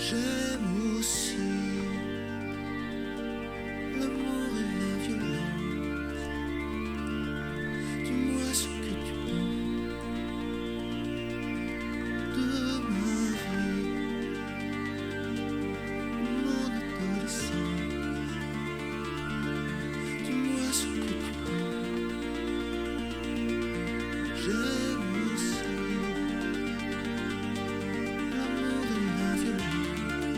J'aime aussi l'amour et la violence. Dis-moi ce que tu penses de ma vie, mon adolescence. Dis-moi ce que tu penses. J'aime aussi l'amour et la violence.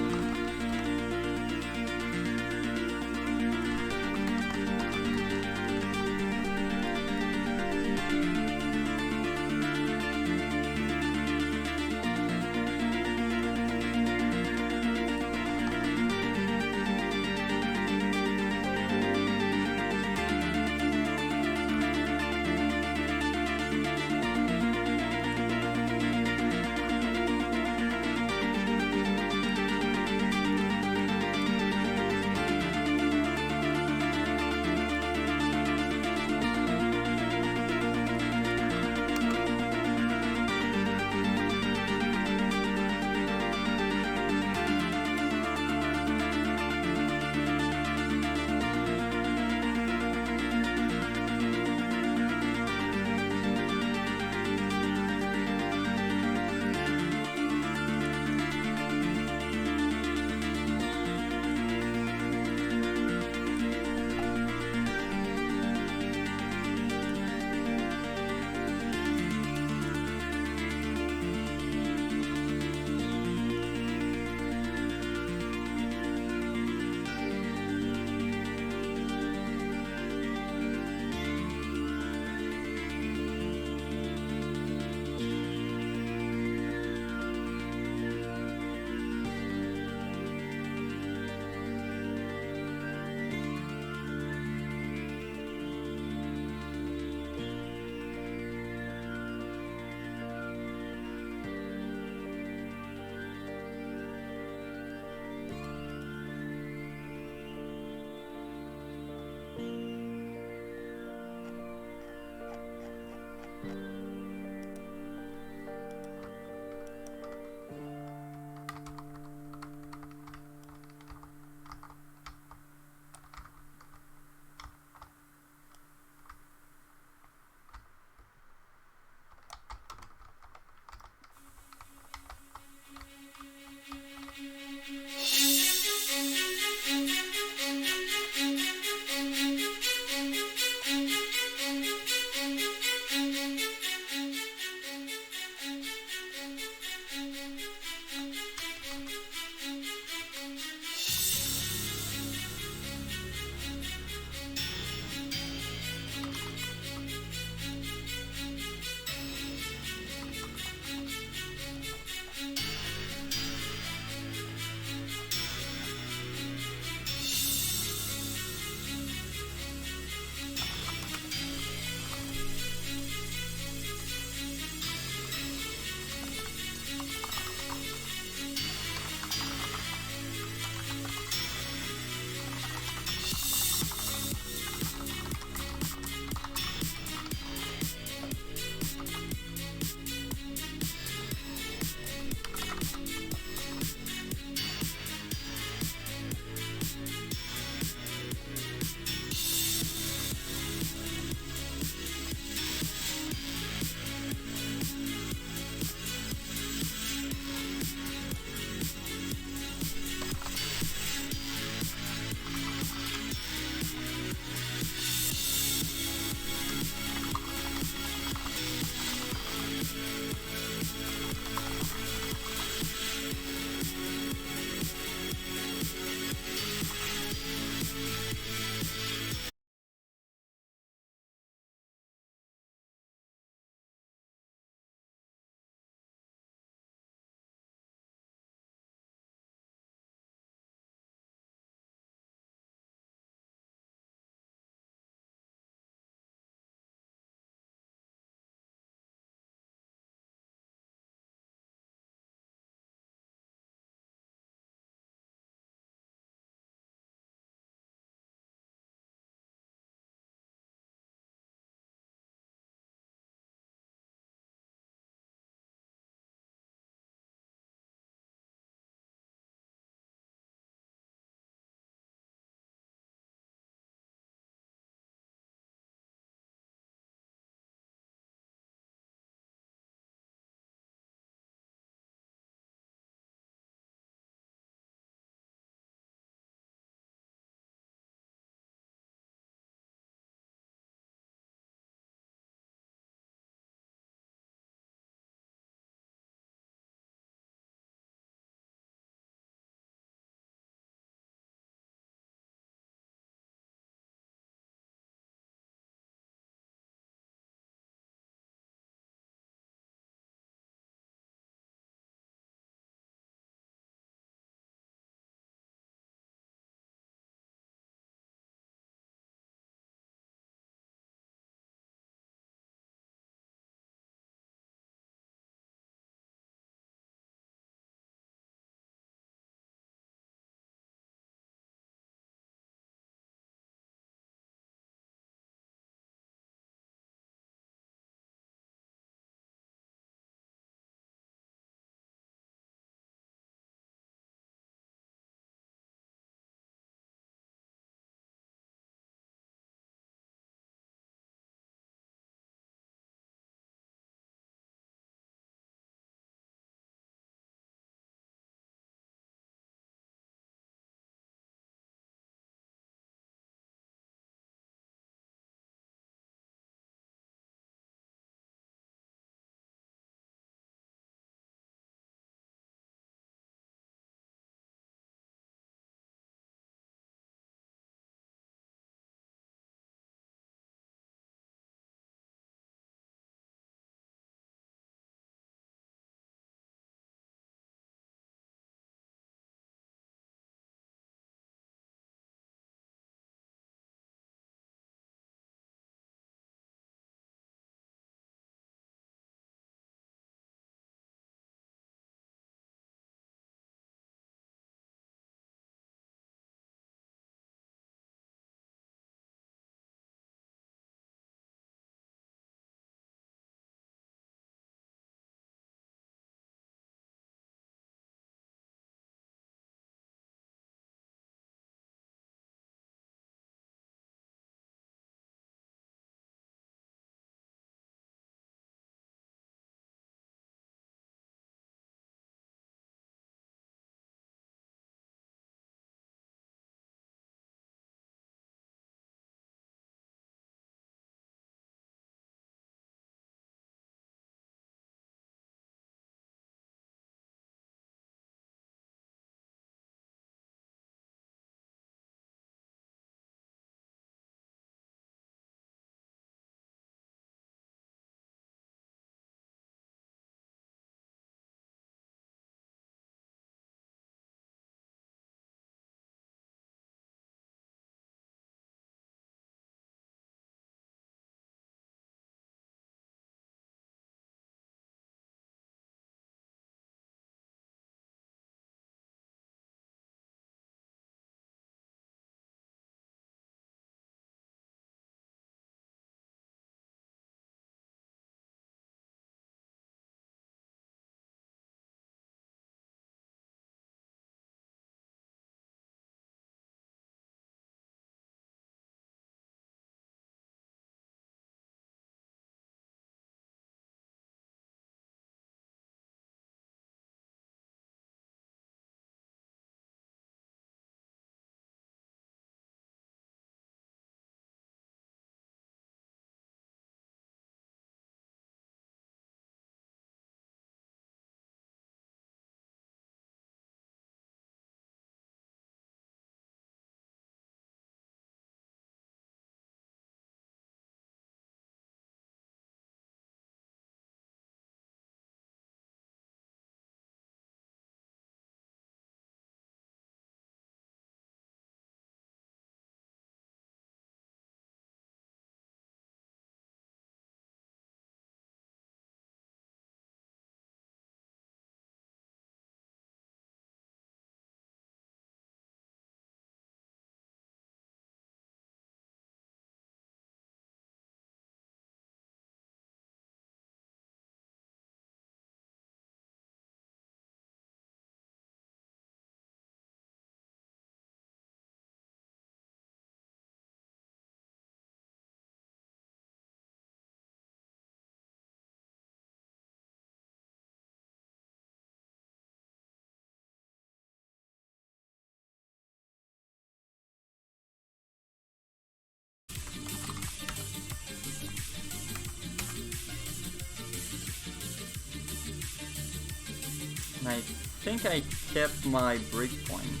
I think I kept my breakpoint.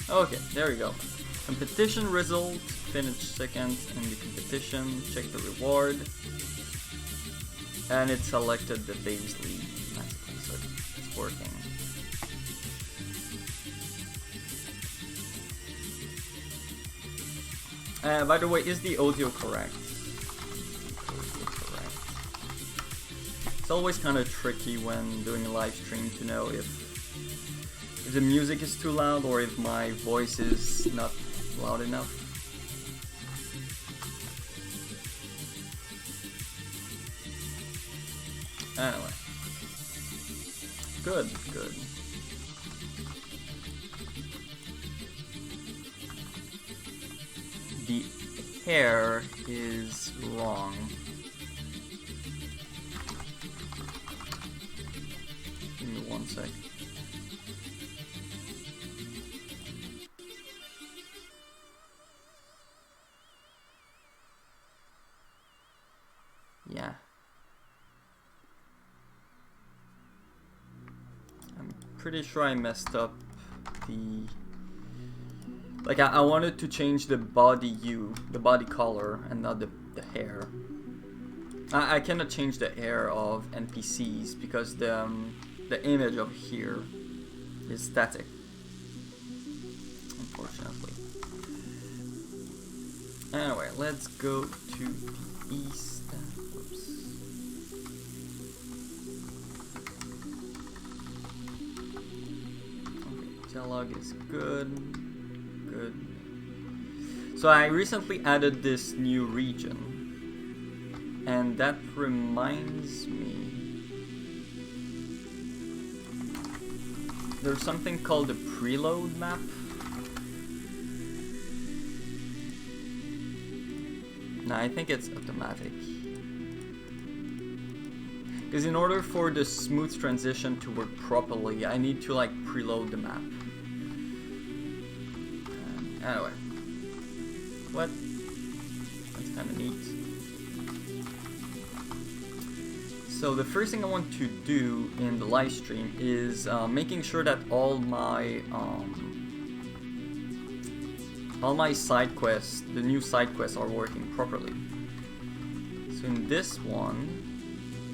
Nah. Okay, there we go. Competition result, finish second in the competition, check the reward. And it selected the Dave's League, magically, so it's working. By the way, is the audio correct? It's always kind of tricky when doing a live stream to know if the music is too loud or if my voice is not loud enough. Anyway. Good, good. The hair is wrong. Give me 1 sec. Yeah. I'm pretty sure I messed up the... Like, I wanted to change the body hue, the body color, and not the hair. I cannot change the hair of NPCs because the image of here is static, unfortunately. Anyway, let's go to the east. Whoops. Okay, dialogue is good. Good. So I recently added this new region, and that reminds me, there's something called the preload map. No, I think it's automatic. Because in order for the smooth transition to work properly, I need to like preload the map. Anyway, what? That's kind of neat. So the first thing I want to do in the live stream is making sure that all my side quests, the new side quests, are working properly. So in this one,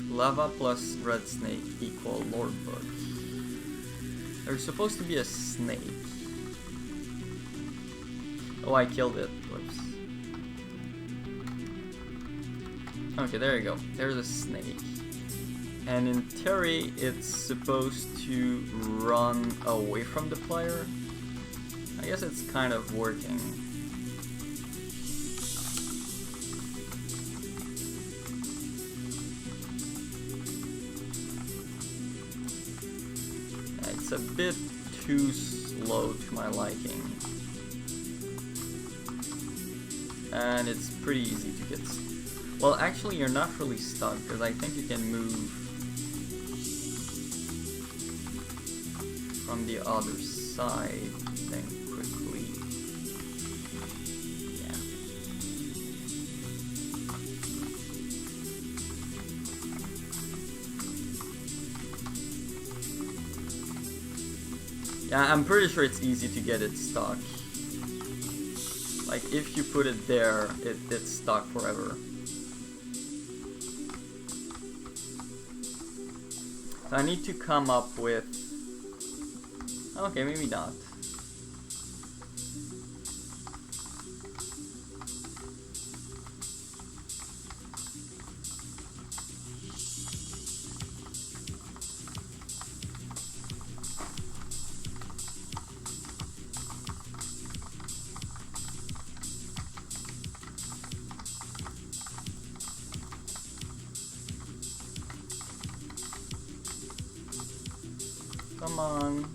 lava plus red snake equal lord book. There's supposed to be a snake. Oh, I killed it. Whoops. Okay, there you go. There's a snake. And in theory, it's supposed to run away from the player. I guess it's kind of working. It's a bit too slow to my liking. And it's pretty easy to get... Well, actually, you're not really stuck, because I think you can move from the other side, then quickly. Yeah. Yeah, I'm pretty sure it's easy to get it stuck. Like, if you put it there, it's stuck forever. So I need to come up with... Okay, maybe not. Come on.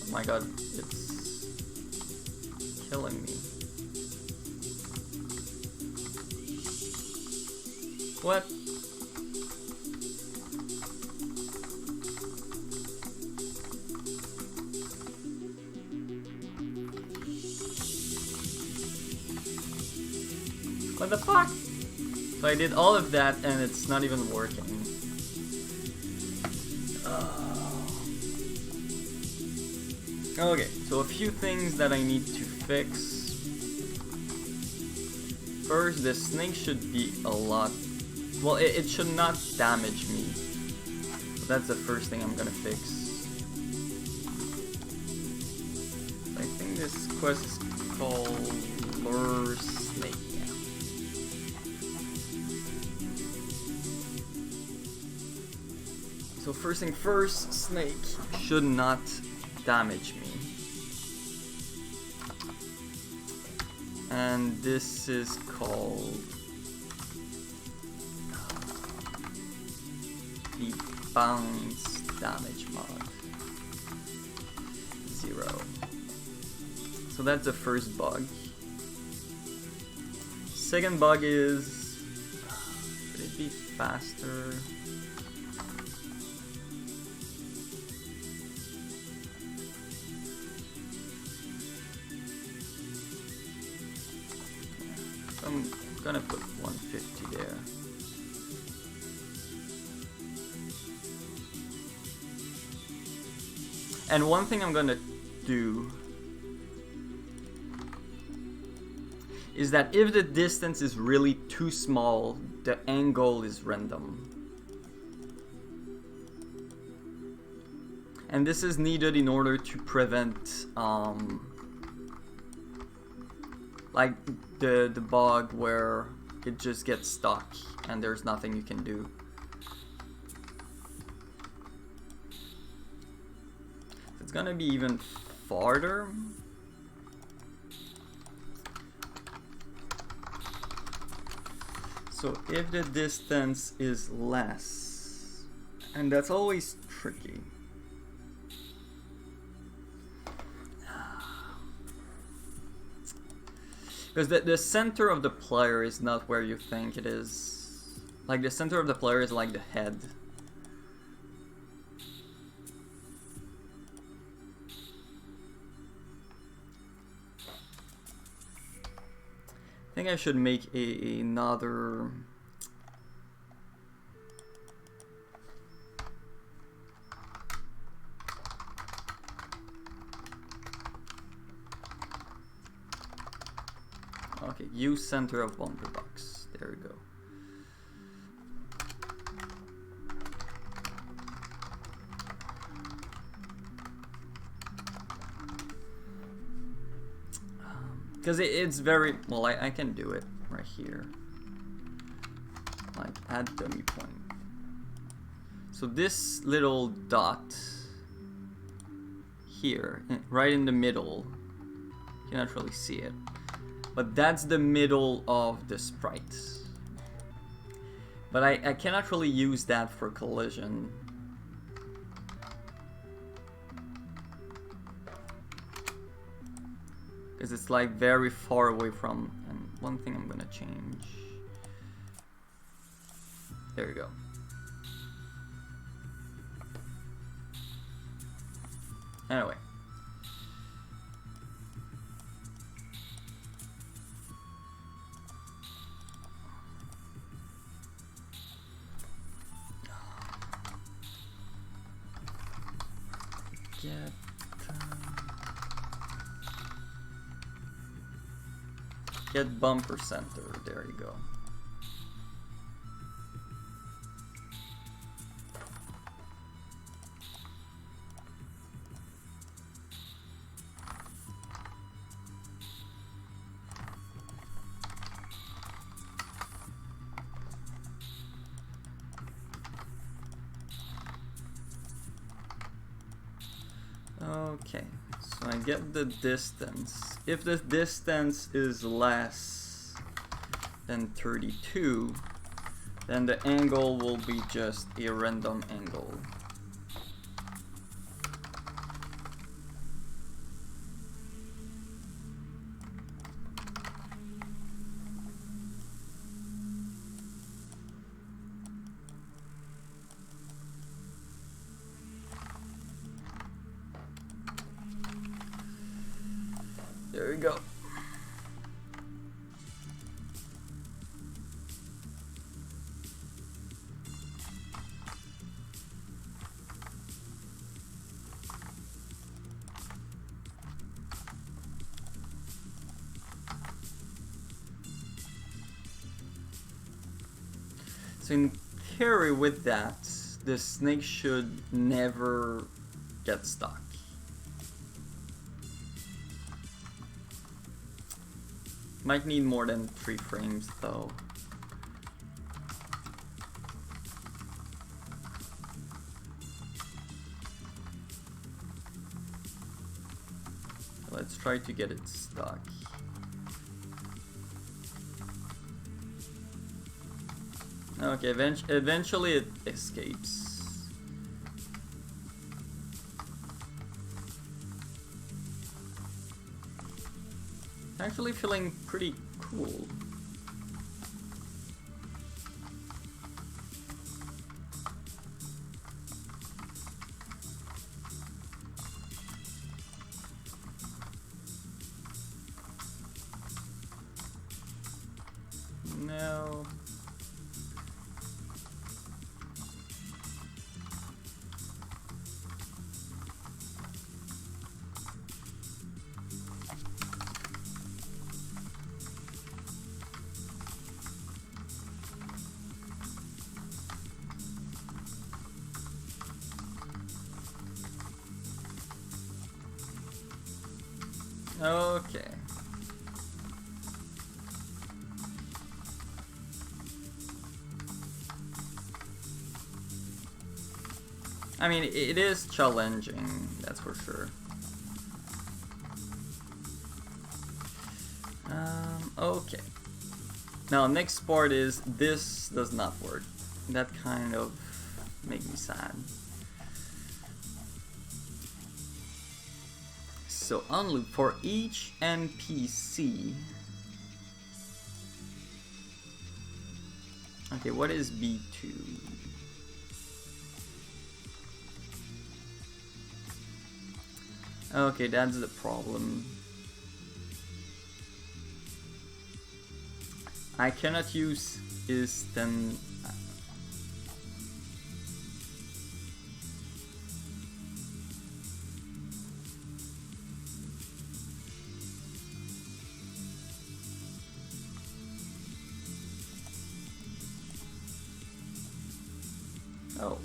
Oh my god, it's killing me. What? What the fuck? So I did all of that and it's not even working. Okay, so a few things that I need to fix. First, the snake should be a lot... Well, it should not damage me. So that's the first thing I'm gonna fix. I think this quest is called Lure Snake. So first thing first, snake should not damage me. And this is called the bounce damage mod 0. So that's the first bug. Second bug is, should it be faster? I'm gonna put 150 there. And one thing I'm gonna do is that if the distance is really too small, the angle is random. And this is needed in order to prevent like the bug where it just gets stuck and there's nothing you can do. It's gonna be even farther. So if the distance is less, and that's always tricky. Because the center of the player is not where you think it is. Like the center of the player is like the head. I think I should make another... Okay, use center of bumper box. There we go. Because it's very, well, I can do it right here. Like, add dummy point. So this little dot here, right in the middle, you cannot really see it. But that's the middle of the sprite. But I cannot really use that for collision. Because it's like very far away from, and one thing I'm gonna change. There we go. Anyway. Get bumper center, there you go. Okay, so I get the distance. If the distance is less than 32, then the angle will be just a random angle. There we go. So in theory with that, the snake should never get stuck. Might need more than 3 frames though. Let's try to get it stuck. Okay, eventually it escapes. Actually feeling pretty cool. No. Okay. I mean, it is challenging, that's for sure. Okay. Now, next part is this does not work. That kind of makes me sad. So, on loop for each NPC. Okay, what is B2? Okay, that's the problem. I cannot use is then. Oh.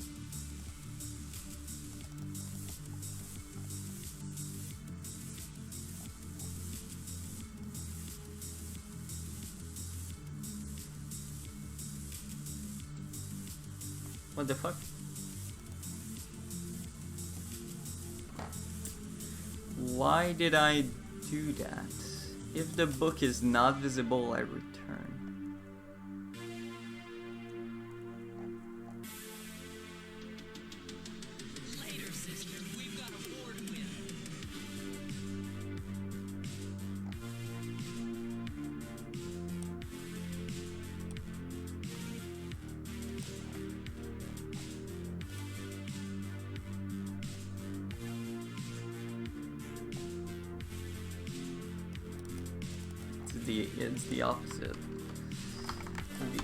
What the fuck? Why did I do that? If the book is not visible, I return. Later, sister. We've got a war to win. It's the opposite.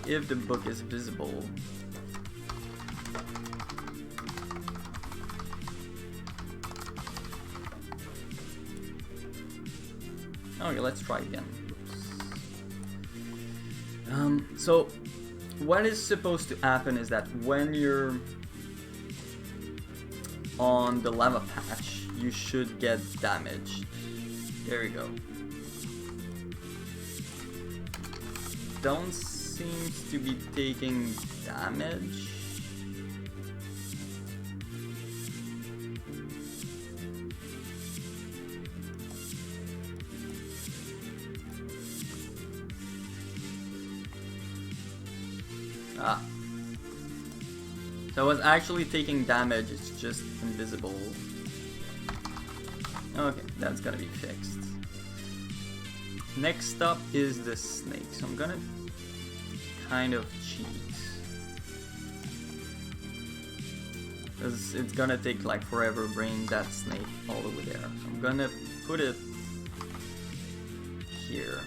If the book is visible. Okay, let's try again. So what is supposed to happen is that when you're on the lava patch, you should get damaged. There you go. Don't seem to be taking damage. Ah. So I was actually taking damage, it's just invisible. Okay, that's gotta be fixed. Next up is the snake, so I'm gonna kind of cheat. Because it's gonna take like forever bringing that snake all the way there. So I'm gonna put it here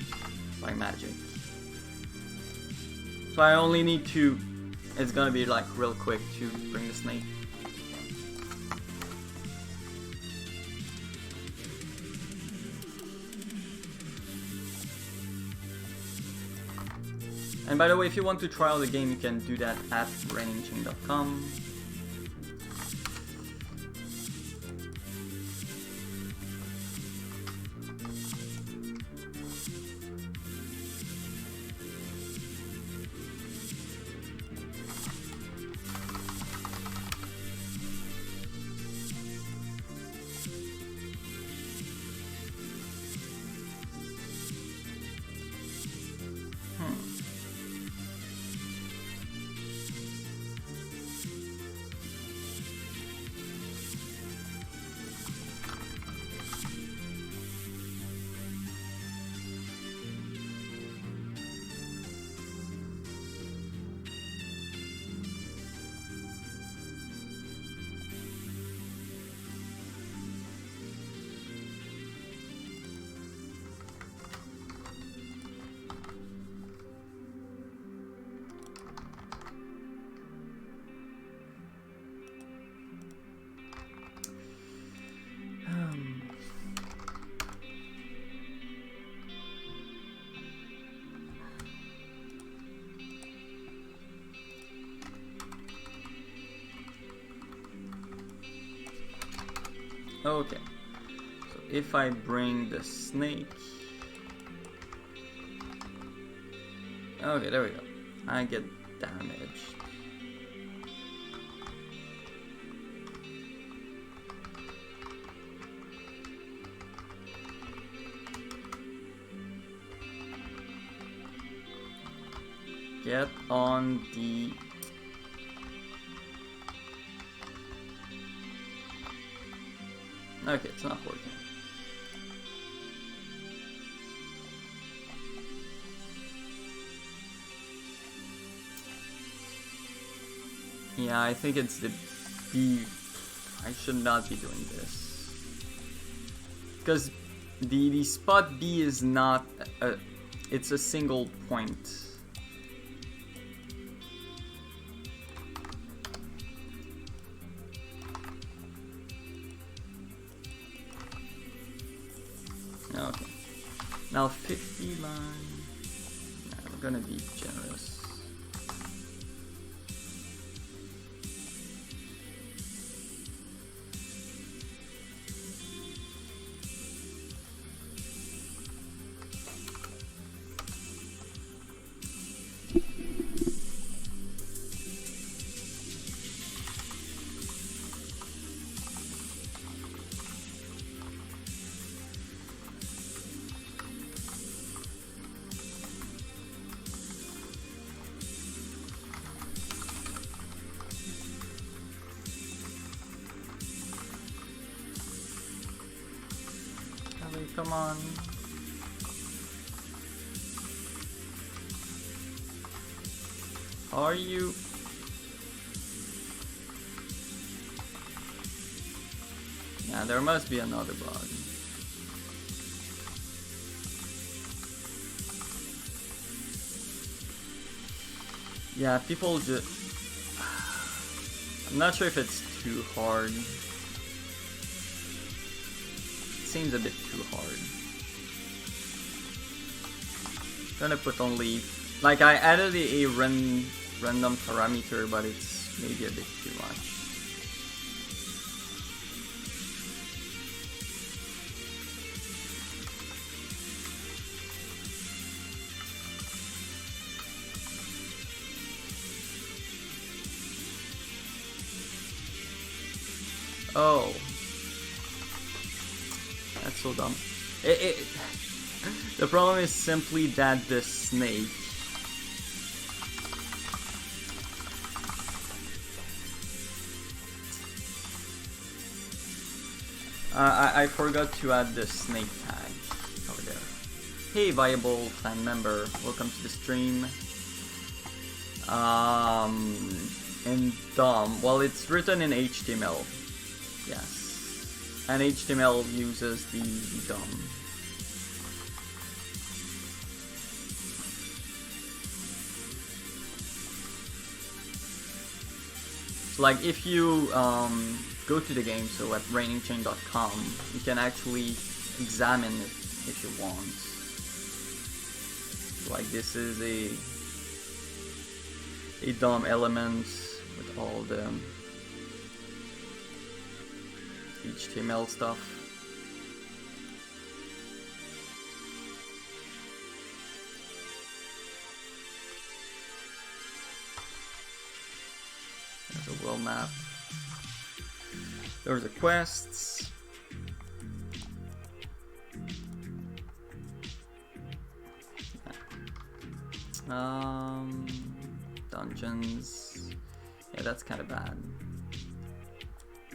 by magic. So I only need to, it's gonna be like real quick to bring the snake. And by the way, if you want to try out the game, you can do that at RainingChain.com. Okay, so if I bring the snake, okay, there we go. I get damaged. Get on the okay, it's not working. Yeah, I think it's the B. I should not be doing this. Because the spot B is not a, it's a single point. Okay. Now 50 line. I'm gonna be generous. Come on. Are you? Yeah, there must be another bug. Yeah, people just... I'm not sure if it's too hard. Seems a bit too hard. I'm gonna put only, like, I added a random parameter, but it's maybe a bit too much. Oh. That's so dumb. The problem is simply that the snake I forgot to add the snake tag over there. Hey viable clan member, welcome to the stream. And DOM, well, it's written in HTML. Yes. And HTML uses the DOM. So like if you go to the game, so at RainingChain.com, you can actually examine it if you want. Like this is a a DOM element with all the HTML stuff. There's a world map. There's the quests. Dungeons. Yeah, that's kind of bad.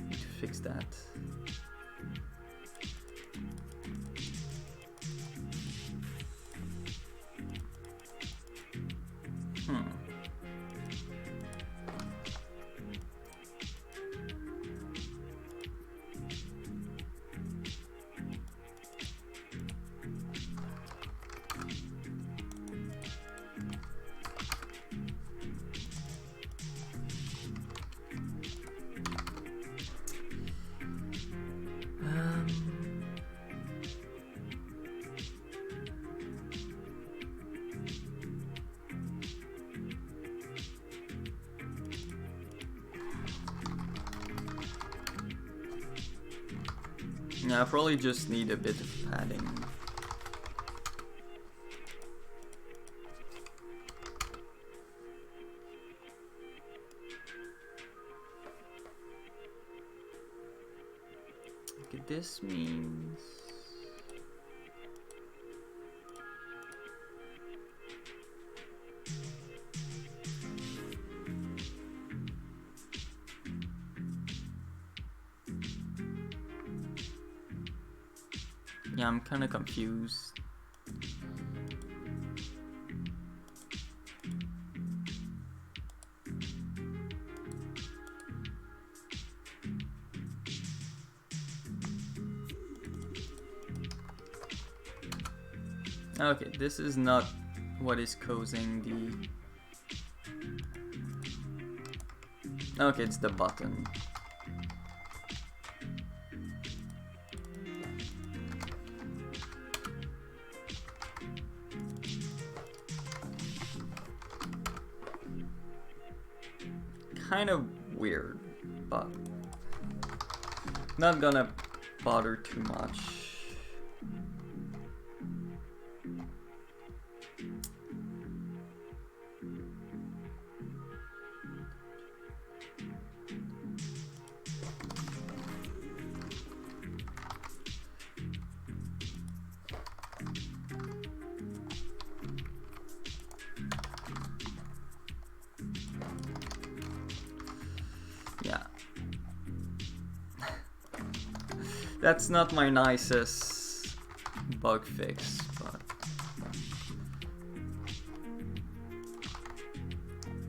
Need to fix that. Yeah, I probably just need a bit of padding. Okay, this means... Yeah, I'm kind of confused. Okay, this is not what is causing the... Okay, it's the button. Kind of weird, but not gonna bother too much. Yeah. That's not my nicest bug fix, but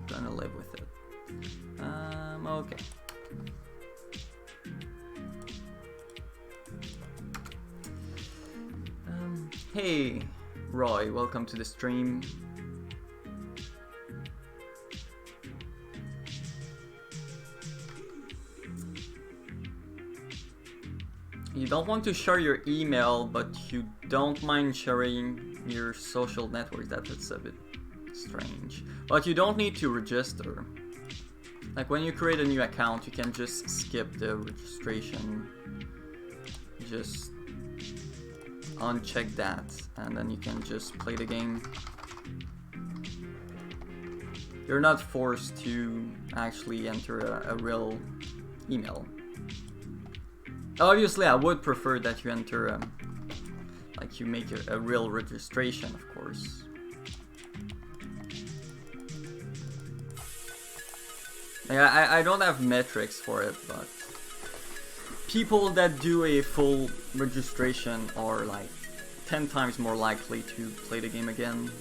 gonna live with it. Okay. Hey, Roy, welcome to the stream. You don't want to share your email, but you don't mind sharing your social networks. That's a bit strange. But you don't need to register. Like when you create a new account, you can just skip the registration. Just uncheck that, and then you can just play the game. You're not forced to actually enter a real email. Obviously, I would prefer that you enter, like you make a real registration, of course. I don't have metrics for it, but people that do a full registration are like 10 times more likely to play the game again.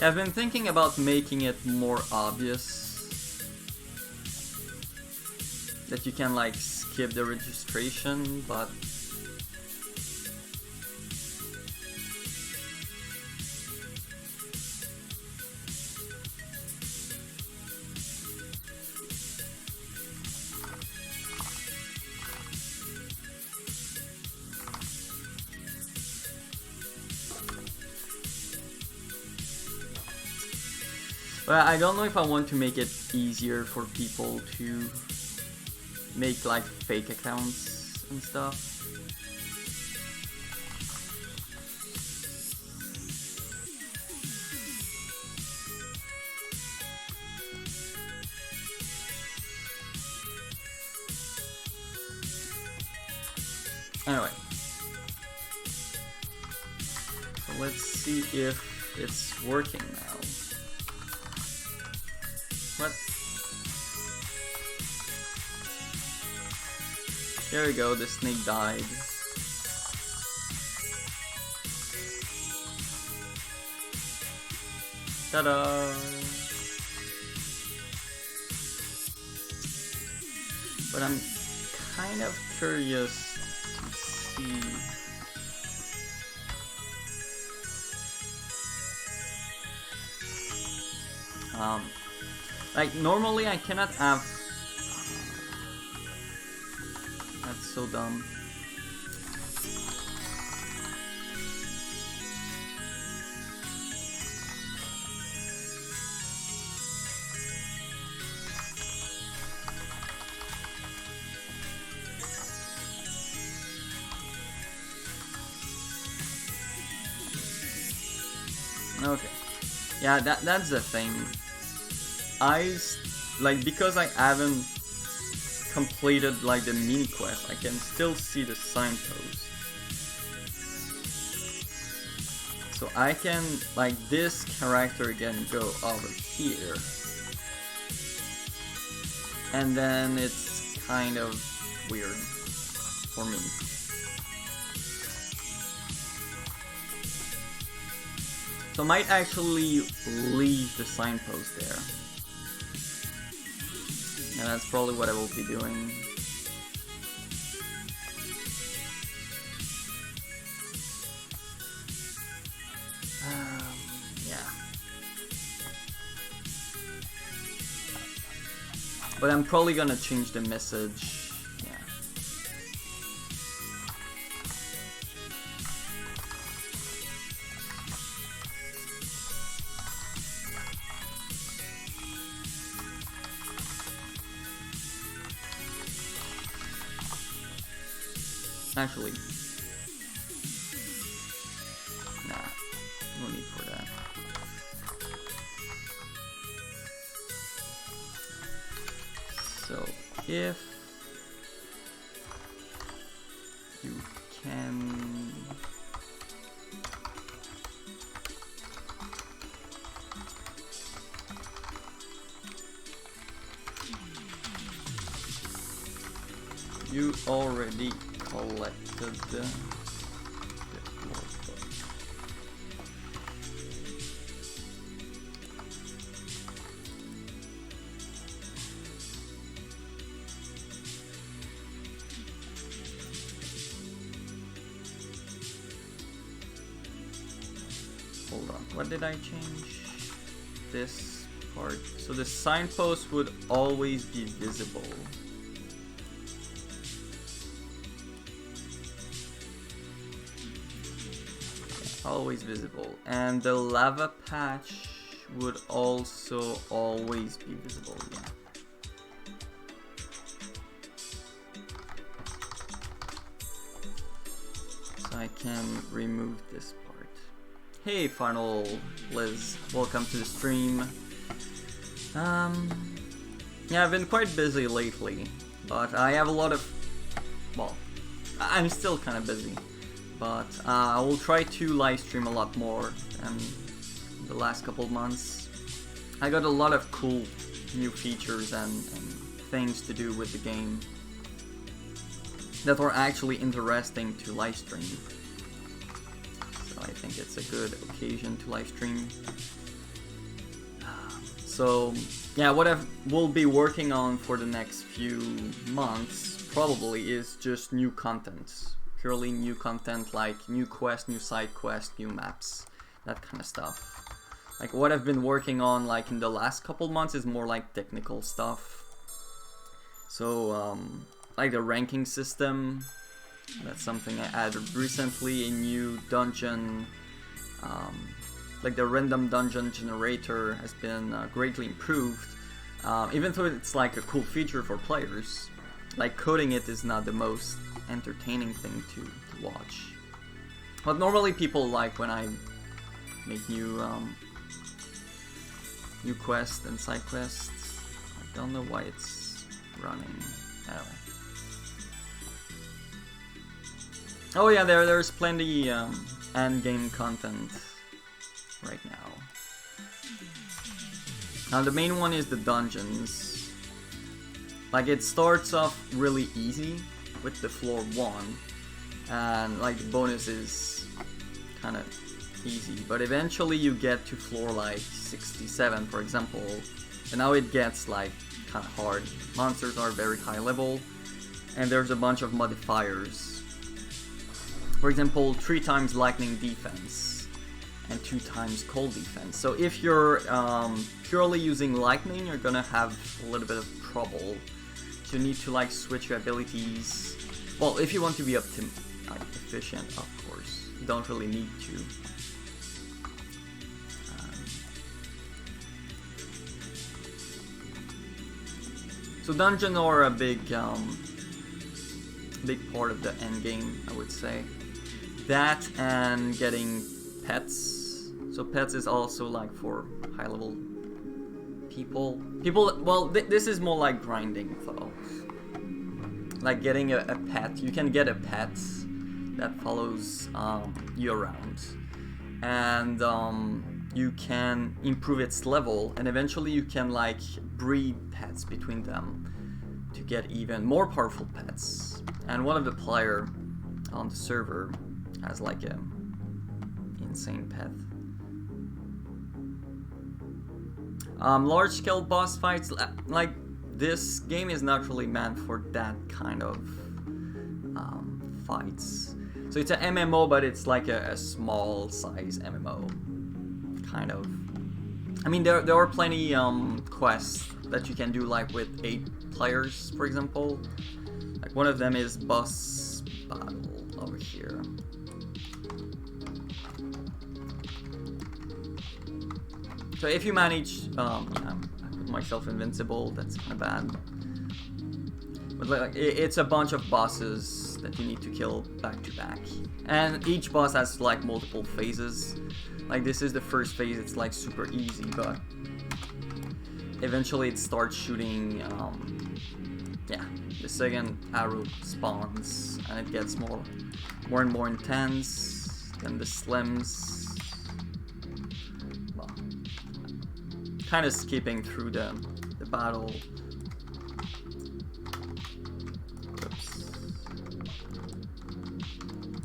I've been thinking about making it more obvious that you can like skip the registration, but But I don't know if I want to make it easier for people to make like fake accounts and stuff. Anyway, so let's see if it's working now. What? There we go, the snake died. Ta-da! But I'm kind of curious to see. Like normally I cannot have. That's so dumb. Okay. Yeah, that's the thing. Because I haven't completed like the mini quest, I can still see the signpost. So I can, like, this character can go over here. And then it's kind of weird for me. So I might actually leave the signpost there. And that's probably what I will be doing. Yeah. But I'm probably gonna change the message. Actually, nah, no need for that. So, if you can you already collected the hold on, what did I change? This part. So the signpost would always be visible. Always visible, and the lava patch would also always be visible. Yeah. So I can remove this part. Hey, Final Liz, welcome to the stream. Yeah, I've been quite busy lately, but I have a lot of. Well, I'm still kind of busy. But I will try to live stream a lot more than the last couple of months. I got a lot of cool new features and things to do with the game that were actually interesting to live stream. So I think it's a good occasion to live stream. So yeah, what I will be working on for the next few months probably is just new content. Purely new content, like new quests, new side quests, new maps, that kind of stuff. Like what I've been working on like in the last couple months is more like technical stuff. So like the ranking system, that's something I added recently, a new dungeon, like the random dungeon generator has been greatly improved. Even though it's like a cool feature for players, like coding it is not the most entertaining thing to watch. But normally people like when I make new quests and side quests. I don't know why it's running. Anyway. Oh yeah, there's plenty end game content right now. Now the main one is the dungeons. Like it starts off really easy with the floor 1, and like the bonus is kind of easy, but eventually you get to floor like 67 for example, and now it gets like kind of hard. Monsters are very high level, and there's a bunch of modifiers. For example, 3 times lightning defense and 2 times cold defense. So if you're purely using lightning, you're gonna have a little bit of trouble. So you need to like switch your abilities. Well, if you want to be efficient, of course. You don't really need to. So dungeons are a big part of the end game, I would say. That and getting pets. So pets is also like for high level people. Well, this is more like grinding though. Like getting a pet. You can get a pet that follows you around, and you can improve its level, and eventually you can like breed pets between them to get even more powerful pets. And one of the player on the server has like a insane pet. Large scale boss fights, like this game is not really meant for that kind of fights. So it's an MMO, but it's like a small size MMO, kind of. I mean, there are plenty quests that you can do like with 8 players, for example. Like one of them is boss battle over here. So if you manage, yeah, I put myself invincible. That's kind of bad. But like, it's a bunch of bosses that you need to kill back to back, and each boss has like multiple phases. Like this is the first phase. It's like super easy, but eventually it starts shooting. Yeah, the second arrow spawns, and it gets more and more intense. Then the slims. Kind of skipping through the battle. Oops.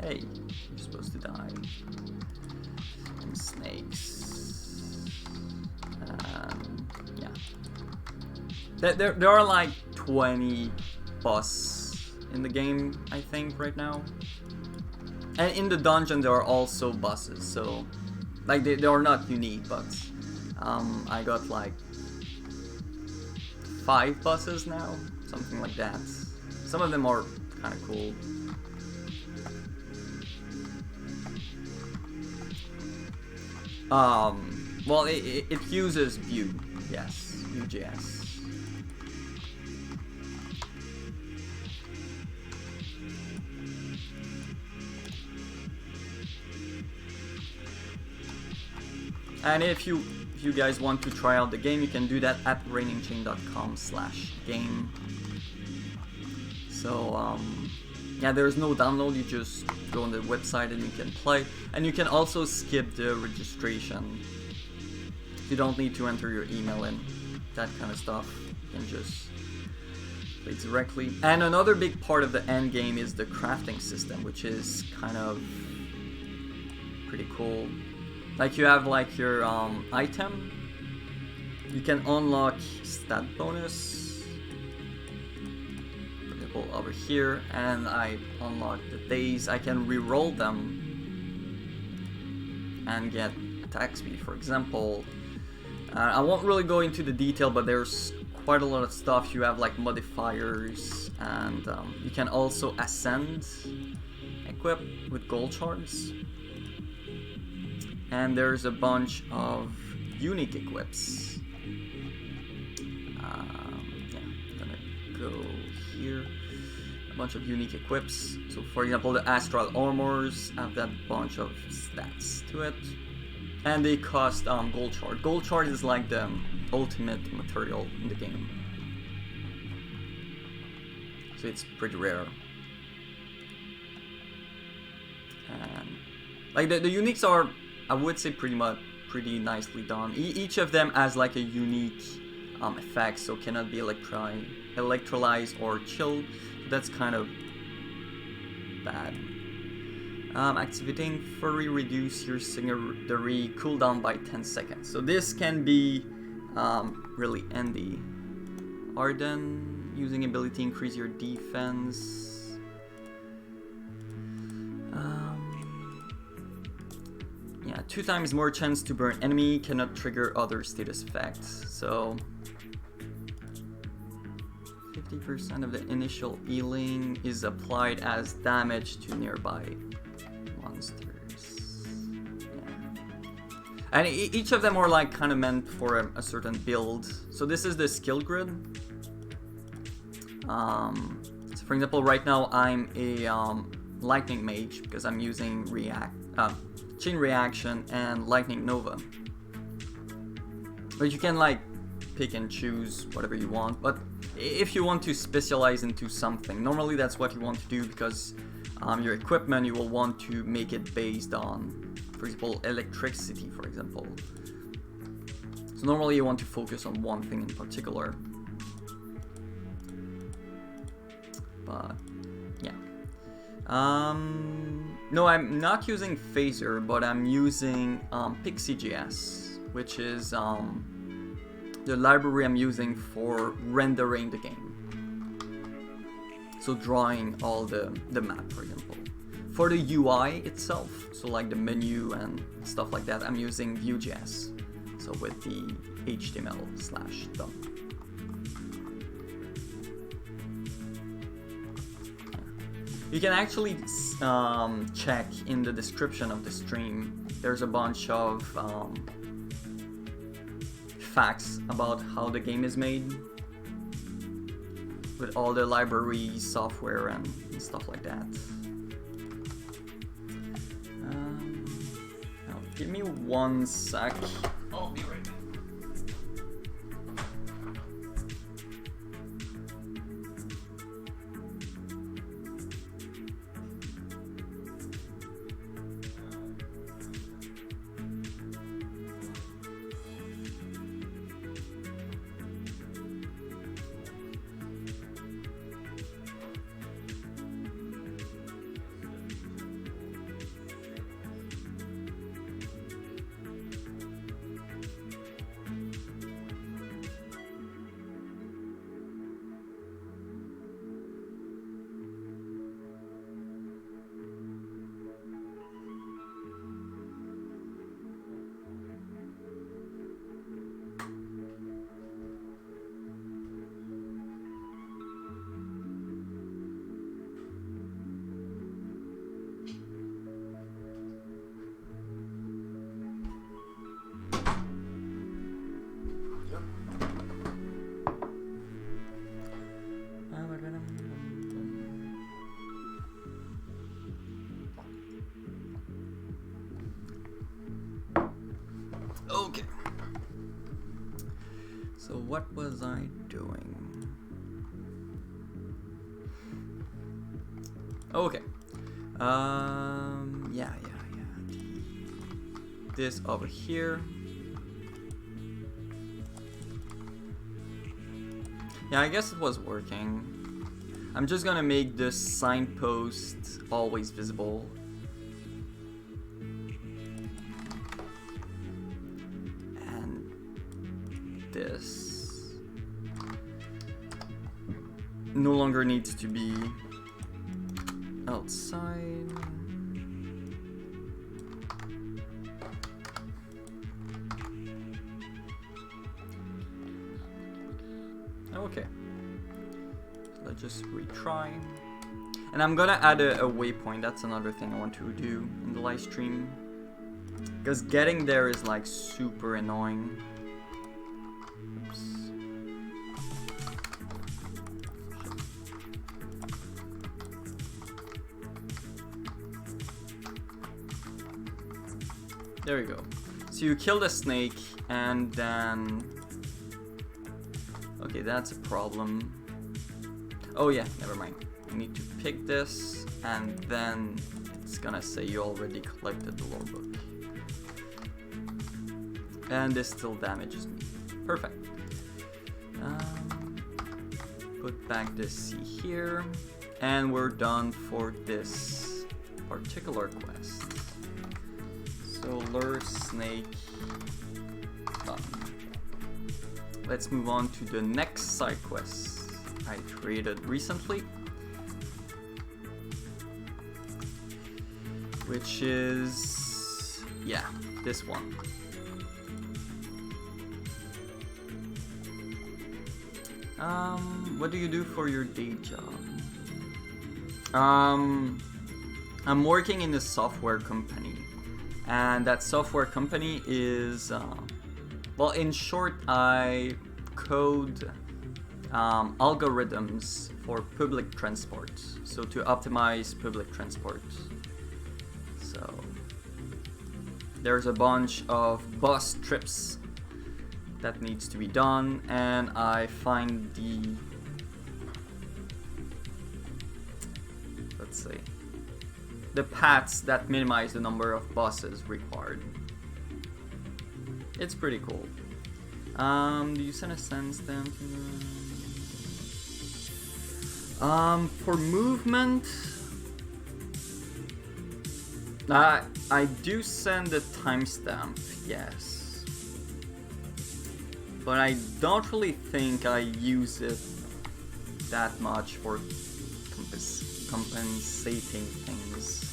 Hey, you're supposed to die. And snakes. Yeah. There are like 20 boss in the game, I think, right now. And in the dungeon there are also bosses, so like they are not unique, but I got like 5 bosses now, something like that. Some of them are kind of cool. Well, it uses Vue, yes, Vue.js. And if you guys want to try out the game, you can do that at RainingChain.com/game. So yeah, there's no download. You just go on the website and you can play. And you can also skip the registration. You don't need to enter your email and that kind of stuff. You can just play directly. And another big part of the end game is the crafting system, which is kind of pretty cool. Like you have like your item, you can unlock stat bonus, for example over here, and I unlock the days. I can re-roll them and get attack speed, for example. I won't really go into the detail, but there's quite a lot of stuff. You have like modifiers, and you can also ascend, equip with gold shards. And there's a bunch of unique equips. Yeah, I'm gonna go here. A bunch of unique equips. So for example, the astral armors have that bunch of stats to it. And they cost gold shard. Gold shard is like the ultimate material in the game. So it's pretty rare. And like the uniques are, I would say, pretty nicely done. Each of them has like a unique effect, so cannot be electrolyzed or chilled. That's kind of bad. Activating Furry reduce your secondary cooldown by 10 seconds. So this can be really handy. Arden, using ability increase your defense. Yeah, 2 times more chance to burn enemy, cannot trigger other status effects. So 50% of the initial healing is applied as damage to nearby monsters. Yeah. And each of them are like kind of meant for a certain build. So this is the skill grid. So for example, right now I'm a lightning mage because I'm using chain reaction and lightning nova. But you can like pick and choose whatever you want. But if you want to specialize into something, normally that's what you want to do, because your equipment, you will want to make it based on, for example, electricity, for example. So normally you want to focus on one thing in particular. But yeah. No, I'm not using Phaser, but I'm using PixieJS, which is the library I'm using for rendering the game. So drawing all the map, for example. For the UI itself, so like the menu and stuff like that, I'm using Vue.js. So with the HTML/DOM. You can actually check in the description of the stream. There's a bunch of facts about how the game is made, with all the library, software, and stuff like that. Now give me 1 sec. I'll be right back. Okay. So what was I doing? Okay. Yeah. This over here. Yeah, I guess it was working. I'm just gonna make this signpost always visible. And this no longer needs to be outside. Okay, so let's just retry. And I'm gonna add a waypoint. That's another thing I want to do in the live stream, Because getting there is like super annoying. Oops. There we go. So you kill the snake and then... Okay, that's a problem. Oh yeah, never mind. You need to pick this and then it's gonna say you already collected the lore book. And this still damages me. Perfect. Put back this C here. And we're done for this particular quest. So lure snake done. Let's move on to the next side quest I created recently, which is, yeah, this one. What do you do for your day job? I'm working in a software company, and that software company is, well, in short, I code algorithms for public transport, so to optimize public transport. So there's a bunch of bus trips that needs to be done, and I find the, let's say, the paths that minimize the number of buses required. It's pretty cool. Do you send a sense then to for movement, I do send a timestamp, yes. But I don't really think I use it that much for compensating things.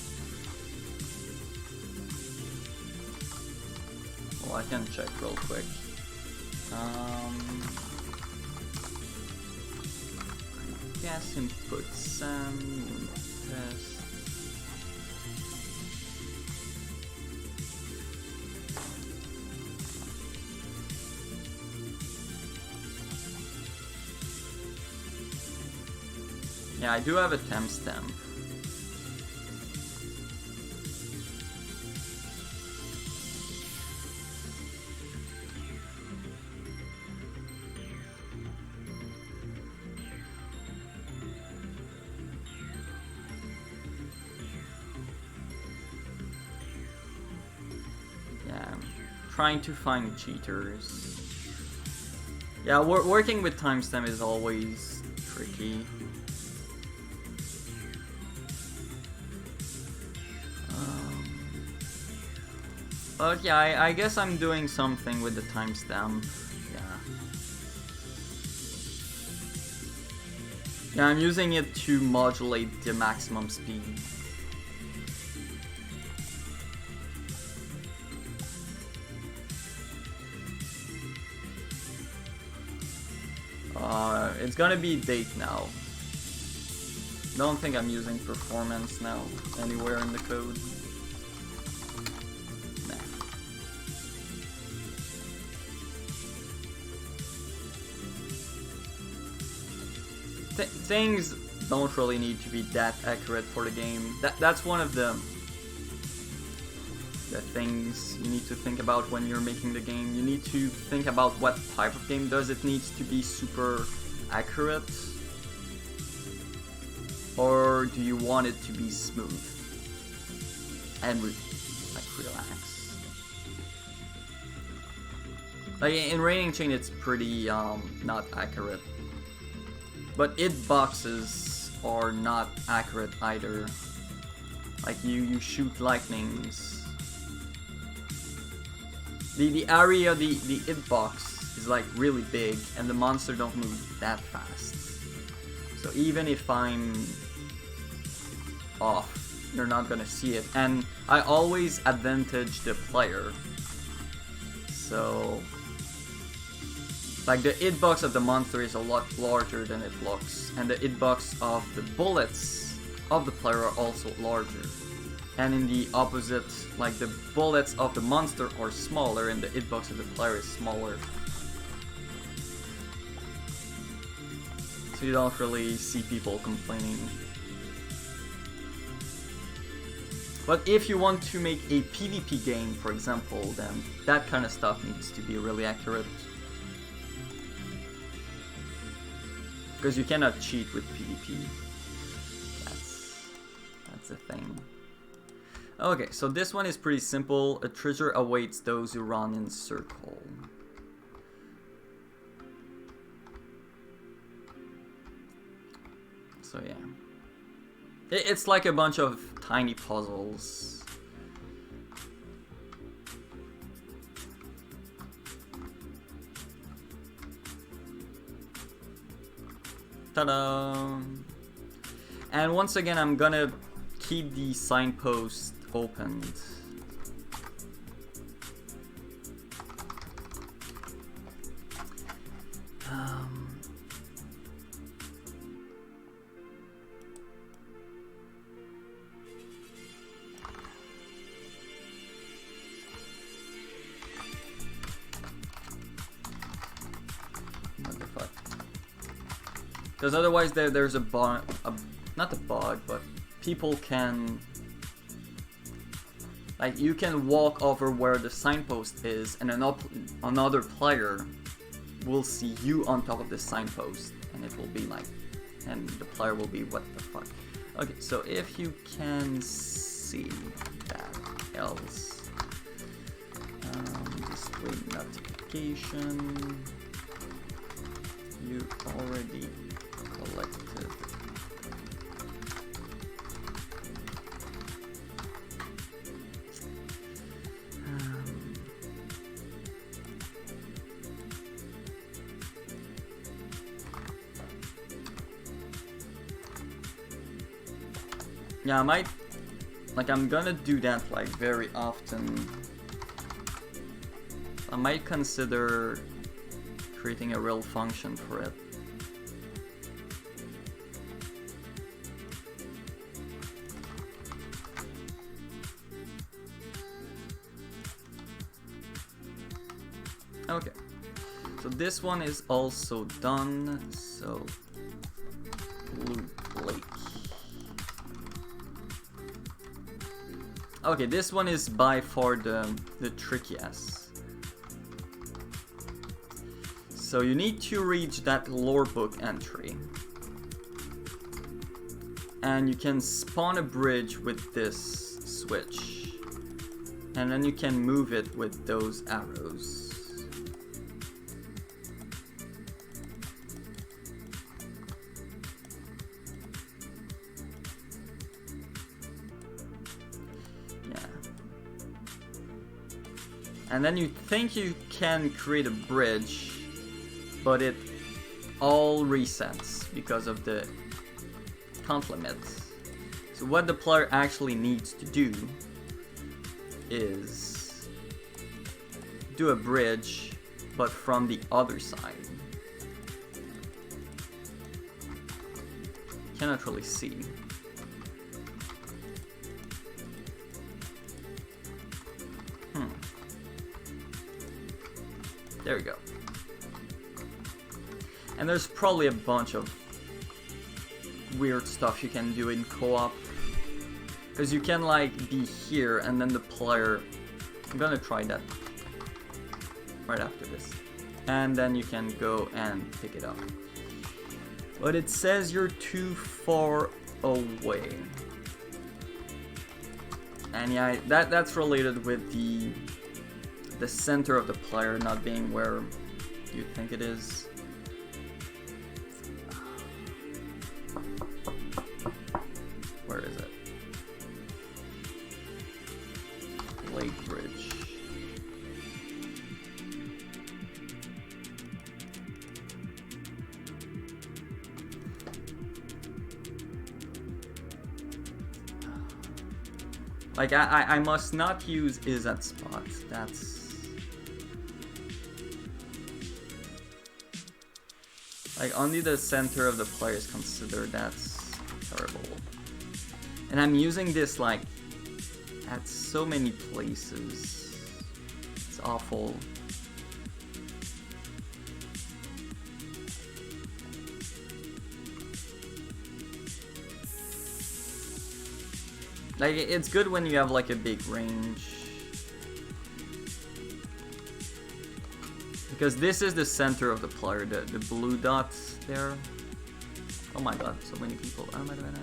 Well, I can check real quick. I guess input send test. Yeah, I do have a timestamp. Yeah, I'm trying to find cheaters. Yeah, working with timestamp is always tricky. But yeah, I guess I'm doing something with the timestamp. Yeah, I'm using it to modulate the maximum speed. It's gonna be date now. Don't think I'm using performance now anywhere in the code. Things don't really need to be that accurate for the game. That's one of the things you need to think about when you're making the game. You need to think about what type of game does it need to be super accurate, or do you want it to be smooth and relax. Like in RainingChain, it's pretty not accurate. But hitboxes are not accurate either. Like you shoot lightnings. The area, the hitbox is like really big, and the monster don't move that fast. So even if I'm off, you're not gonna see it. And I always advantage the player. So like the hitbox of the monster is a lot larger than it looks, and the hitbox of the bullets of the player are also larger. and in the opposite, like the bullets of the monster are smaller and the hitbox of the player is smaller. So you don't really see people complaining. But if you want to make a PvP game, for example, then that kind of stuff needs to be really accurate. Because you cannot cheat with PvP. That's the thing. Okay, so this one is pretty simple. A treasure awaits those who run in circle. So yeah. It's like a bunch of tiny puzzles. Ta-da! And once again, I'm gonna keep the signpost opened. What the fuck? Because otherwise there's a bug, not a bug, but people can, like, you can walk over where the signpost is and another player will see you on top of the signpost, and it will be like, and the player will be, what the fuck. Okay, so if you can see that, else display notification, you already collected. Yeah, I might, like, I'm gonna do that like very often. I might consider creating a real function for it. Okay, so this one is also done, so loop lake. Okay, this one is by far the trickiest. So you need to reach that lore book entry. And you can spawn a bridge with this switch. And then you can move it with those arrows. And then you think you can create a bridge, but it all resets because of the count limit. So what the player actually needs to do is do a bridge, but from the other side. Cannot really see. There we go. And there's probably a bunch of weird stuff you can do in co-op. Because you can like be here and then the player... I'm gonna try that right after this. And then you can go and pick it up. But it says you're too far away. And yeah, that's related with the center of the player not being where you think it is. Where is it? Lake Bridge. Like I must not use is at spot. That's like only the center of the player is considered. That's terrible. And I'm using this like at so many places. It's awful. Like, it's good when you have like a big range. Because this is the center of the player, the blue dots there. Oh my god, so many people. Oh my god.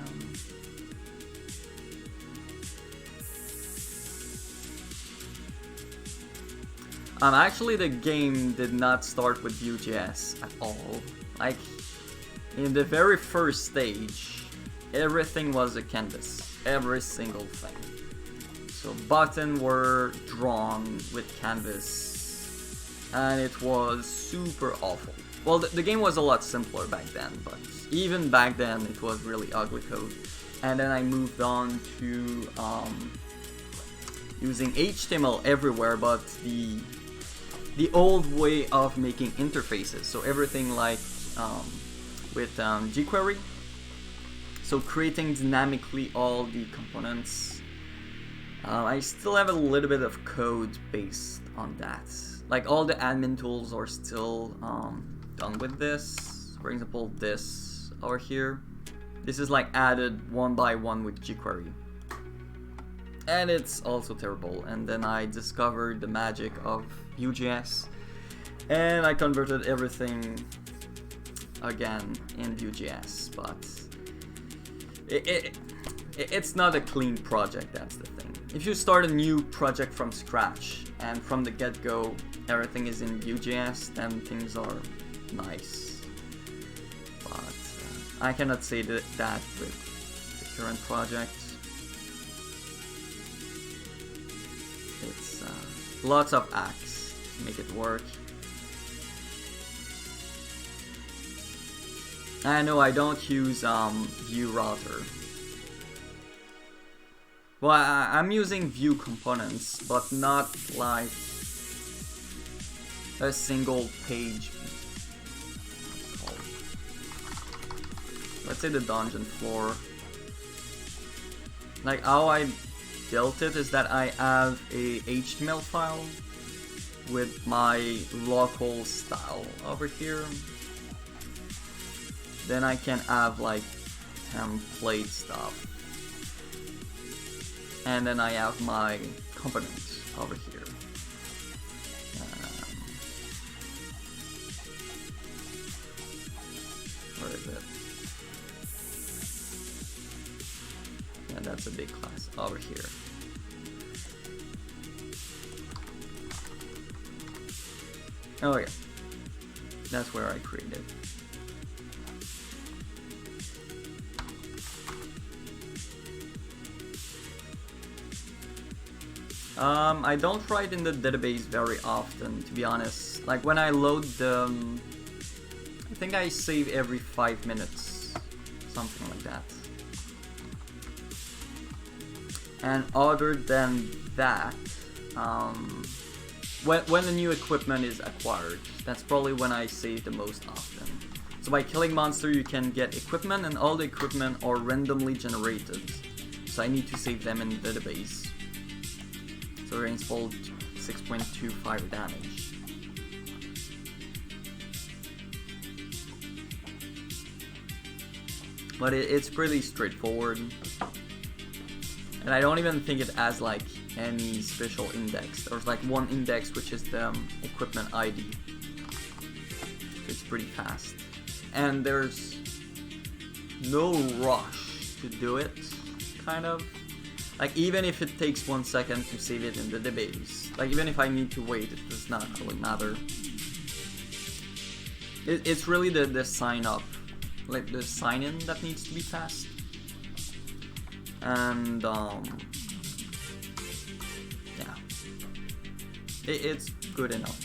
Actually, the game did not start with Vue.js at all. Like, in the very first stage, everything was a canvas. Every single thing. So buttons were drawn with canvas, and it was super awful. Well, the game was a lot simpler back then, but even back then it was really ugly code. And then I moved on to using HTML everywhere, but the old way of making interfaces. So everything like with jQuery. So creating dynamically all the components. I still have a little bit of code based on that. Like all the admin tools are still done with this. For example, this over here. This is like added one by one with jQuery. And it's also terrible. And then I discovered the magic of Vue.js. And I converted everything again in Vue.js, but it's not a clean project, that's the thing. If you start a new project from scratch and from the get-go everything is in Vue.js, then things are nice. But I cannot say that with the current project. It's lots of acts to make it work. I know I don't use Vue router. Well, I'm using Vue components, but not like a single page. Let's say the dungeon floor. Like how I built it is that I have a HTML file with my local style over here. Then I can have like template stuff. And then I have my components over here. Where is it? Yeah, that's a big class over here. Oh yeah, that's where I created. I don't write in the database very often, to be honest. Like when I load the, I think I save every 5 minutes, something like that. And other than that, when the new equipment is acquired, that's probably when I save the most often. So by killing monster, you can get equipment, and all the equipment are randomly generated. So I need to save them in the database. So rainfall 6.25 damage. But it's pretty straightforward. And I don't even think it has like any special index. There's like one index which is the equipment ID. It's pretty fast. And there's no rush to do it, kind of. Like even if it takes 1 second to save it in the database, like even if I need to wait, it does not really matter. It's really the sign up, like the sign in that needs to be fast. And yeah, it's good enough.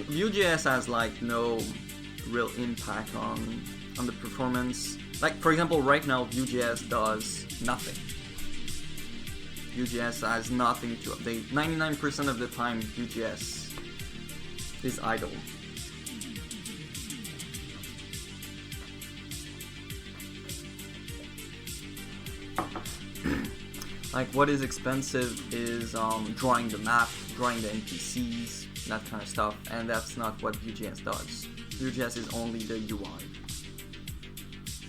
Vue.js has like no real impact on the performance. Like for example, right now Vue.js does nothing. Vue.js has nothing to update. 99% of the time, Vue.js is idle. Like, what is expensive is drawing the map, drawing the NPCs, that kind of stuff, and that's not what Vue.js does. Vue.js is only the UI.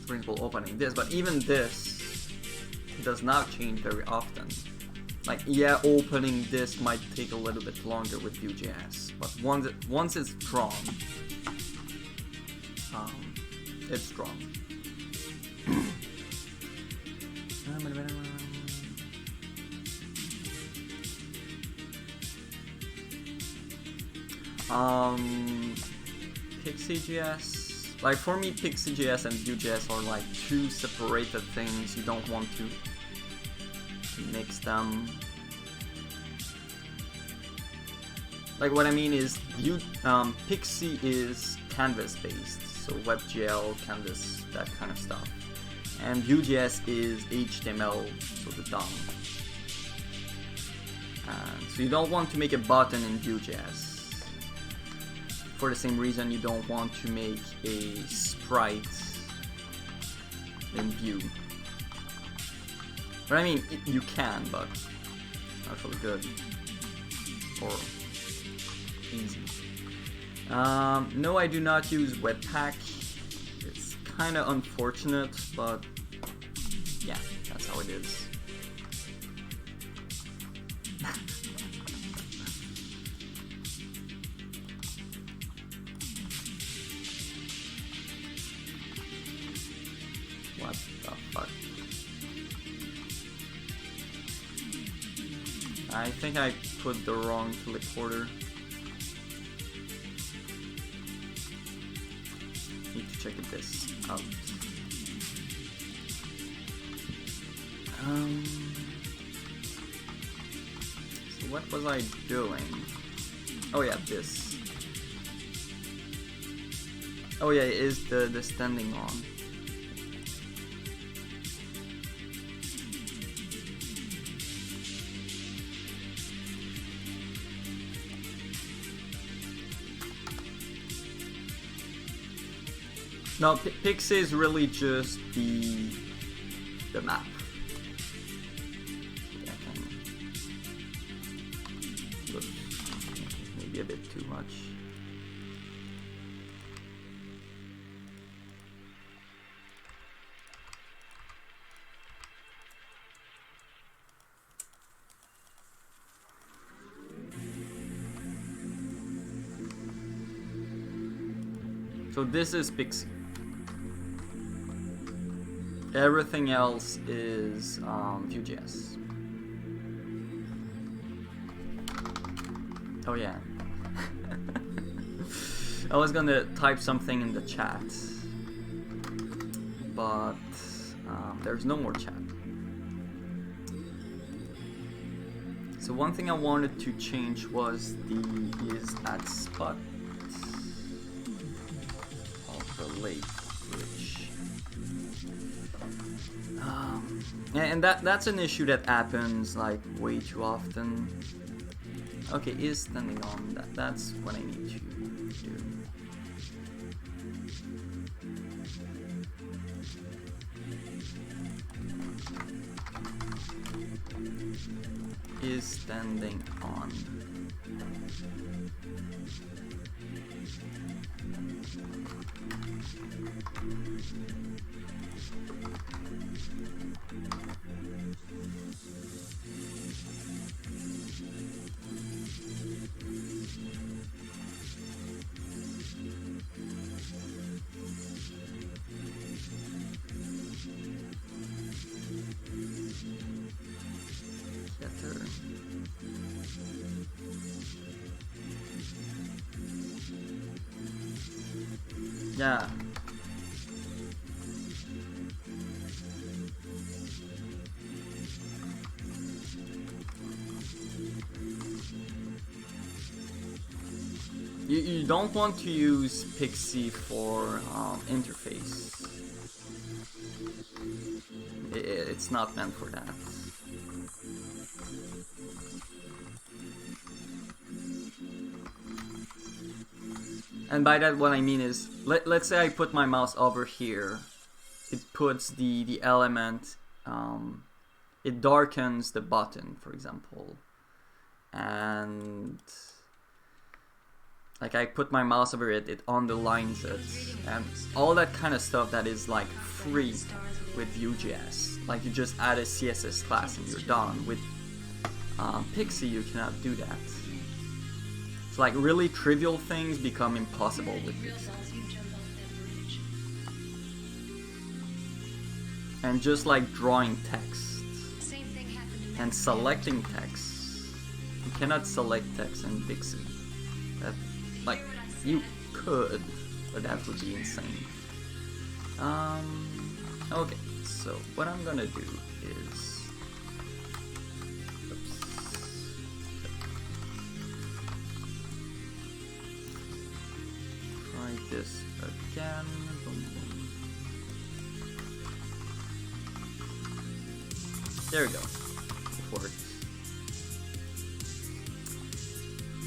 For example, opening this, but even this does not change very often. Like, yeah, opening this might take a little bit longer with Vue.js, but once it's drawn, it's drawn. Pixie.js, like for me, Pixie.js and Vue.js are like two separated things. You don't want to mix them. Like what I mean is, Pixie is canvas based, so WebGL, Canvas, that kind of stuff, and Vue.js is HTML, so the DOM. So you don't want to make a button in Vue.js. For the same reason you don't want to make a sprite in Vue. But I mean, you can, but not really good or easy. No, I do not use Webpack. It's kind of unfortunate, but yeah, that's how it is. What the fuck? I think I put the wrong teleporter. Need to check this out. So what was I doing? Oh yeah, this. Oh yeah, it is the standing on. No, Pixie is really just the map. Yeah, oops, maybe a bit too much. So this is Pixie. Everything else is Vue.js. Oh yeah. I was gonna type something in the chat, but there's no more chat. So one thing I wanted to change was the is at spot overlay bridge. And that's an issue that happens like way too often. Okay, is standing on. That's what I need to do. Is standing on. Yeah. You don't want to use Pixie for interface. It's not meant for that. And by that, what I mean is, let's say I put my mouse over here. It puts the element, it darkens the button, for example. And like I put my mouse over it, it underlines it. And all that kind of stuff that is like free with Vue.js. Like you just add a CSS class and you're done. With Pixie, you cannot do that. It's like really trivial things become impossible with Pixie. And just like drawing text and selecting text, you cannot select text in Pixie. That, like, you could, but that would be insane. Okay, so what I'm gonna do is, try this again. Boom, boom. There we go. It worked.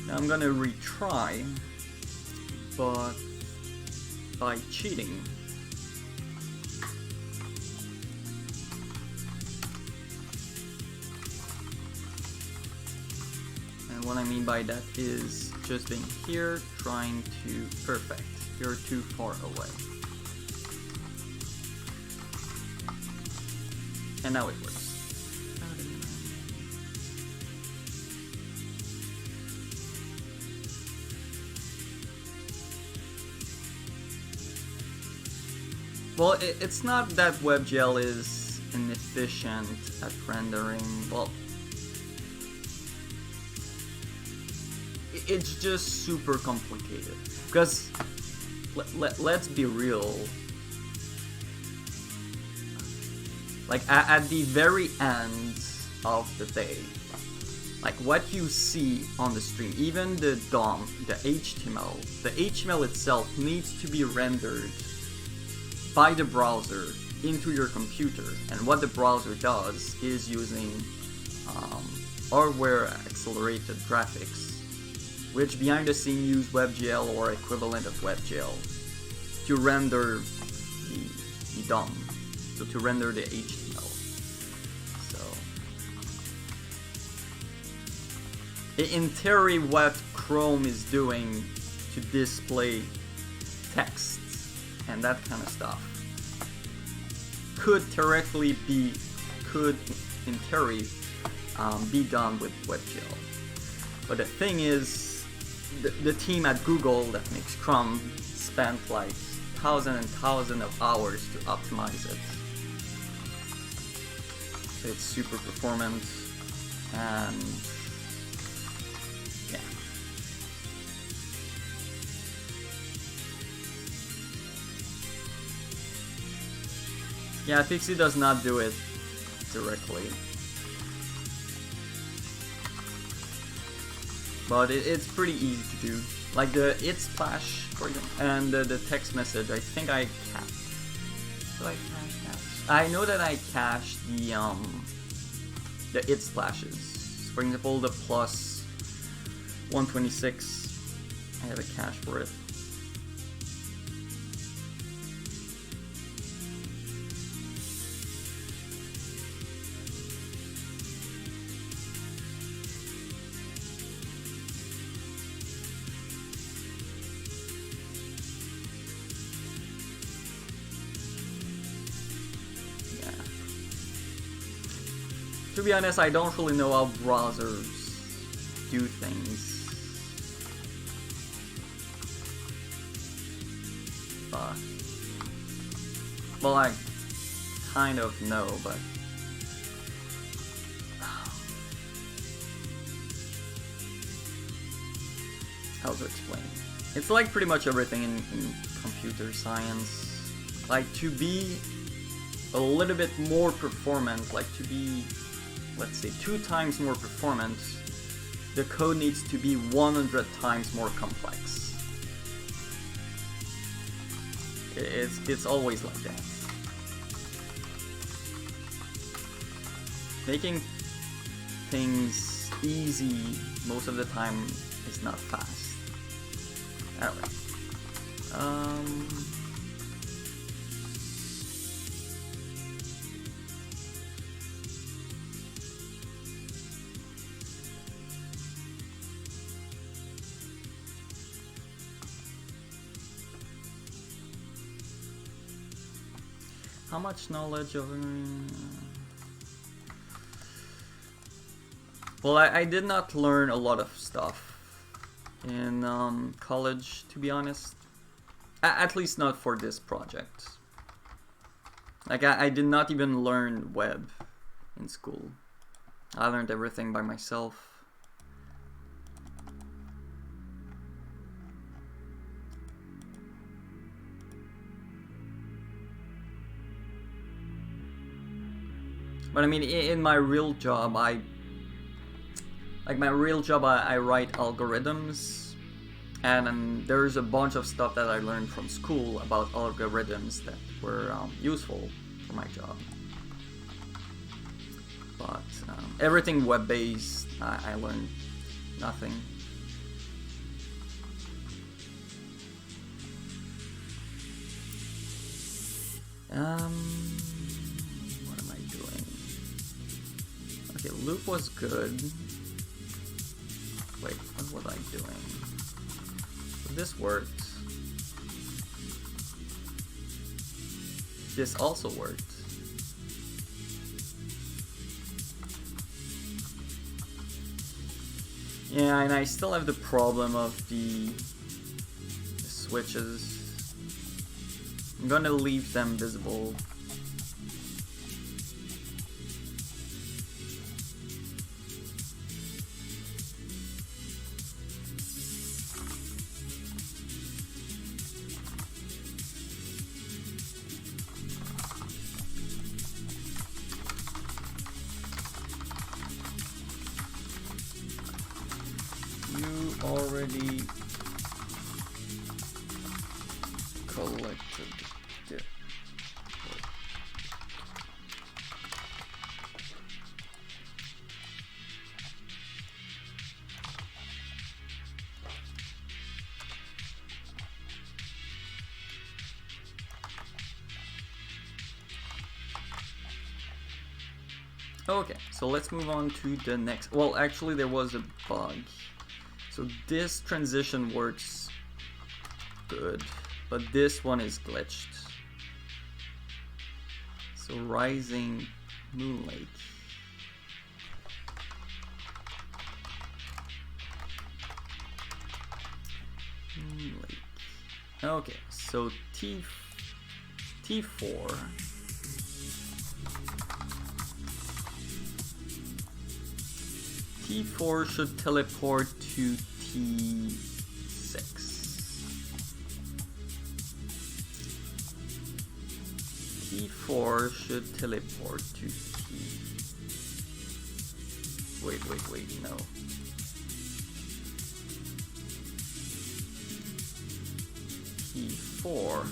Now I'm gonna retry, but by cheating. And what I mean by that is just being here, trying to perfect. You're too far away. And now it works. Well, it's not that WebGL is inefficient at rendering. Well, it's just super complicated. Because, let's be real. Like, at the very end of the day, like what you see on the stream, even the DOM, the HTML itself needs to be rendered by the browser into your computer. And what the browser does is using hardware accelerated graphics, which behind the scene use WebGL or equivalent of WebGL to render the DOM, so to render the HTML. So in theory, what Chrome is doing to display text and that kind of stuff could in theory be done with WebGL. But the thing is, the team at Google that makes Chrome spent like thousands and thousands of hours to optimize it. So it's super performant, and yeah. Yeah, Pixie does not do it directly. But it's pretty easy to do. Like the it splash, for example, and the text message, I think I cached. Do I cache? I know that I cached the it splashes. For example, the plus 126, I have a cache for it. To be honest, I don't really know how browsers do things. But, well, I kind of know, but how to explain? It's like pretty much everything in computer science. Like, to be a little bit more performant, like to be, let's say, 2 times more performant, the code needs to be 100 times more complex. It's always like that. Making things easy most of the time is not fast. Anyway. Um, how much knowledge of... Well, I did not learn a lot of stuff in college, to be honest. At least not for this project. Like, I did not even learn web in school. I learned everything by myself. But I mean, in my real job, I write algorithms, and there's a bunch of stuff that I learned from school about algorithms that were useful for my job. But everything web-based, I learned nothing. What am I doing? Okay, loop was good. Wait, what was I doing? So this worked. This also worked. Yeah, and I still have the problem of the switches. I'm gonna leave them visible. Already collected it. Okay, so let's move on to the next. Well, actually there was a bug. So this transition works good, but this one is glitched. So rising moonlight. Moonlight. Okay, so T4. T4 should teleport to T6. T4 should teleport to T. Wait, no. T4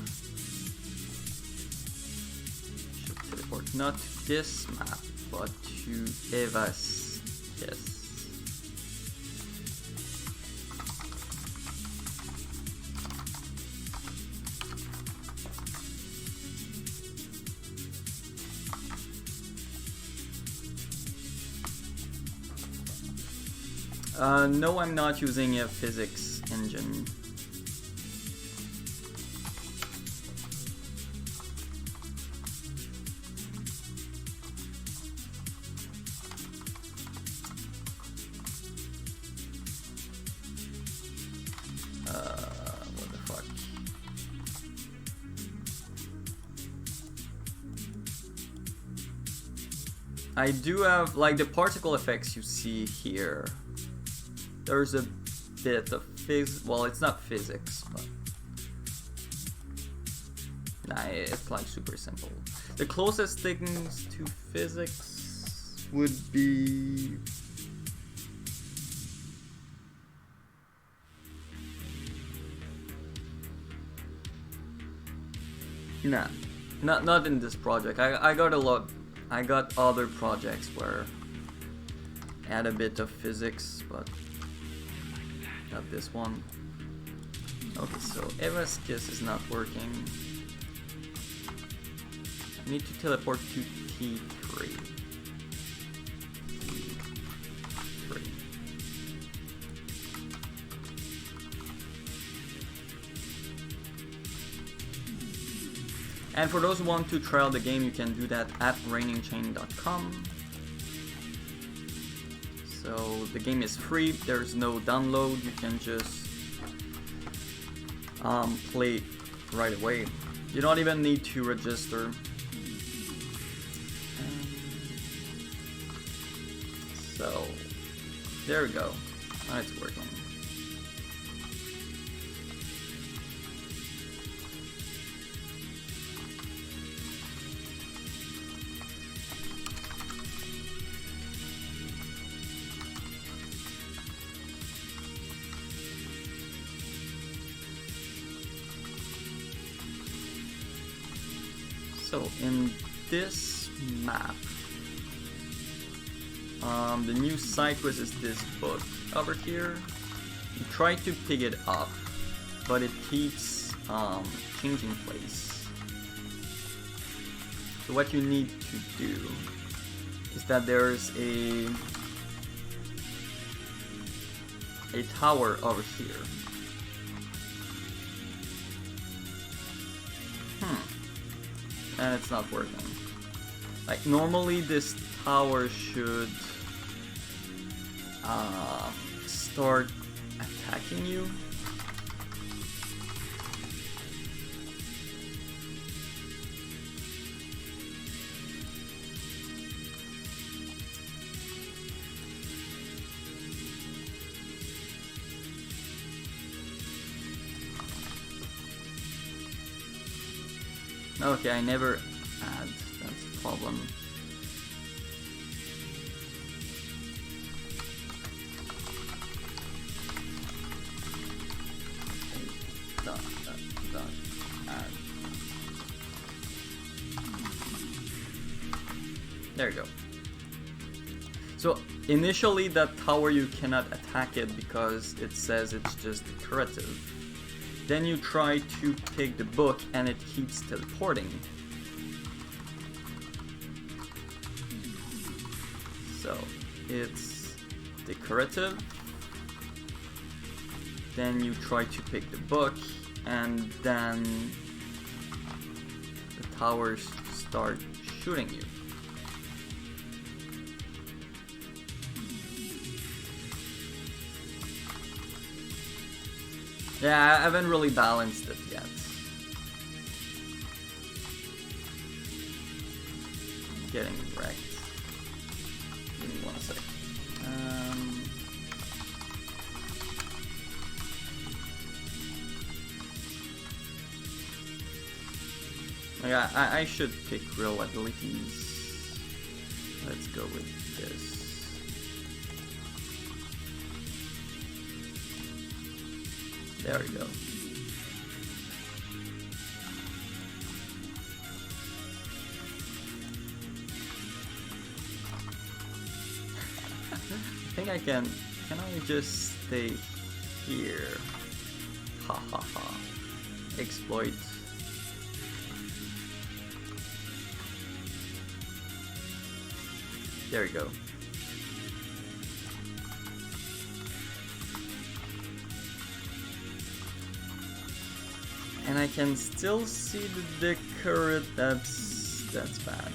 should teleport not to this map, but to Eva's. Yes. No, I'm not using a physics engine. What the fuck? I do have, like, the particle effects you see here. There's a bit of well, it's not physics, but nah, it's like super simple. The closest things to physics would be nah, not in this project. I got a lot. I got other projects where I had a bit of physics, but not this one. Okay, so Eva's kiss is not working. I need to teleport to T3. T3. And for those who want to try out the game, you can do that at RainingChain.com. So the game is free, there's no download, you can just play right away. You don't even need to register. So there we go. Now it's working. So in this map, the new side quest is this book over here. You try to pick it up, but it keeps changing place. So what you need to do is that there's a tower over here. And it's not working. Like normally this tower should start attacking you. Okay, I never add, that's the problem. Add. There you go. So initially that tower you cannot attack it because it says it's just decorative. Then you try to pick the book and it keeps teleporting. So it's decorative. Then you try to pick the book and then the towers start shooting you. Yeah, I haven't really balanced it yet. I'm getting wrecked. Give me 1 sec. Yeah, I should pick real abilities. Let's go with this. There we go. I think I can I just stay here? Ha ha ha. Exploit. There we go. And I can still see the decorate. That's bad.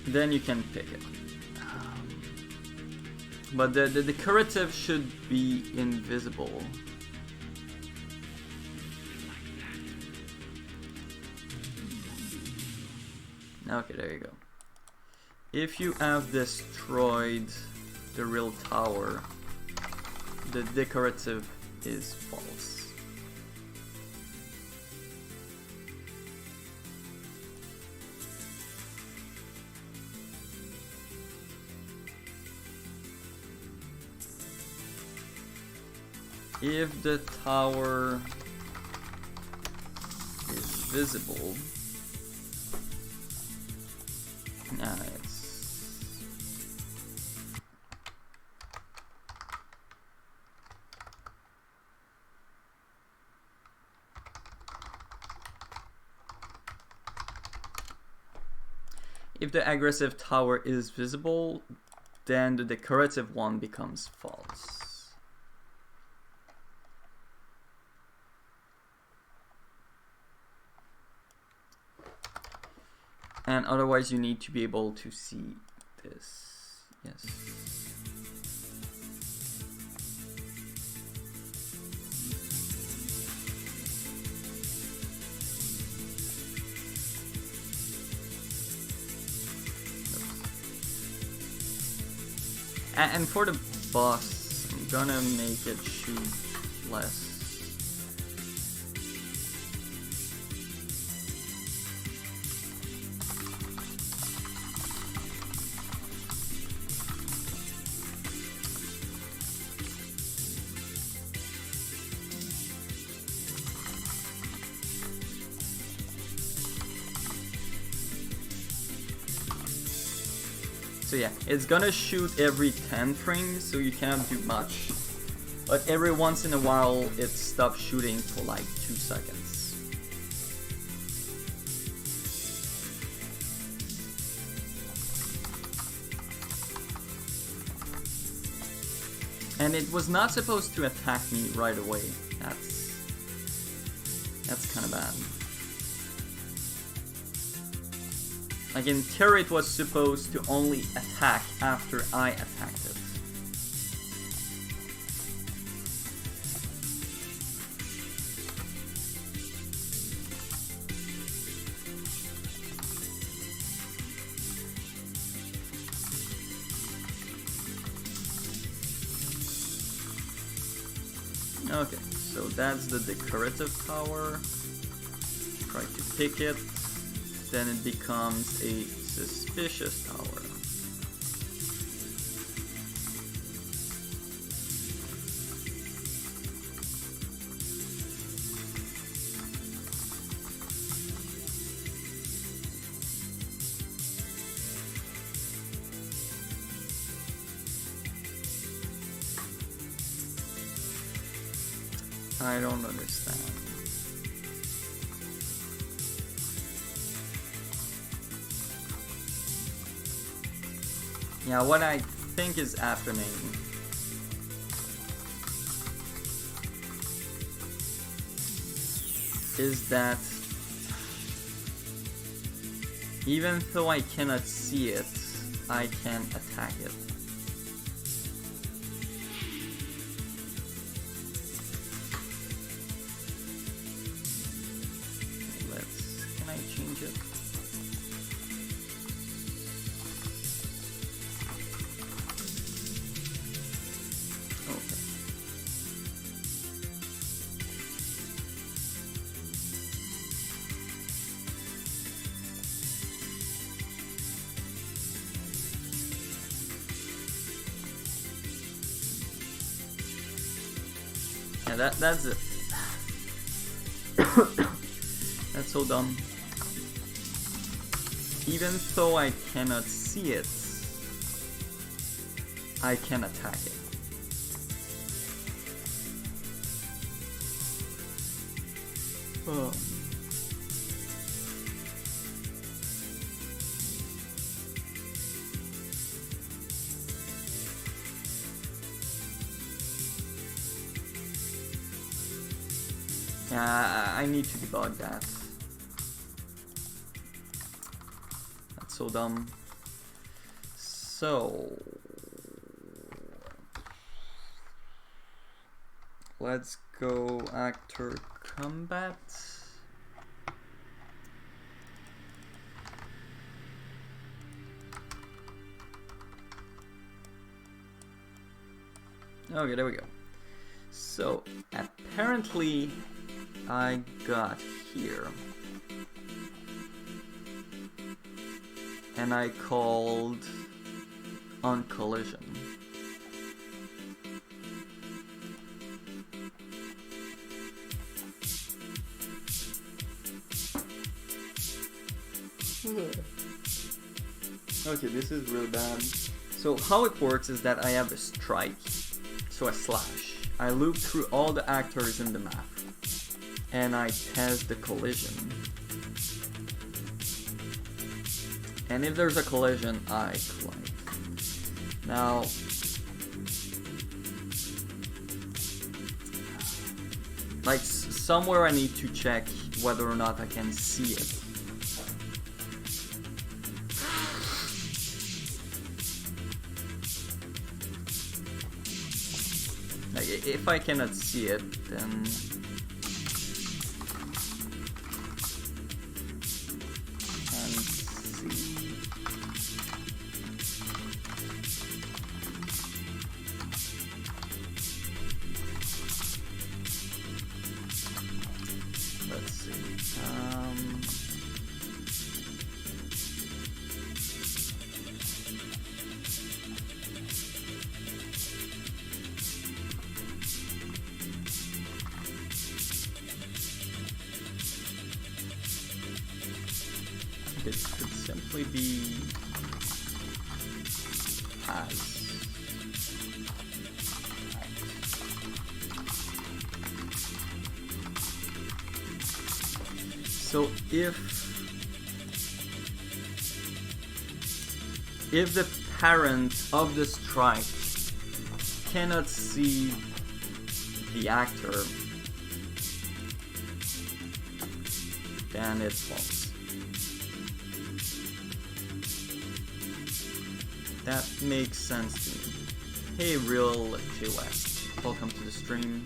Then you can pick it. But the decorative should be invisible. Okay, there you go. If you have destroyed the real tower, the decorative is false. If the tower is visible, it's If the aggressive tower is visible, then the decorative one becomes false. And otherwise you need to be able to see this. Yes. And for the boss, I'm gonna make it shoot less. So yeah, it's gonna shoot every 10 frames, so you cannot do much. But every once in a while, it stops shooting for like 2 seconds. And it was not supposed to attack me right away. That's kind of bad. Like in theory, it was supposed to only attack after I attacked it. Okay, so that's the decorative tower. Try to pick it. Then it becomes a suspicious tower. I don't understand. Yeah, what I think is happening is that even though I cannot see it, I can attack it. Can I change it? Yeah, that's it. That's so dumb. Even though I cannot see it, I can attack it. Oh. Yeah, I need to debug that. That's so dumb. So let's go actor combat. Okay, there we go. So apparently I got here and I called on collision. Okay, this is really bad. So how it works is that I have a strike, so a slash. I loop through all the actors in the map and I test the collision. And if there's a collision, I collide. Now, like somewhere I need to check whether or not I can see it. Like, if I cannot see it, then it could simply be as. So if the parent of the strike cannot see the actor, then it's false. That makes sense to me. Hey, real J West, welcome to the stream.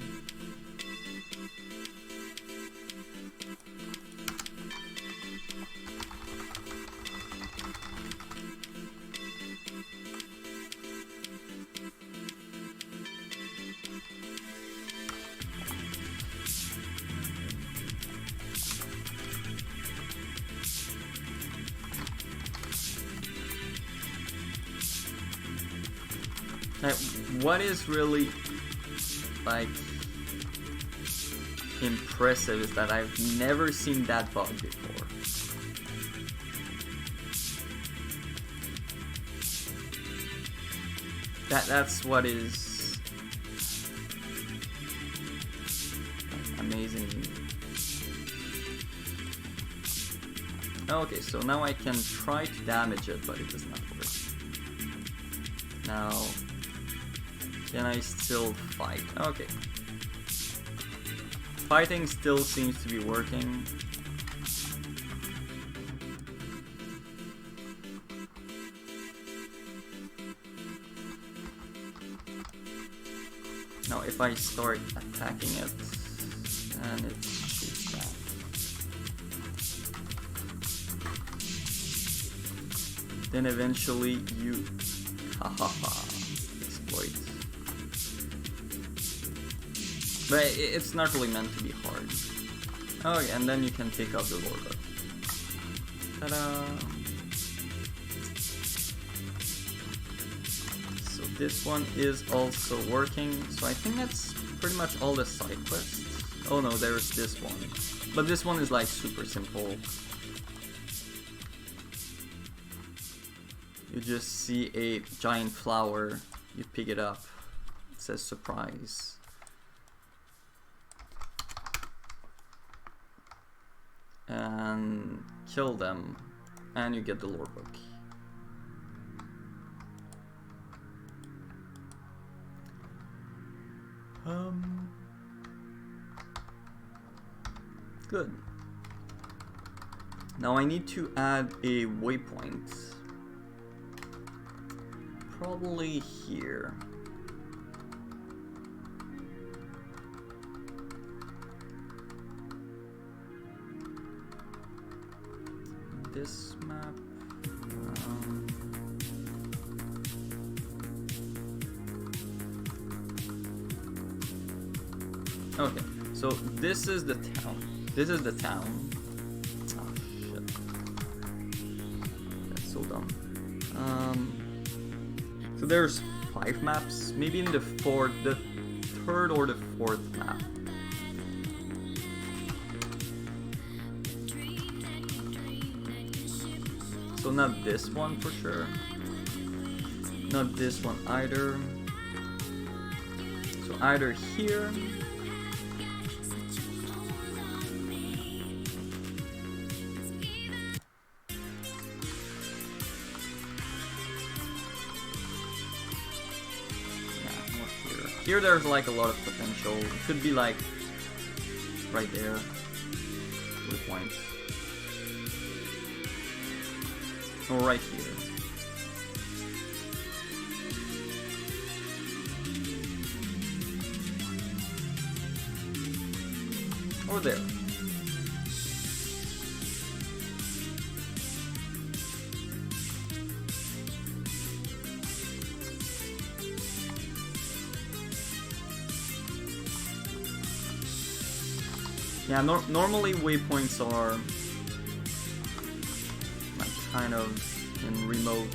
Now, what is really like impressive is that I've never seen that bug before. That's what is amazing. Okay, so now I can try to damage it, but it does not work. Now, can I still fight? Okay. Fighting still seems to be working. Now if I start attacking it, and it shoots back. Then eventually you exploit. But it's not really meant to be hard. Oh, yeah, and then you can take out the Lord Book. Ta-da! So this one is also working. So I think that's pretty much all the side quests. Oh no, there's this one. But this one is like super simple. You just see a giant flower, you pick it up, it says surprise. And kill them, and you get the lore book. Good. Now I need to add a waypoint. Probably here. This map. Okay, so this is the town. This is the town. Oh shit. That's so dumb. So there's 5 maps. Maybe in the third or the 4th map. So not this one for sure. Not this one either. So either here. here there's like a lot of potential. It could be like right there with points. Or right here. Or there. Yeah, normally waypoints are like kind of in remote.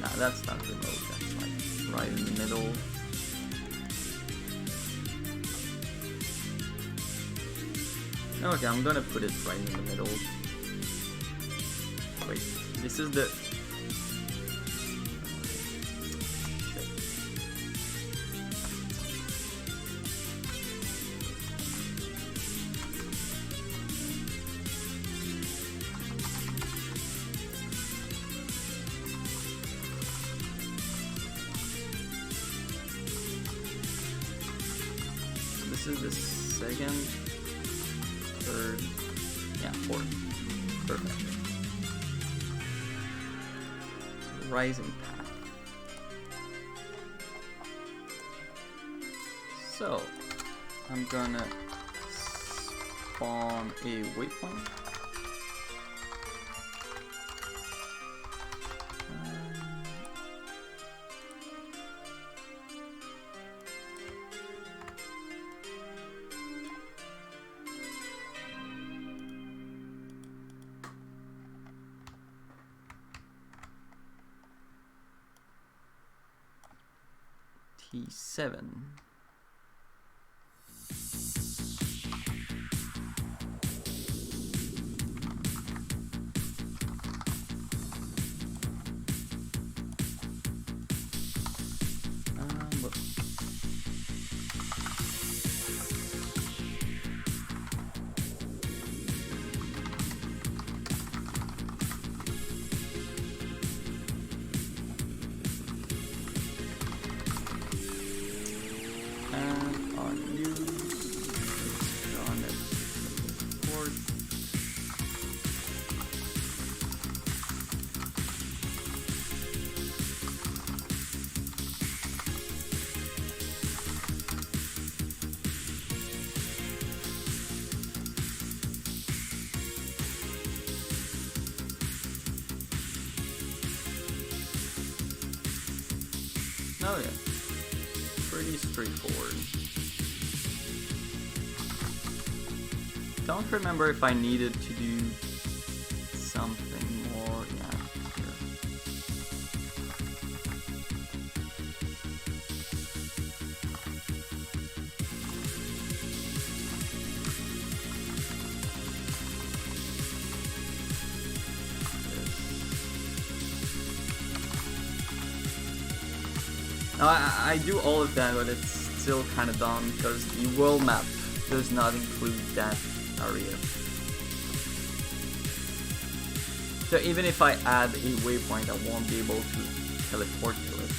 Nah, that's not remote, that's like right in the middle. Okay, I'm gonna put it right in the middle. Wait, this is the... Shit. This is the second, third, yeah, fourth. Perfect. Rising path. So, I'm gonna spawn a waypoint. T7. Look. And on news, on it, report. Oh yeah, pretty straightforward. Don't remember if I needed to do something more. Yeah, here. Now, I do all of that, but it's still kind of dumb because the world map does not include that area. So even if I add a waypoint, I won't be able to teleport to it.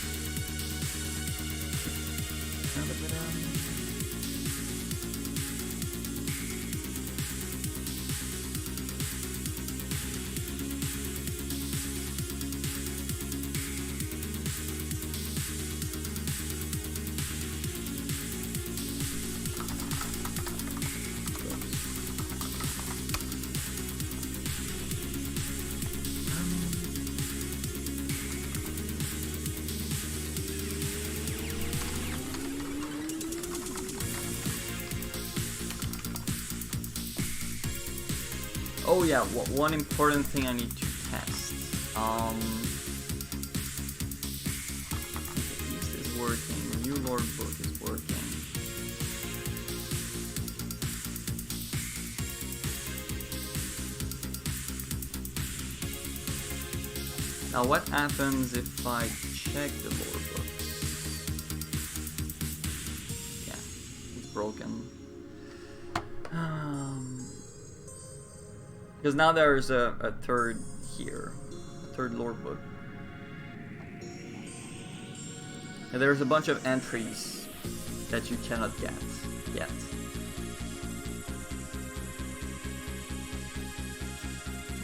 Oh yeah, one important thing I need to test. This is working. New Lord book is working. Now what happens if I check the lore books? Yeah, it's broken. Because now there's a third here, a third lore book. And there's a bunch of entries that you cannot get yet.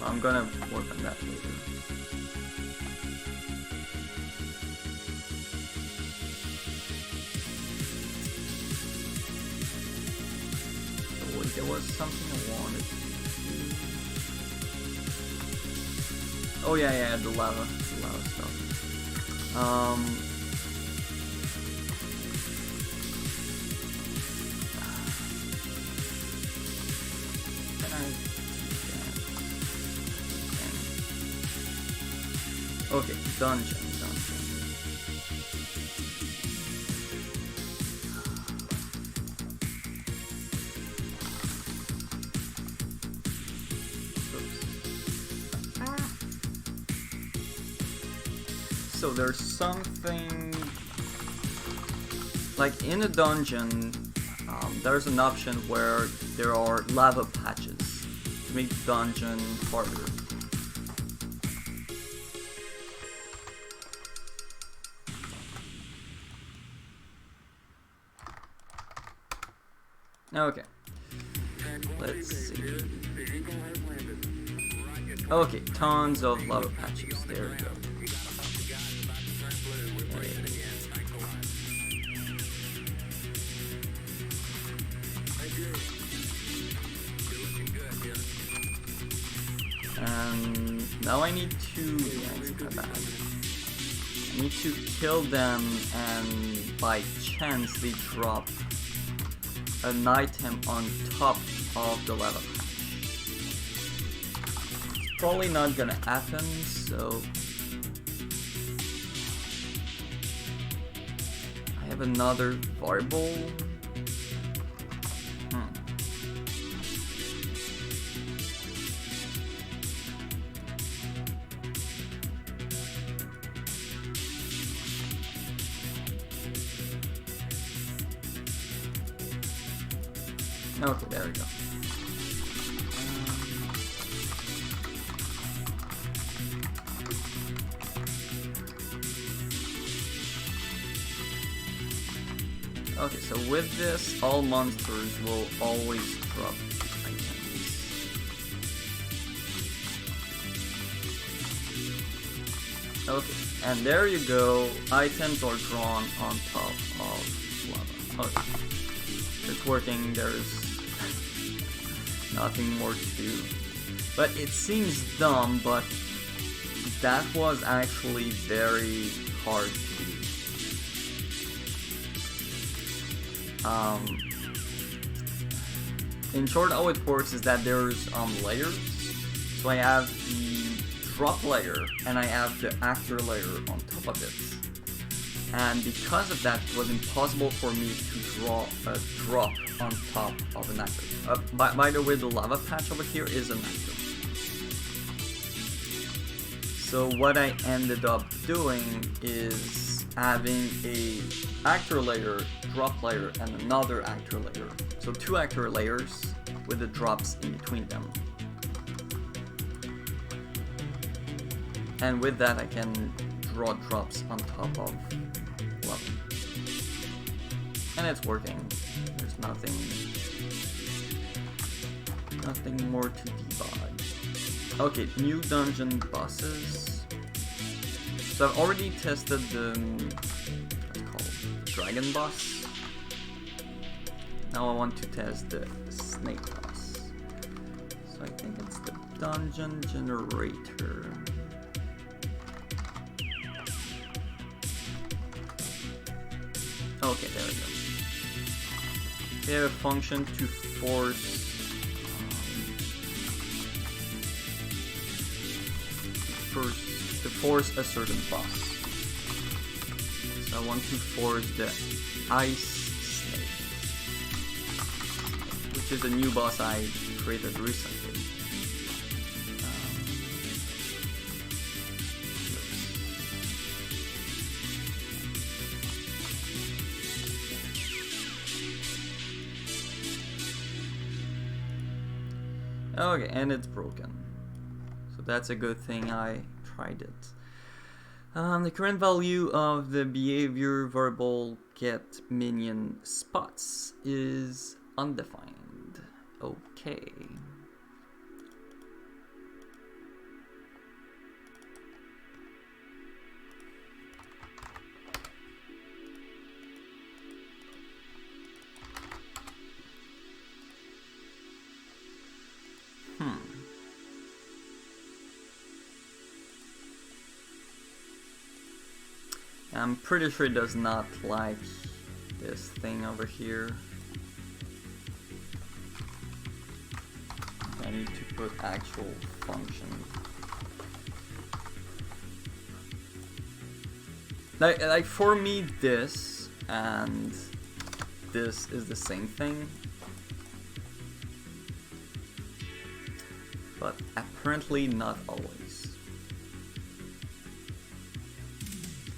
I'm gonna work on that later. Oh, wait, there was something I wanted to do. Oh yeah, the lava stuff. Okay, dungeon. So there's something like in a dungeon. There's an option where there are lava patches to make the dungeon harder. Okay, let's see. Okay, tons of lava patches. There we go. And now I need to. Yeah, it's kind of bad. I need to kill them, and by chance they drop an item on top of the lava patch. It's probably not gonna happen, so I have another variable. Okay, there we go. Okay, so with this, all monsters will always drop items. Okay, and there you go. Items are drawn on top of lava. Okay, it's working. There's nothing more to do. But it seems dumb, but that was actually very hard to do. In short, how it works is that there's layers. So I have the drop layer and I have the actor layer on top of it. And because of that, it was impossible for me to draw a drop on top of an actor. By the way, the lava patch over here is an actor. So what I ended up doing is having a actor layer, drop layer, and another actor layer. So two actor layers with the drops in between them. And with that, I can draw drops on top of lava. And it's working. There's nothing more to debug. Okay, new dungeon bosses. So I've already tested the what's it called, dragon boss. Now I want to test the snake boss. So I think it's the dungeon generator. Okay, there we go. They have a function to force a certain boss. So I want to force the ice snake, which is a new boss I created recently. Okay, and it's broken. So that's a good thing I tried it. The current value of the behavior variable get minion spots is undefined. Okay. I'm pretty sure it does not like this thing over here. I need to put actual function. Like for me, this and this is the same thing, but apparently not always.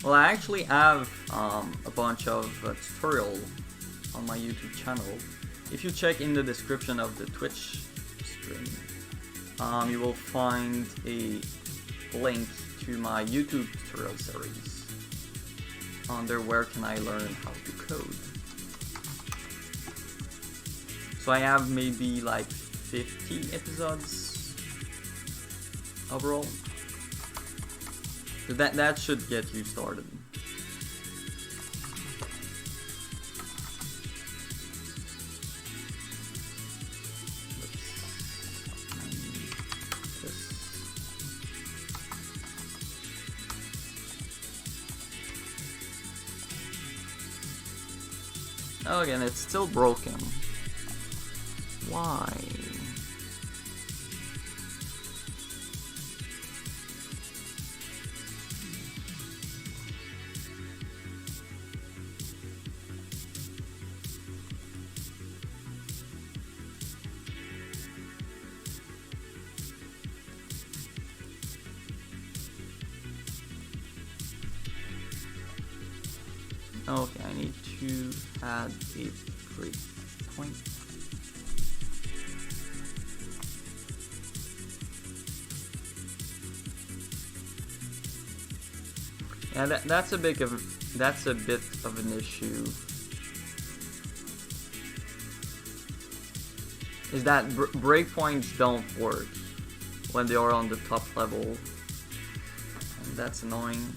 Well, I actually have a bunch of tutorial on my YouTube channel. If you check in the description of the Twitch stream, you will find a link to my YouTube tutorial series under where can I learn how to code. So I have maybe like 50 episodes overall. So that should get you started. Oh, again, it's still broken. Why? Okay, I need to add a breakpoint. Yeah, that's a bit of an issue. Is that breakpoints don't work when they are on the top level, and that's annoying.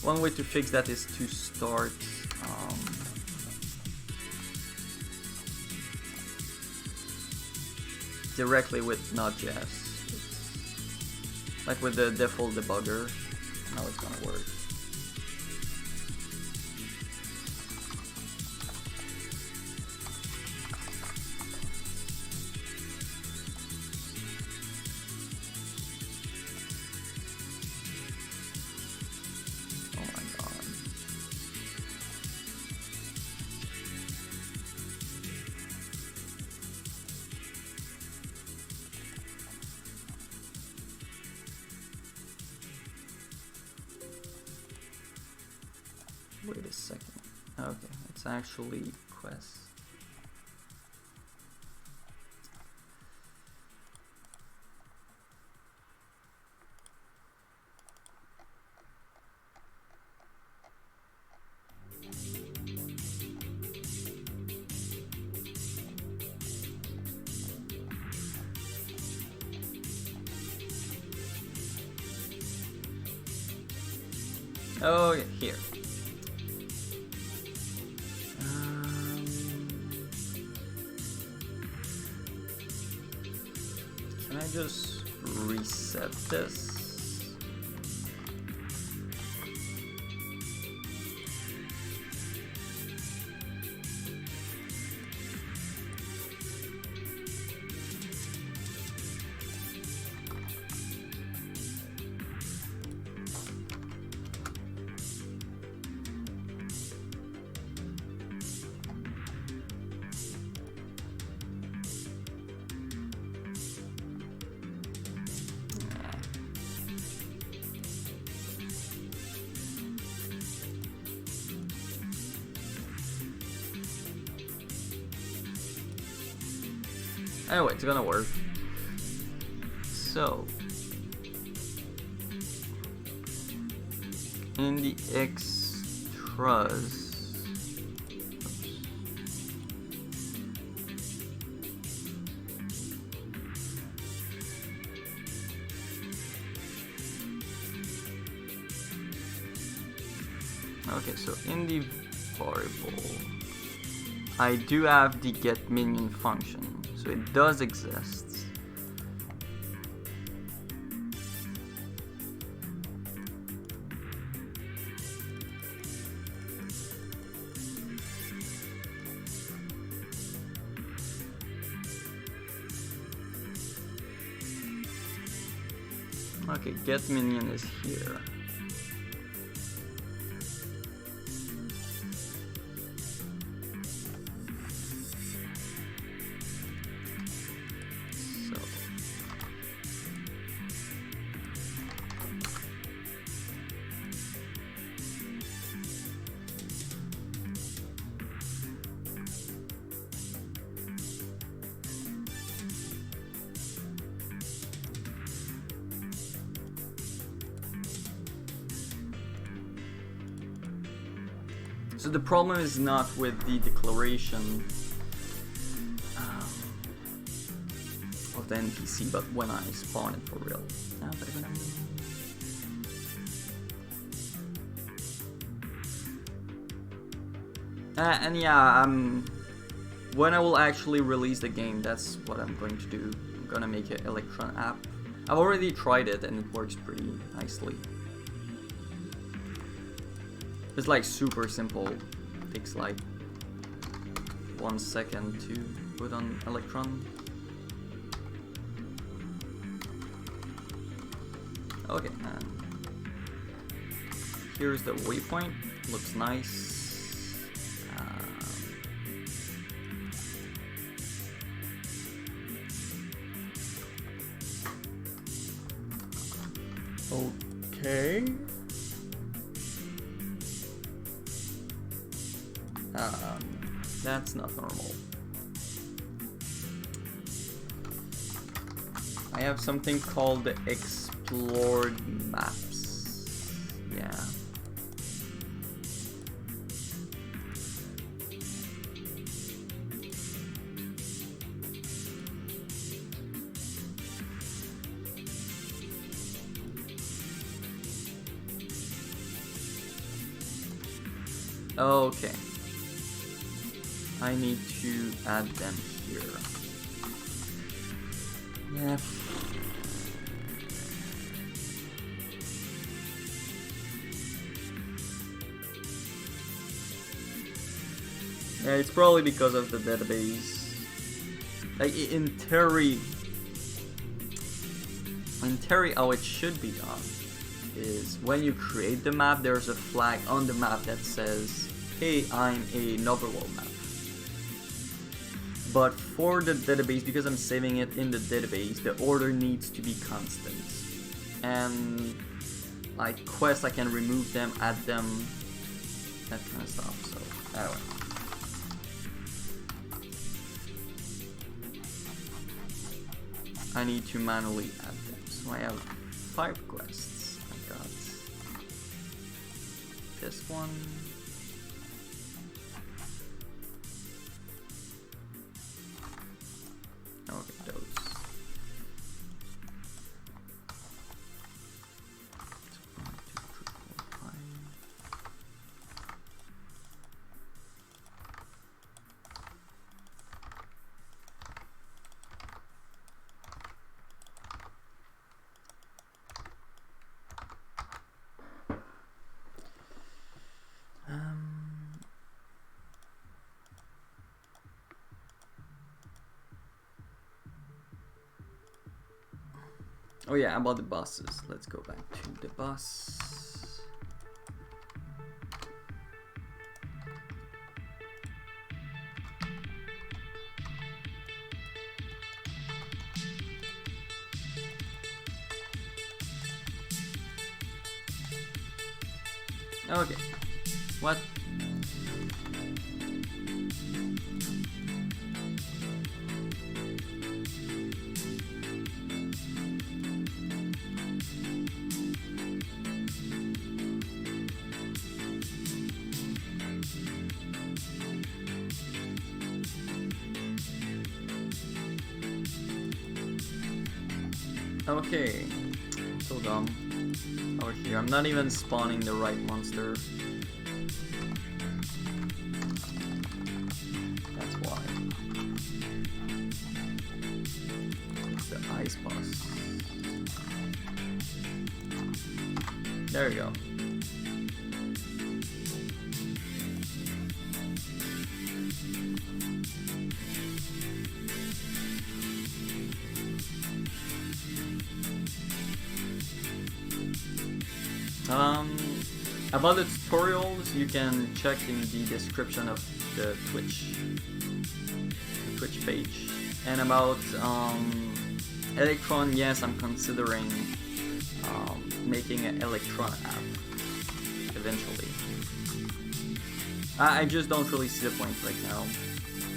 One way to fix that is to start directly with Node.js, like with the default debugger. Now it's gonna work. Wait a second. Okay, it's actually quest. Oh, yeah, here. Can I just reset this? Anyway, it's gonna work. So in the extras, okay, so in the variable, I do have the get minion function, so it does exist. Okay, get minion is here. So So the problem is not with the declaration of the NPC, but when I spawn it for real. And yeah, when I will actually release the game, that's what I'm going to do. I'm gonna make an Electron app. I've already tried it and it works pretty nicely. It's like super simple. It takes like 1 second to put on Electron. Okay, and here's the waypoint. Looks nice. Okay. That's not normal. I have something called the explored maps. Yeah. Okay. I need to add them here. Yeah. Yeah, it's probably because of the database. Like in theory, how it should be done is when you create the map, there's a flag on the map that says, "Hey, I'm a overworld map." But for the database, because I'm saving it in the database, the order needs to be constant. And like quests, I can remove them, add them, that kind of stuff. So anyway. I need to manually add them. So I have 5 quests. I got this one. Okay, those. So 1, 2, 3, 4, 5. Oh yeah, about the buses. Let's go back to the bus. Okay. What? Okay, so dumb. Over here, I'm not even spawning the right monster. That's why. It's the ice boss. There you go. About the tutorials, you can check in the description of the Twitch page. And about Electron, yes, I'm considering making an Electron app eventually. I just don't really see the point right now.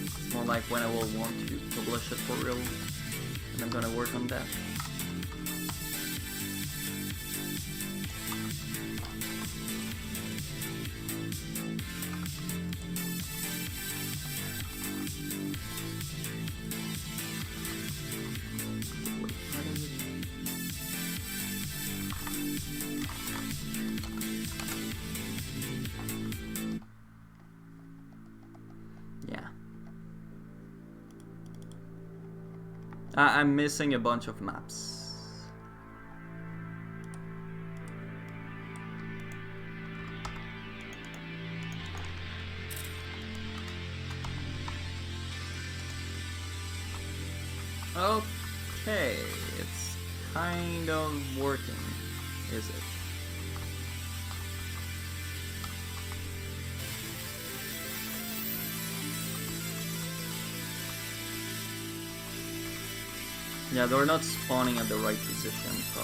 It's more like when I will want to publish it for real, and I'm gonna work on that. I'm missing a bunch of maps. Okay, it's kind of working, is it? Yeah, they're not spawning at the right position, so...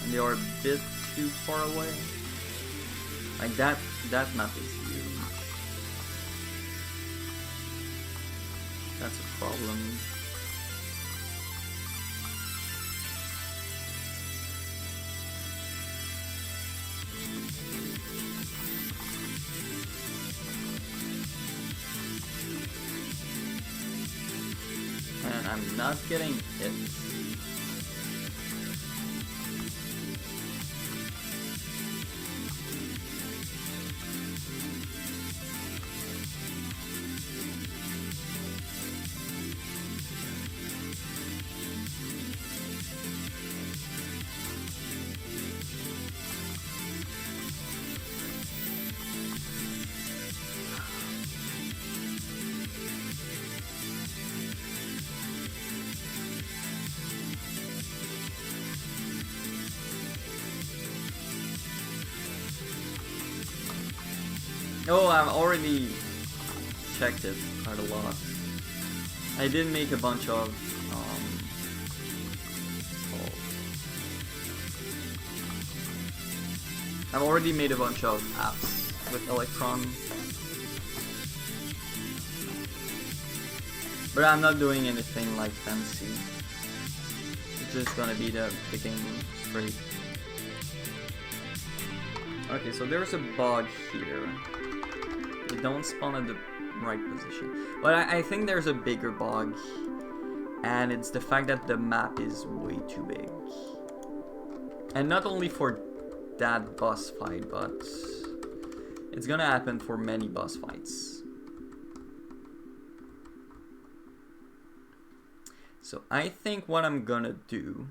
And they are a bit too far away. Like that map is huge. That's a problem. And I'm not getting hit. Oh, I've already checked it quite a lot. I did make a bunch of I've already made a bunch of apps with Electron, but I'm not doing anything like fancy. It's just gonna be the game straight. Okay, so there's a bug here. You don't spawn at the right position. But I think there's a bigger bug, and it's the fact that the map is way too big. And not only for that boss fight, but it's gonna happen for many boss fights. So I think what I'm gonna do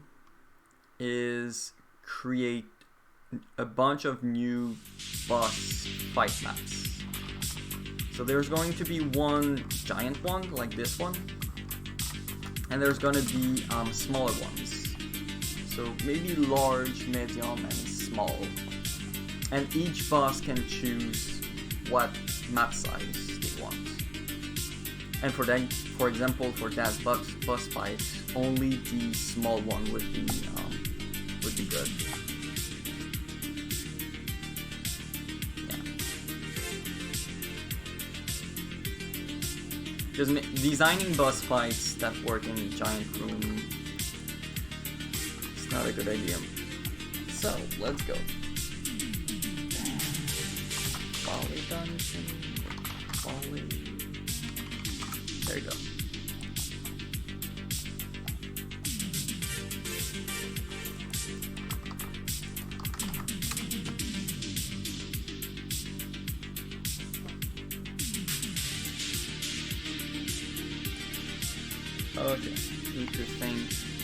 is create a bunch of new boss fight maps. So there's going to be one giant one, like this one, and there's gonna be smaller ones. So maybe large, medium, and small. And each boss can choose what map size they want. And for that, for example, for that boss fight, only the small one would be good. Because designing boss fights that work in a giant room is not a good idea. So, let's go. Volley dungeon. Volley. There you go. Okay, interesting.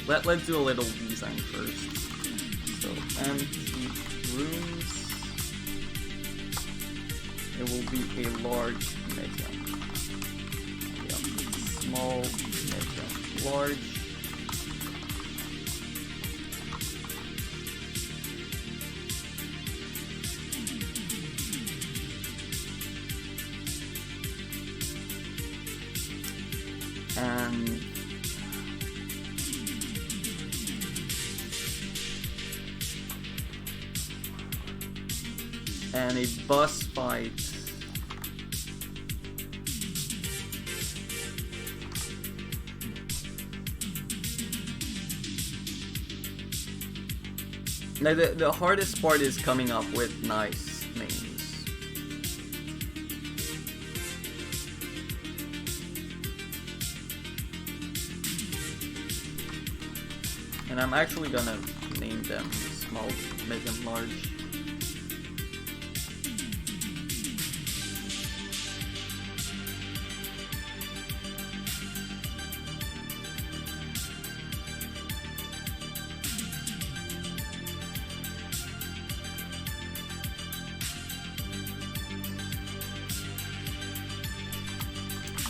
Let's do a little design first. So empty rooms. It will be a large, medium. Small, medium, large. And a boss fight. Now the hardest part is coming up with nice names. And I'm actually gonna name them small, medium, large.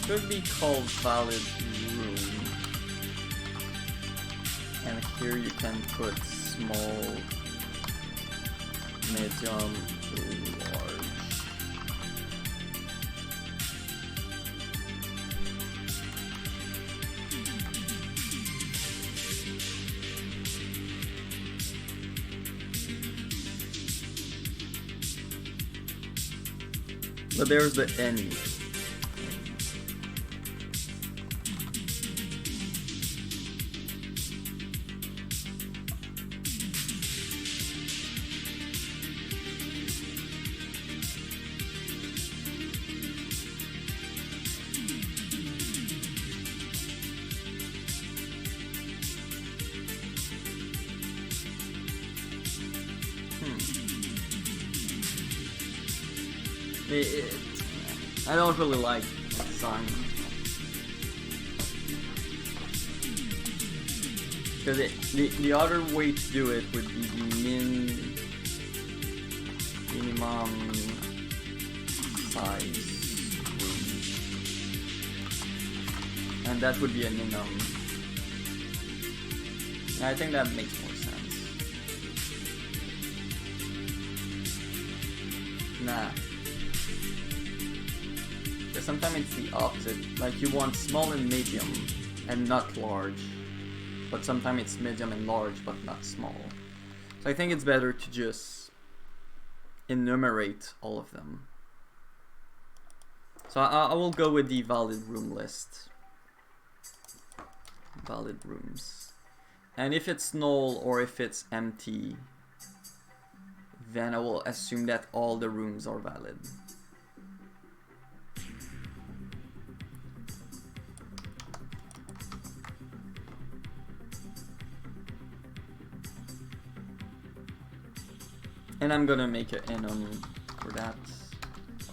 Could be called valid room, and here you can put small, medium, large. But there's the N. I don't really like design because the other way to do it would be the minimum size room, and that would be a minimum. I think that makes more sense. Nah. Sometimes it's the opposite, like you want small and medium and not large, but sometimes it's medium and large but not small. So I think it's better to just enumerate all of them. So I will go with the valid room list. Valid rooms. And if it's null or if it's empty, then I will assume that all the rooms are valid. And I'm gonna make an enum for that.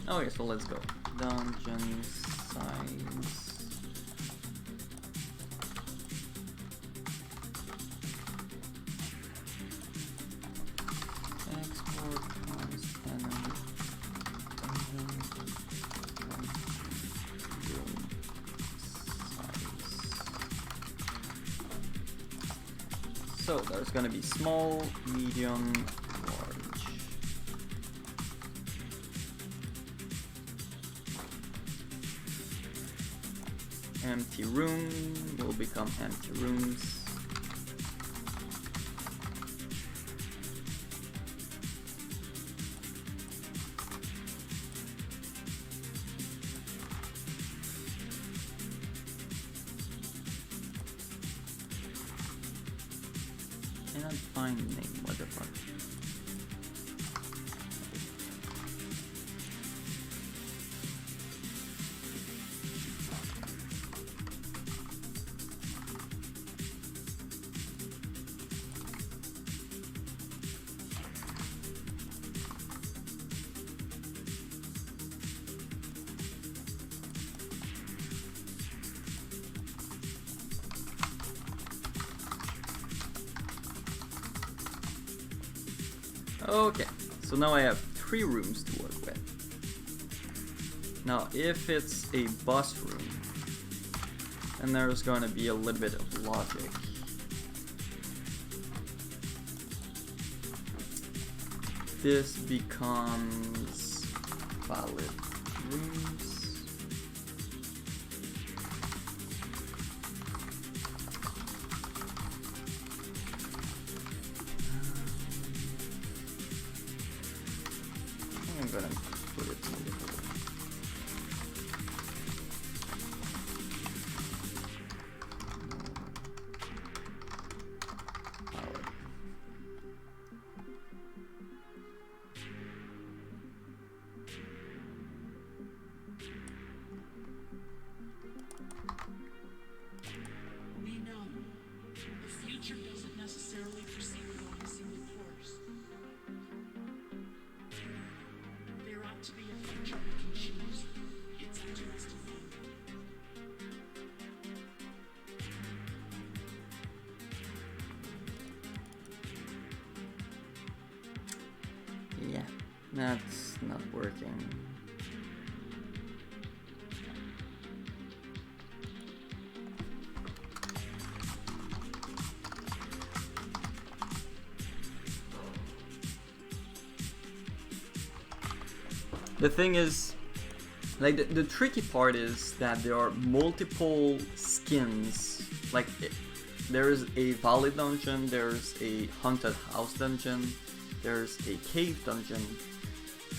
Okay, so let's go. Dungeon size. Export times enum. Dungeon room size. So there's gonna be small, medium, large. Empty room will become empty rooms. And I'm fine name, what the fuck. Okay, so now I have 3 rooms to work with. Now, if it's a boss room, then there's going to be a little bit of logic. This becomes valid rooms. I'm gonna put it in the middle. We know the future doesn't necessarily proceed along a single course. There ought to be a future we can choose. It's up to us to find it. Yeah, that's not working. The thing is, like the tricky part is that there are multiple skins. Like there is a valley dungeon, there's a haunted house dungeon, there's a cave dungeon,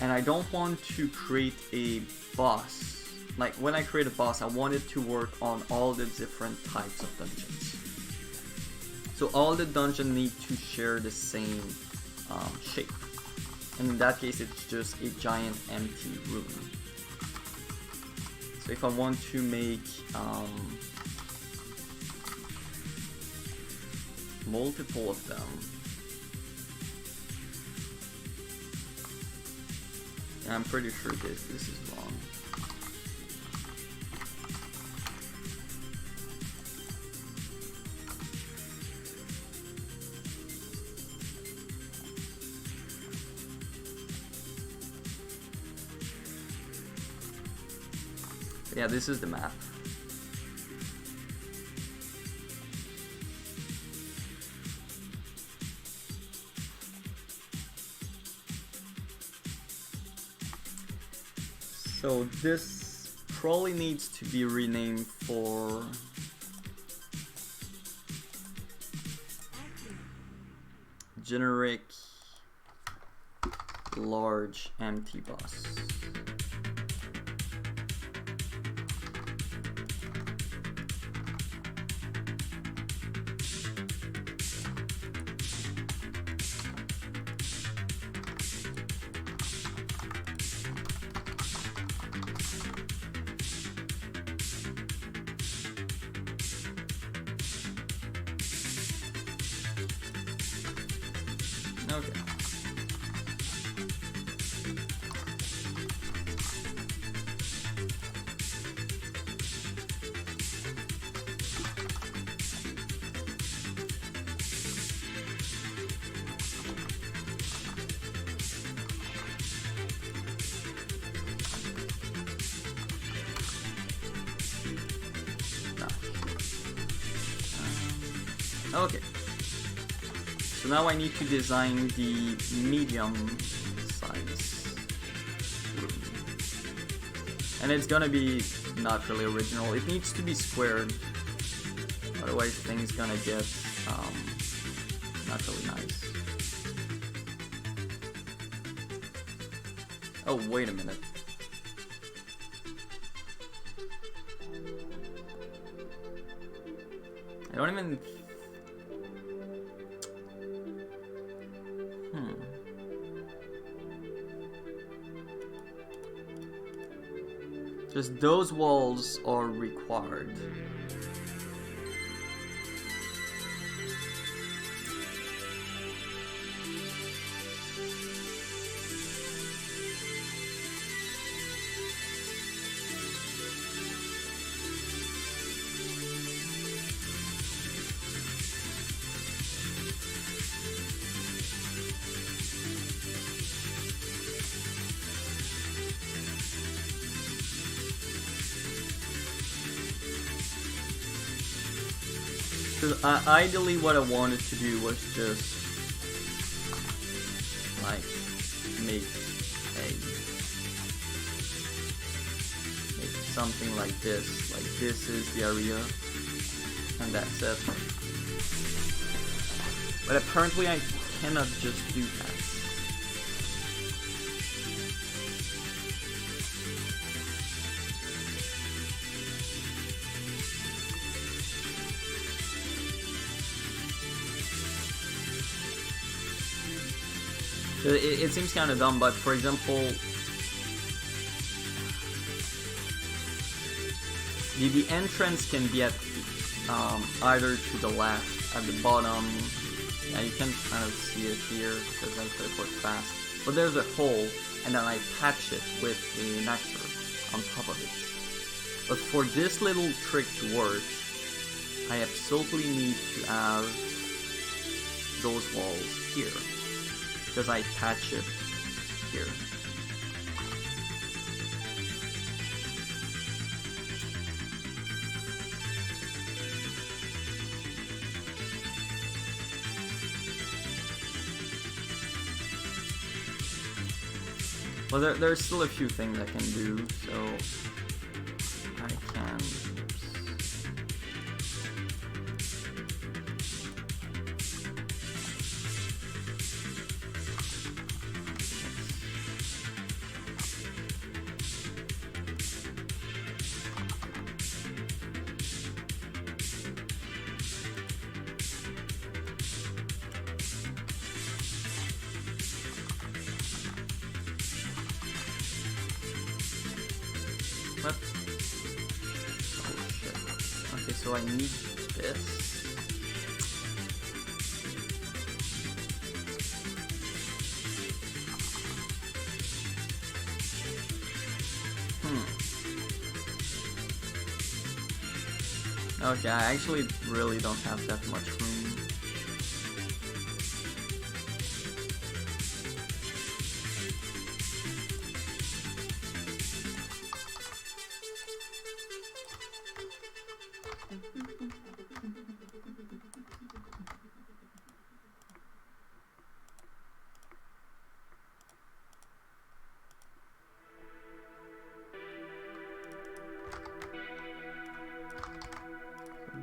and I don't want to create a boss. Like when I create a boss, I want it to work on all the different types of dungeons. So all the dungeons need to share the same shape. And in that case, it's just a giant empty room. So if I want to make multiple of them, I'm pretty sure this is wrong. Yeah, this is the map. So this probably needs to be renamed for generic large empty boss. Okay. Okay. So now I need to design the medium size room. And it's gonna be not really original. It needs to be squared. Otherwise things gonna get not really nice. Oh, wait a minute. I don't even... Just those walls are required. Because ideally what I wanted to do was just like make something like this. Like this is the area and that's it. But apparently I cannot just do that. It seems kind of dumb, but for example, the entrance can be at either to the left, at the bottom. Yeah, you can kind of see it here because I teleport fast. But there's a hole, and then I patch it with an actor on top of it. But for this little trick to work, I absolutely need to have those walls here. Because I patch it here. Well, there's still a few things I can do, so I can. What? Oh shit. Okay, so I need this. Okay, I actually really don't have that much room.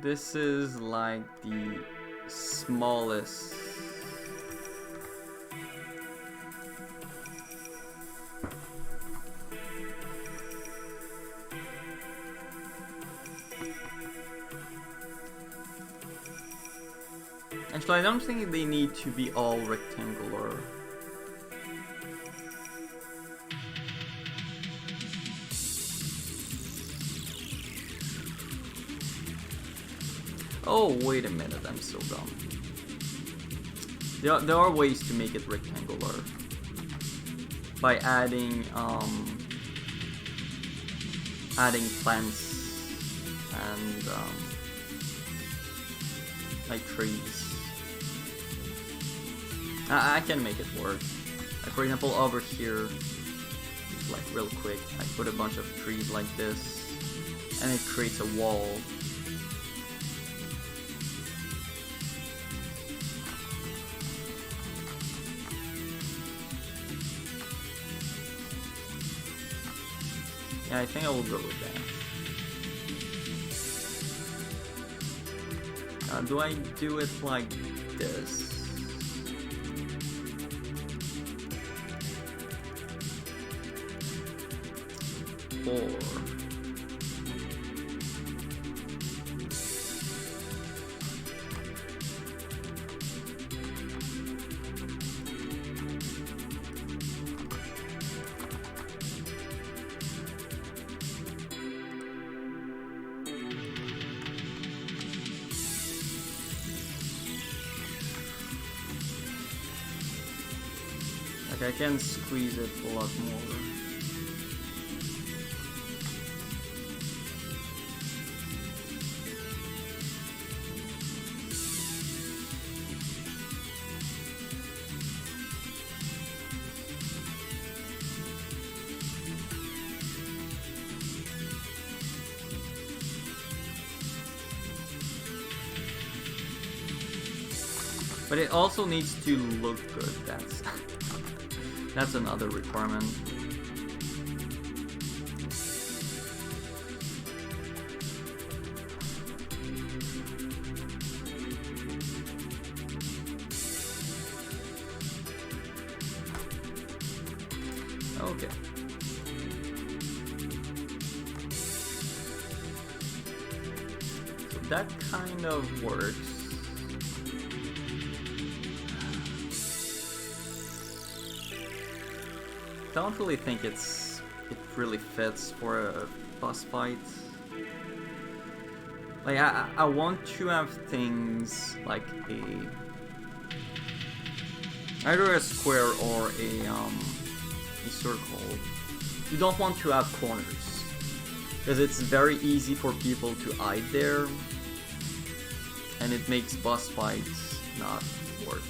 This is like the smallest. Actually, I don't think they need to be all rectangular. Oh, wait a minute, I'm so dumb. There are ways to make it rectangular. By adding plants and like trees. I can make it work. Like for example, over here, just like real quick, I put a bunch of trees like this, and it creates a wall. Yeah, I think I will go with that. Do I do it like this? Or... I can squeeze it a lot more. But it also needs to look good. That's that's another requirement. Okay. So that kind of works. Don't really think it really fits for a boss fight. Like I want to have things like either a square or a circle. You don't want to have corners because it's very easy for people to hide there, and it makes boss fights not work.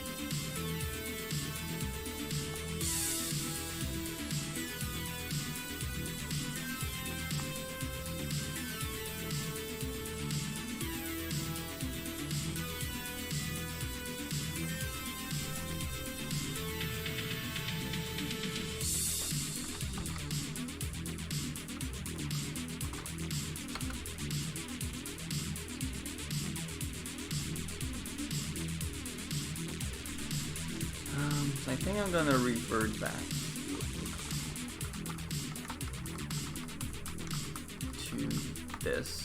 I think I'm gonna revert back to this.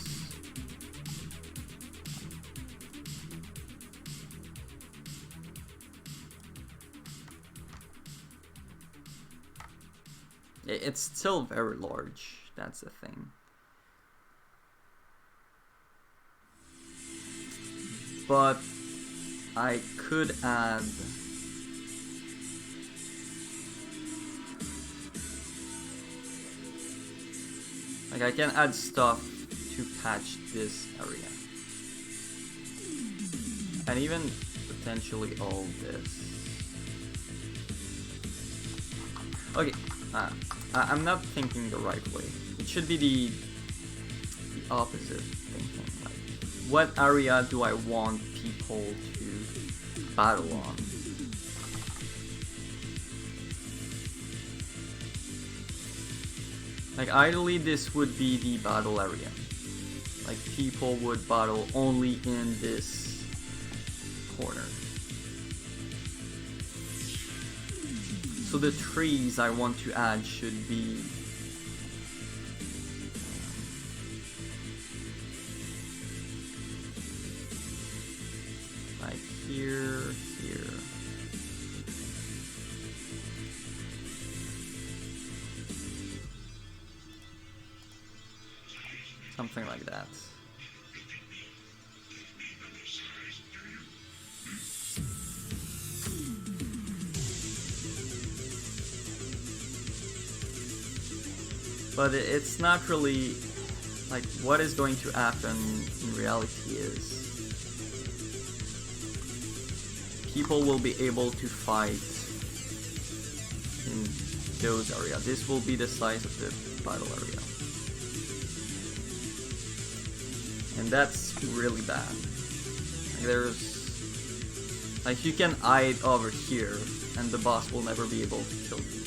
It's still very large, that's the thing. But I could add I can add stuff to patch this area. And even potentially all this. Okay, I'm not thinking the right way. It should be the opposite thinking. Like, what area do I want people to battle on? Like, ideally this would be the battle area. Like, people would battle only in this corner. So the trees I want to add should be like here, here. Something like that. But it's not really like what is going to happen in reality is people will be able to fight in those areas. This will be the size of the battle area. And that's really bad. Like there's like you can hide over here and the boss will never be able to kill you.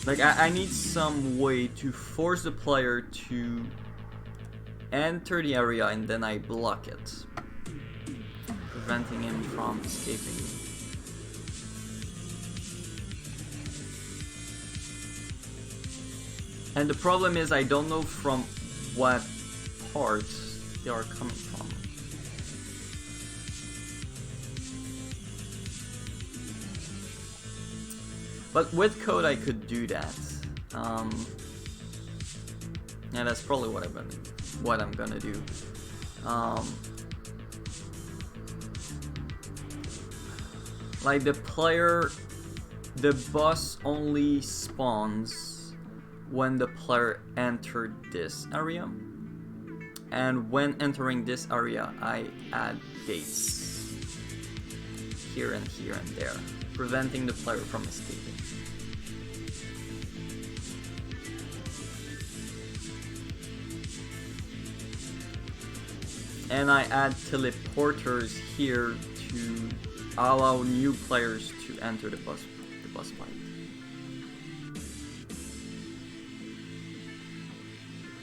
Like I need some way to force the player to enter the area and then I block it, preventing him from escaping. And the problem is I don't know from what parts they are coming from. But with code I could do that. Yeah, that's probably what I'm gonna do. Like the boss only spawns when the player entered this area. And when entering this area, I add gates here and there, preventing the player from escaping. And I add teleporters here to allow new players to enter the boss fight.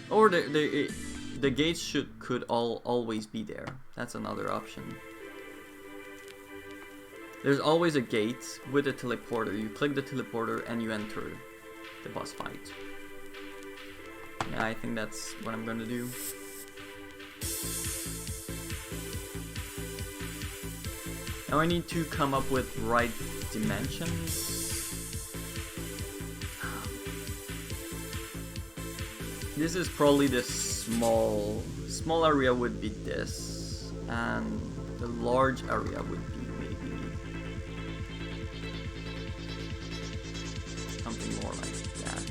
Or the gates could always be there. That's another option. There's always a gate with a teleporter. You click the teleporter and you enter the boss fight. Yeah, I think that's what I'm gonna do. Now I need to come up with right dimensions. This is probably the small area would be this, and the large area would be maybe something more like that.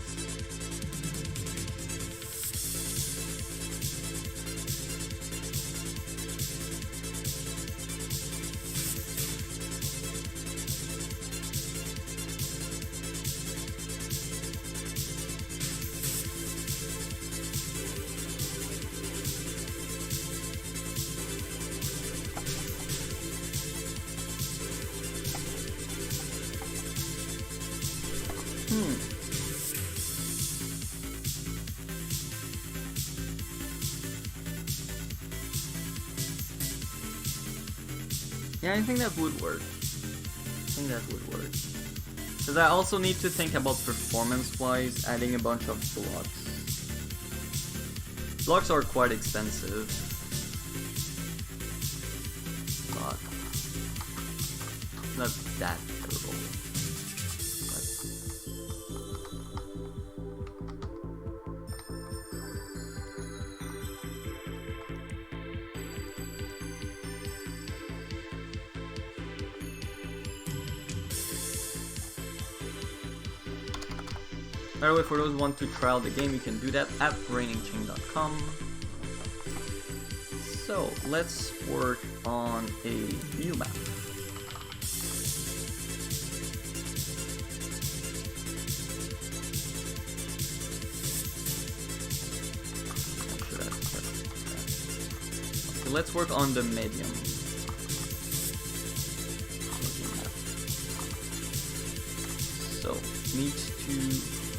Yeah, I think that would work. Because I also need to think about performance-wise, adding a bunch of blocks. Blocks are quite expensive. But not that terrible. By the way, for those who want to try out the game, you can do that at RainingChain.com. So, let's work on a new map. Okay, let's work on the medium. So, needs to...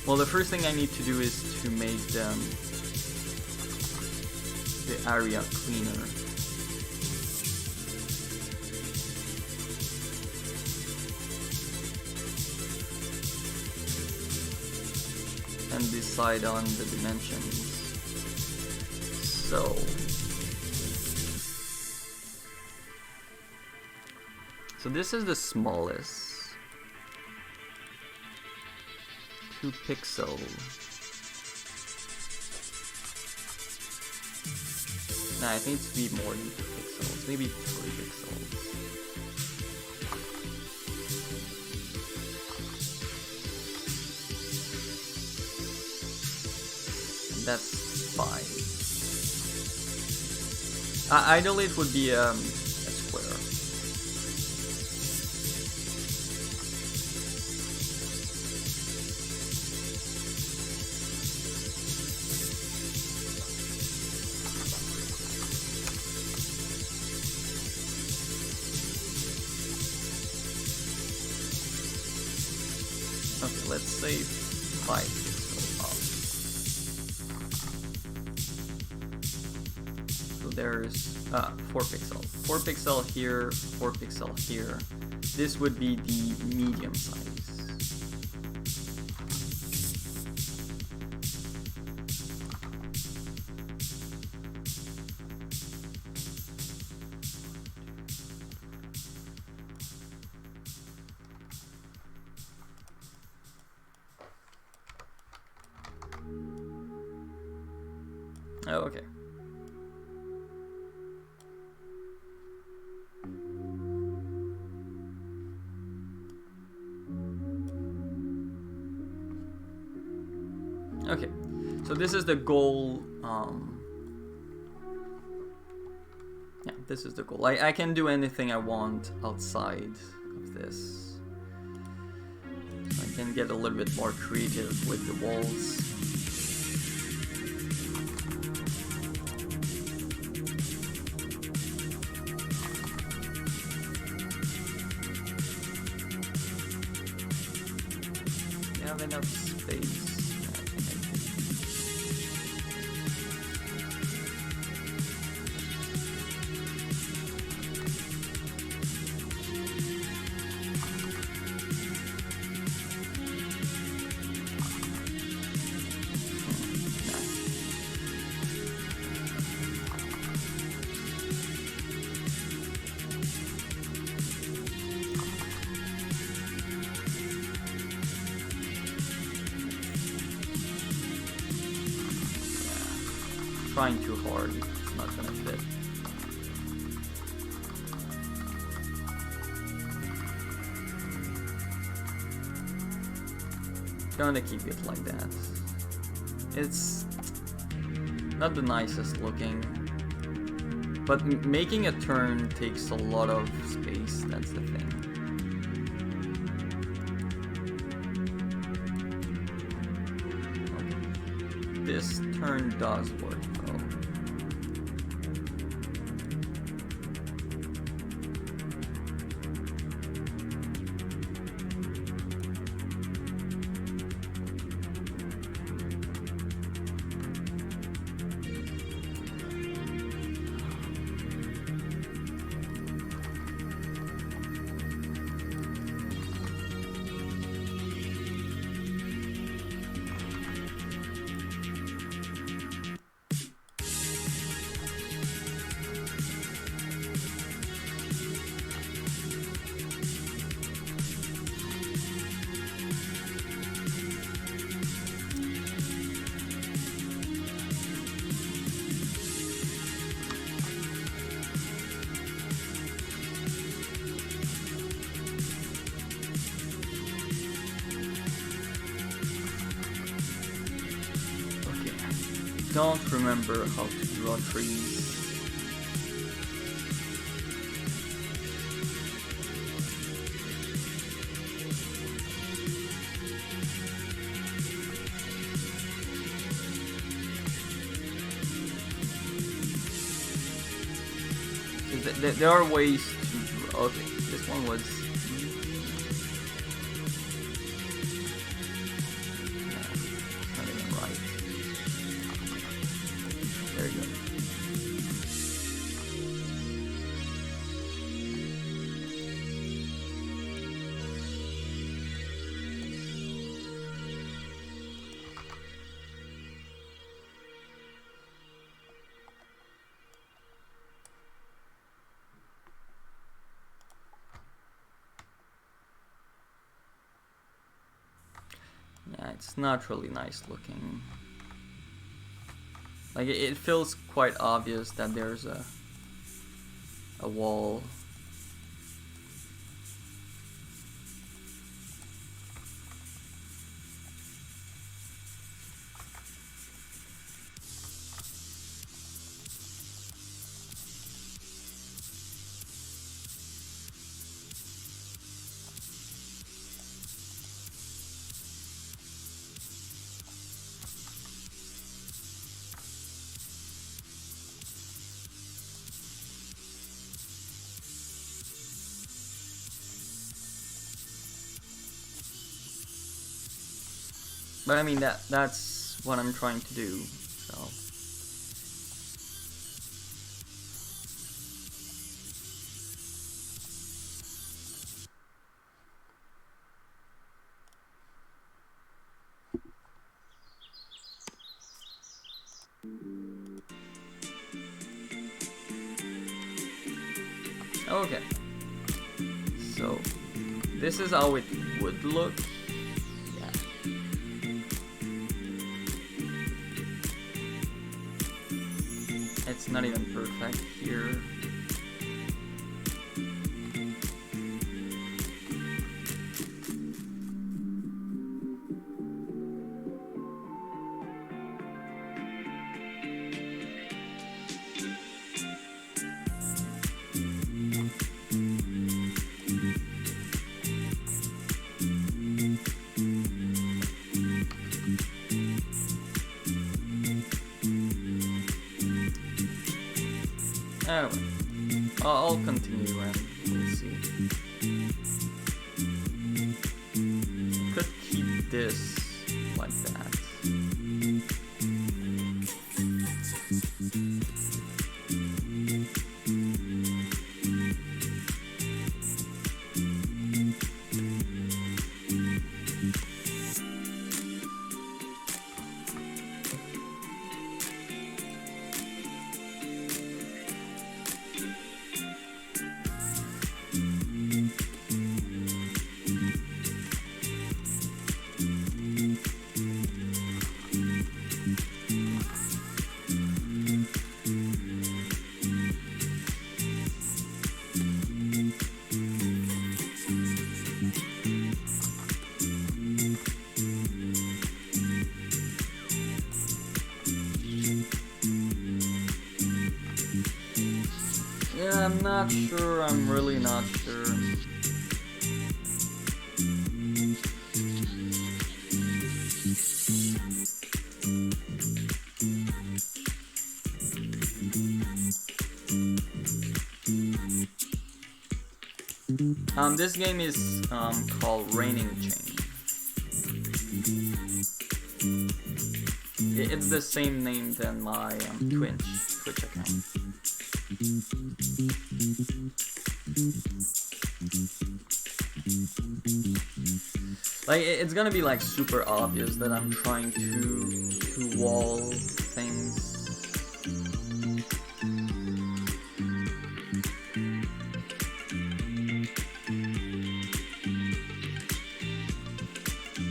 Well, the first thing I need to do is to make the area cleaner. And decide on the dimensions. So this is the smallest. 2 pixels. Nah, I think it needs to be more than 2 pixels. Maybe 3 pixels. And that's 5. Ideally, it would be a square. Okay, let's say 5 pixels up. So there's 4 pixels. 4 pixel here, 4 pixel here. This would be the medium size. Oh, okay. Okay, so this is the goal. Yeah, this is the goal. I can do anything I want outside of this. So I can get a little bit more creative with the walls. have enough space. Trying too hard, it's not gonna fit. Gonna keep it like that. It's not the nicest looking, but making a turn takes a lot of space, that's the thing. This turn does work though. Don't remember how to draw trees. There are ways to draw. Okay, this one was. Not even right. There you go. Yeah, it's not really nice looking. Like it feels quite obvious that there's a wall. But I mean that's what I'm trying to do, so. Okay. So this is how it would look. It's not even perfect here. Anyway, I'll continue and we'll see. Could keep this like that. Yeah, I'm not sure. I'm really not sure. This game is called RainingChain. It's the same name than my Twitch account. Like, it's gonna be like super obvious that I'm trying to wall things.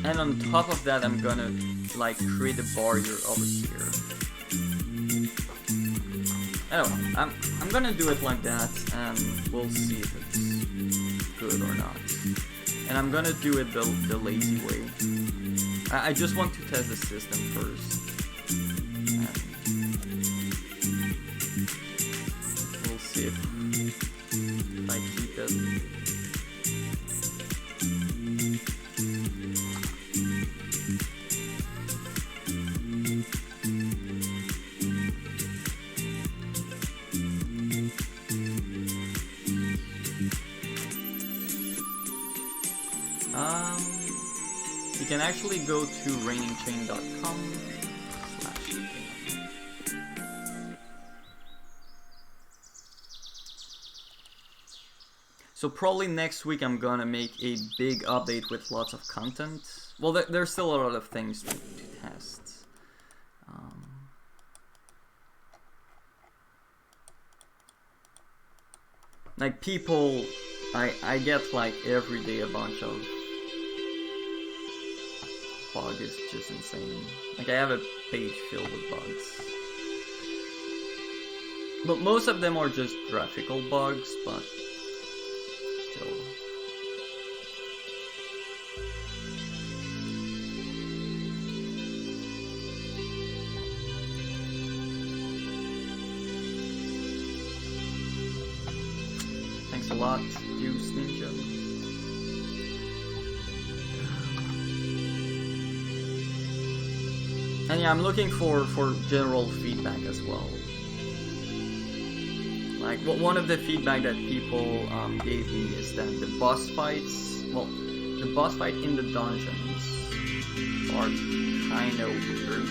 And on top of that, I'm gonna like create a barrier over here. Anyway, I'm gonna do it like that, and we'll see if it's good or not. And I'm gonna do it the lazy way. I just want to test the system first. And we'll see if I keep it. You can actually go to RainingChain.com/game. So probably next week I'm gonna make a big update with lots of content. Well, there's still a lot of things to test. Like people, I get like every day a bunch of bugs. Is just insane. Like I have a page filled with bugs. But most of them are just graphical bugs, but still. Thanks a lot, Use Ninja. And yeah, I'm looking for general feedback as well. Like, one of the feedback that people gave me is that the boss fights, well, the boss fight in the dungeons are kind of weird.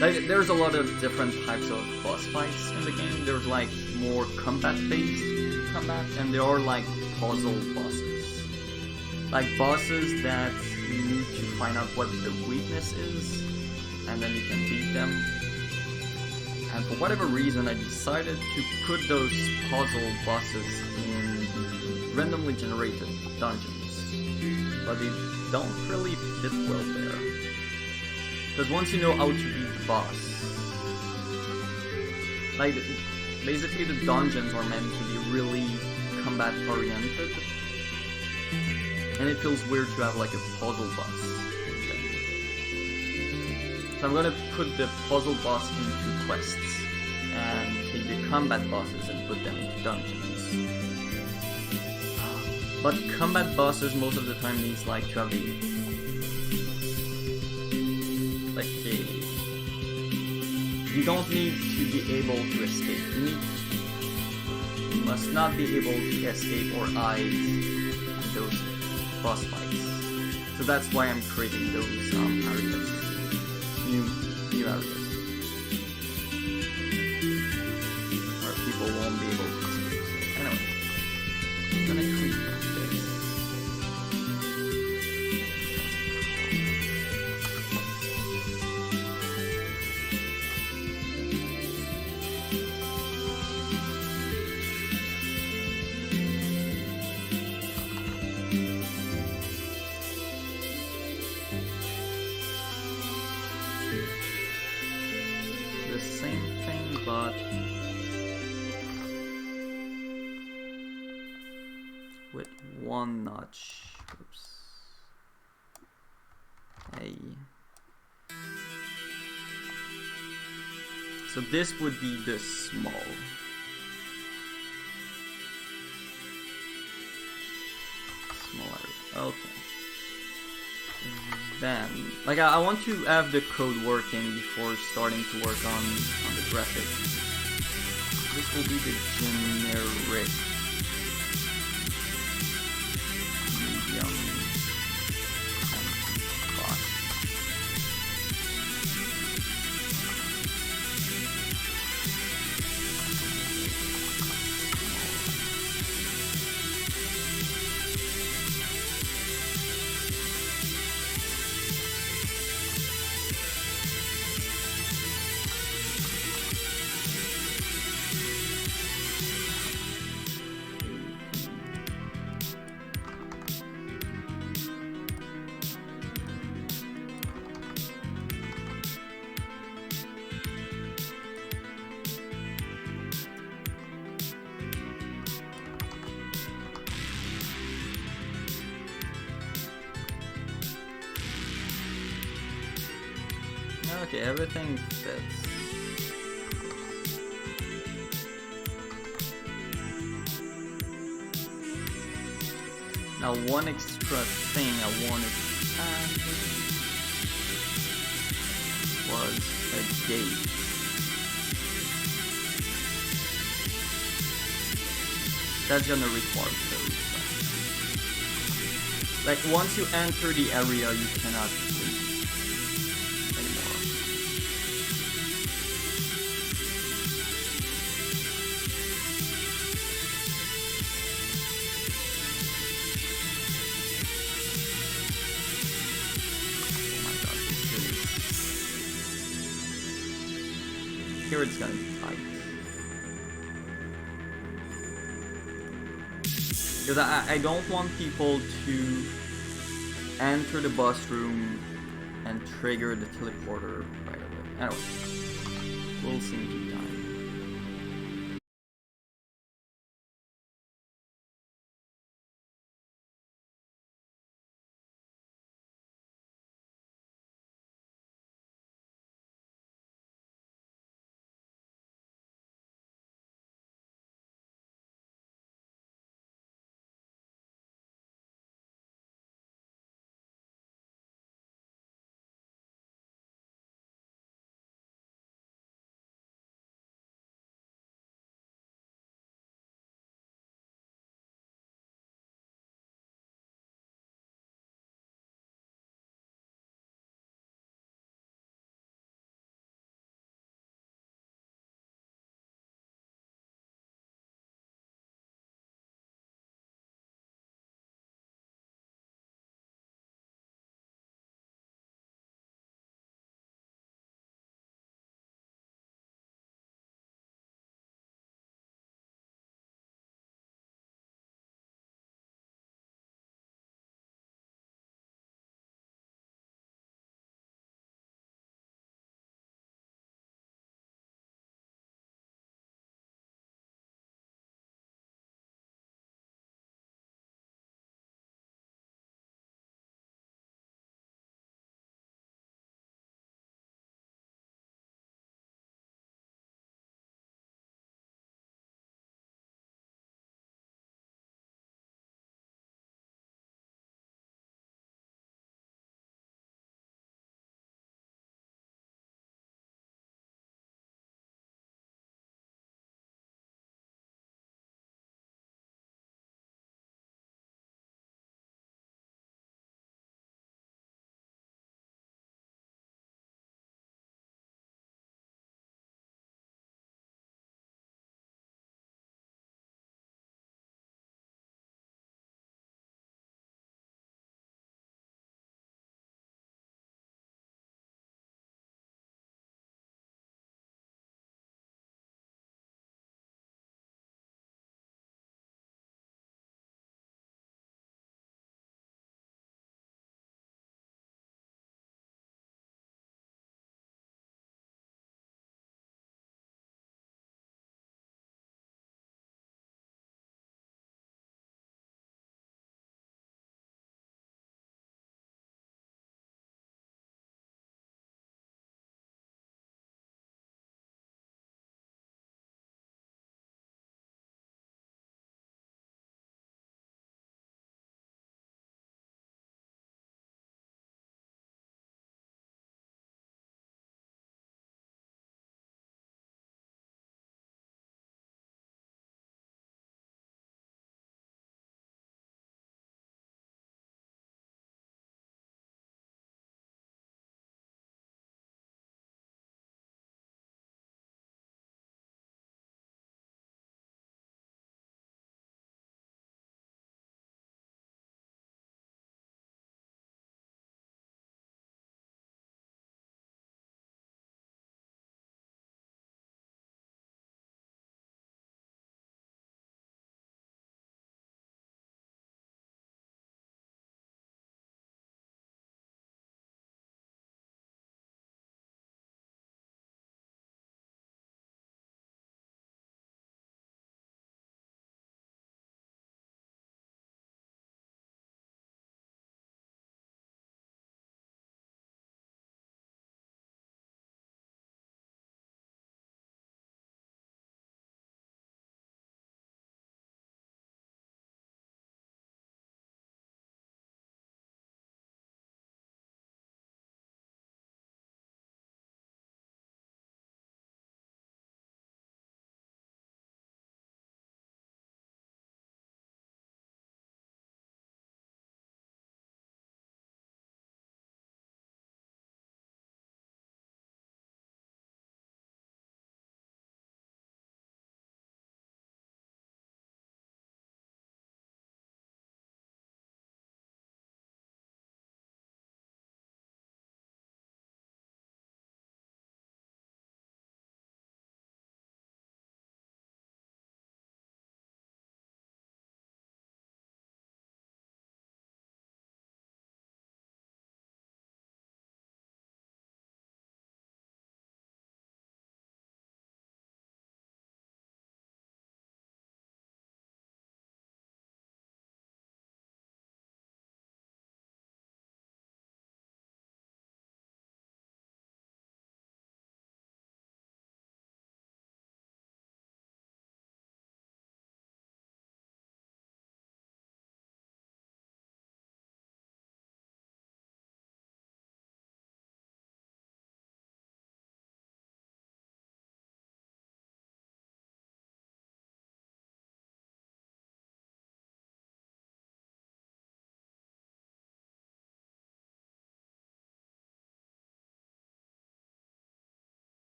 Like, there's a lot of different types of boss fights in the game. There's like more combat-based combat, and there are like puzzle bosses. Like bosses that you need to find out what the weakness is, and then you can beat them. And for whatever reason, I decided to put those puzzle bosses in randomly generated dungeons, but they don't really fit well there. Because once you know how to beat the boss, like basically the dungeons are meant to be really combat oriented, and it feels weird to have like a puzzle boss instead. So I'm gonna put the puzzle boss into quests, and take the combat bosses and put them into dungeons. But combat bosses most of the time needs like to have you don't need to be able to escape. You must not be able to escape or hide those boss fights. So that's why I'm creating those areas, new areas, where people won't be able to see. So anyway, I'm gonna create this. The same thing, but with one notch. Oops. Hey. So this would be the small. Small area. Okay. Then, like, I want to have the code working before starting to work on the graphics. This will be the generic medium box. Okay, everything fits. Now one extra thing I wanted to add was a gate. That's gonna require code. Like once you enter the area, you cannot leave anymore. Oh my god, this is... Here it's gonna be tight. Because I don't want people to enter the bus room and trigger the teleporter right away. Anyway, we'll see in due time.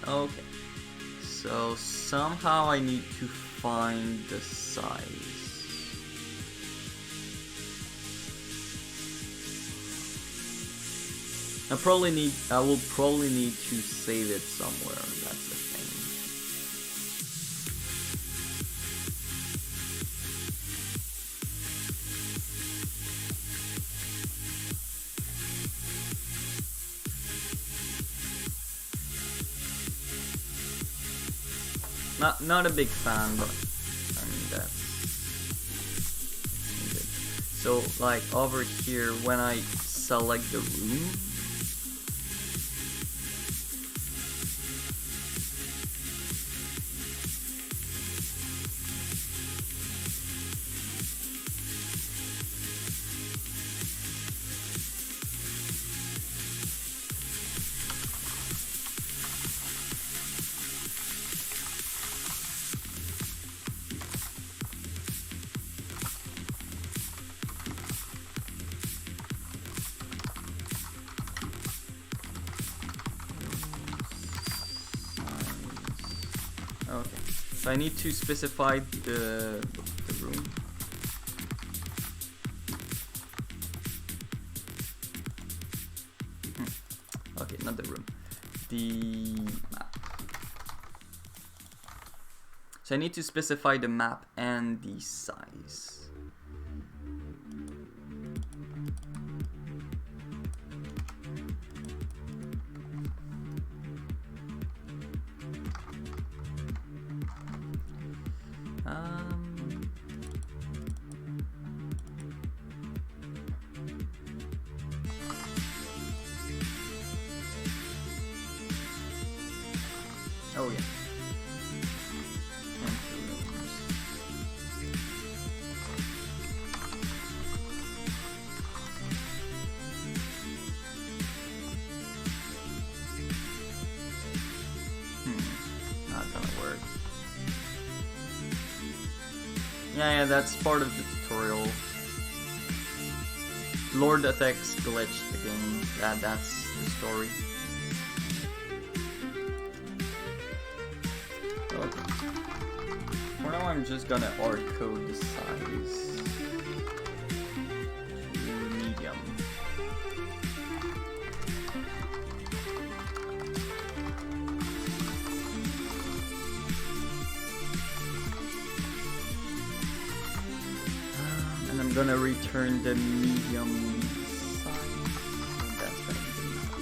Okay. So somehow I need to find the size. I will probably need to save it somewhere. That's the thing. Not a big fan, but I mean that's needed. So like over here, when I select the room, okay, so I need to specify the room. Okay, not the room, the map. So I need to specify the map and the size. Oh yeah. Not gonna work. Yeah, that's part of the tutorial. Lord attacks glitched the game. That's the story. Okay. For now, I'm just gonna hard code the size to medium. And I'm gonna return the medium size. So that's gonna be the map.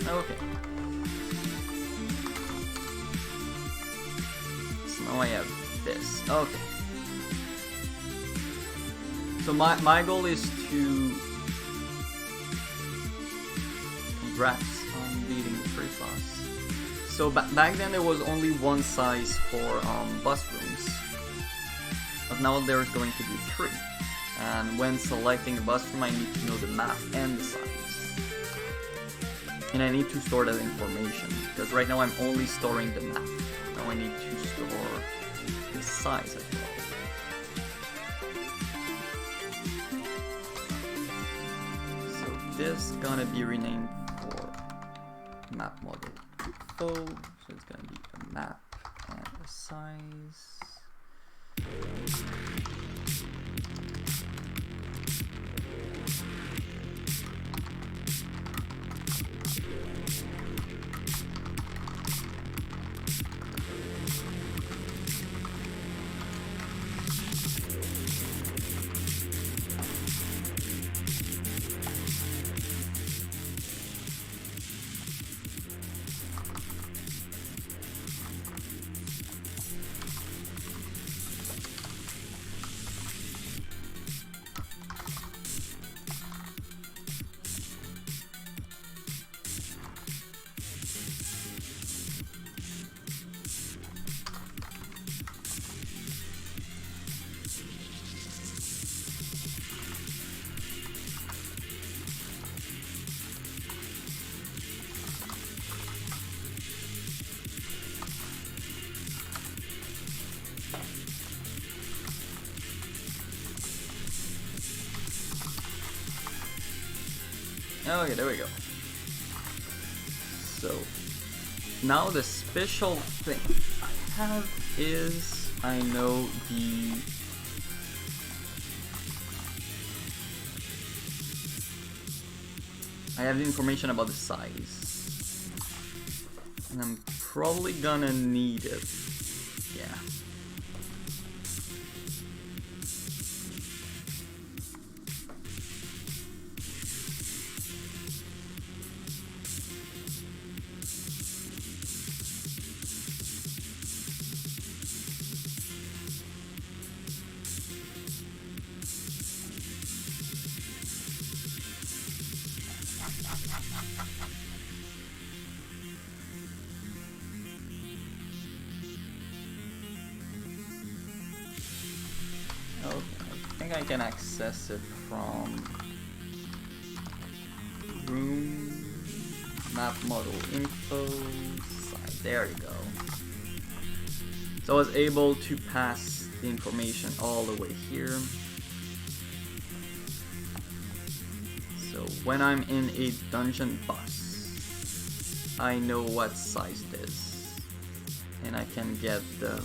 Okay. So now I have this. Okay. So my goal is to... Congrats on beating the first boss. So back then there was only one size for bus rooms. But now there's going to be 3. And when selecting a bus room I need to know the map and the size. And I need to store that information, because right now I'm only storing the map. Now I need to store the size as well. So this is gonna be renamed for map model info. So it's gonna be a map and a size. Okay, there we go. So now the special thing I have is I know I have the information about the size, and I'm probably gonna need it. Yeah. Okay, I think I can access it from room map model info side. There you go. So I was able to pass the information all the way here. So when I'm in a dungeon bus, I know what size it is, and I can get the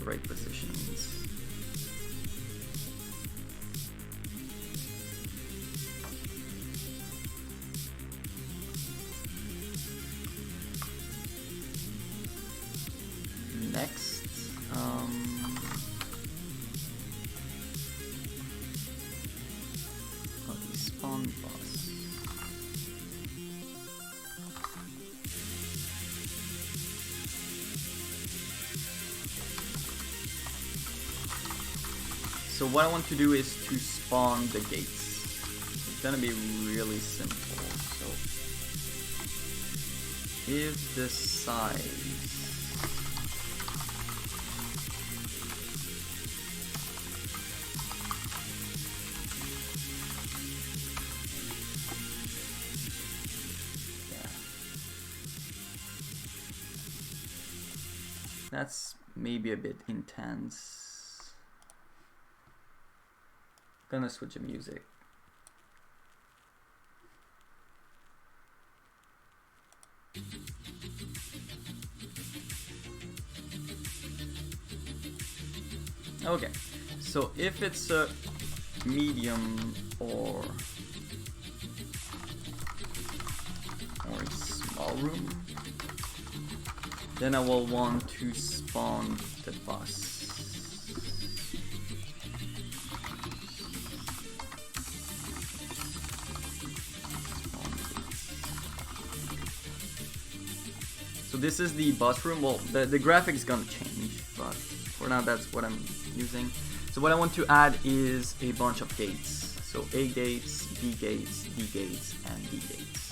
right positions. Next, the spawn boss. So what I want to do is to spawn the gates. It's gonna be really simple. So if the size that's maybe a bit intense. Gonna switch the music. Okay, so if it's a medium or a small room, then I will want to spawn the bus. So this is the bus room. Well, the graphic is gonna change, but for now that's what I'm using. So what I want to add is a bunch of gates. So A gates, B gates, D gates, and D gates.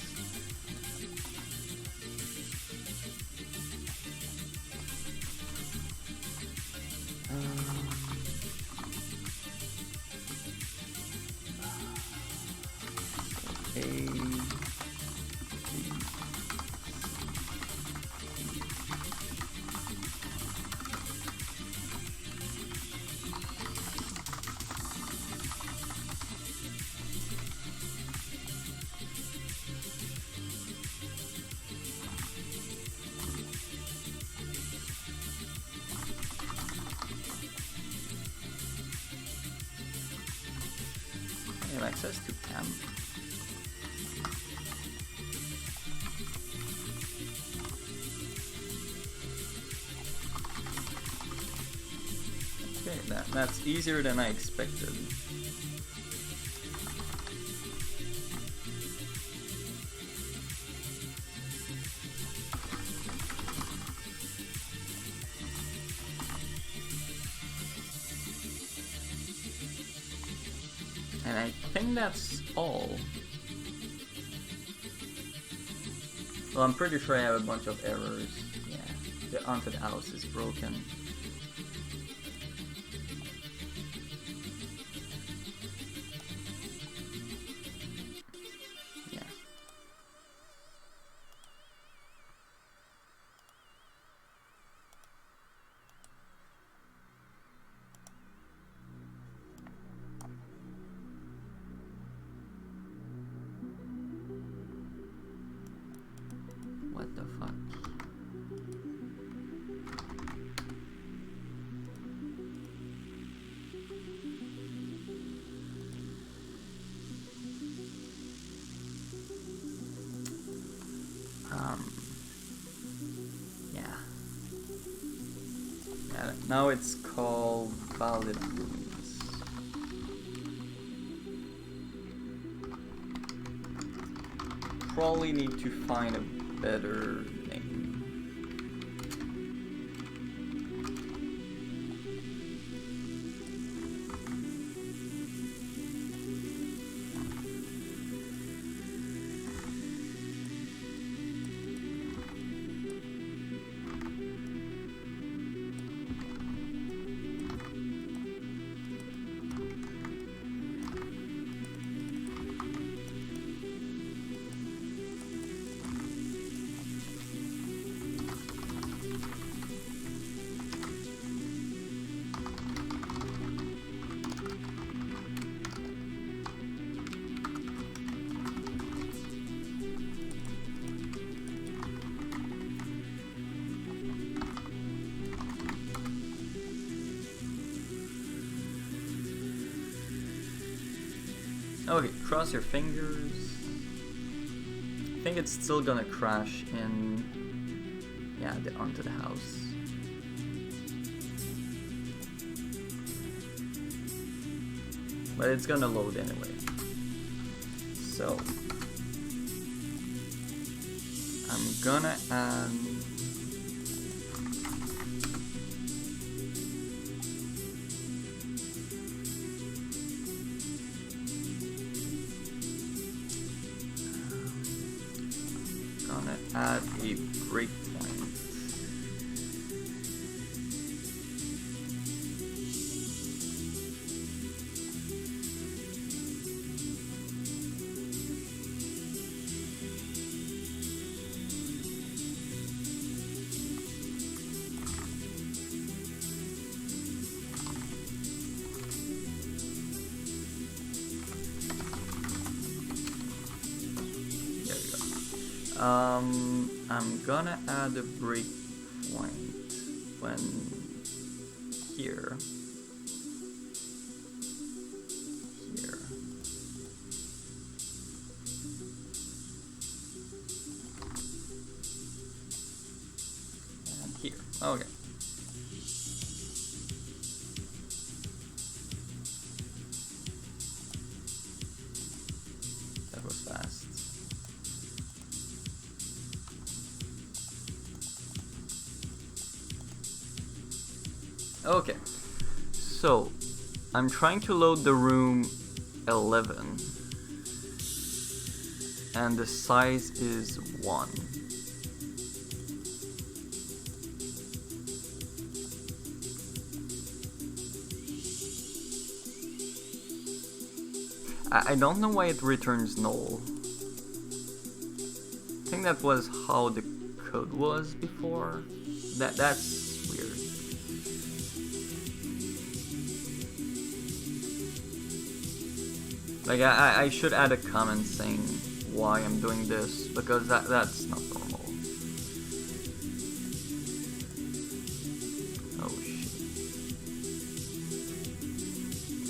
I have access to temp. Okay, that's easier than I expected. And I think that's all. Well, I'm pretty sure I have a bunch of errors. Yeah, the haunted house is broken. Yeah. What the fuck? Yeah, now it's called Valid Rooms. Probably need to find a better name. Okay, cross your fingers. I think it's still gonna crash in, yeah, onto the house. But it's gonna load anyway. So I'm gonna add add a breakpoint. I'm gonna add a breakpoint when here. And here. Okay. That was fast. Okay, so I'm trying to load the room 11 and the size is 1. I don't know why it returns null. I think that was how the code was before. That's weird. Like I should add a comment saying why I'm doing this, because that's not normal. Oh shit.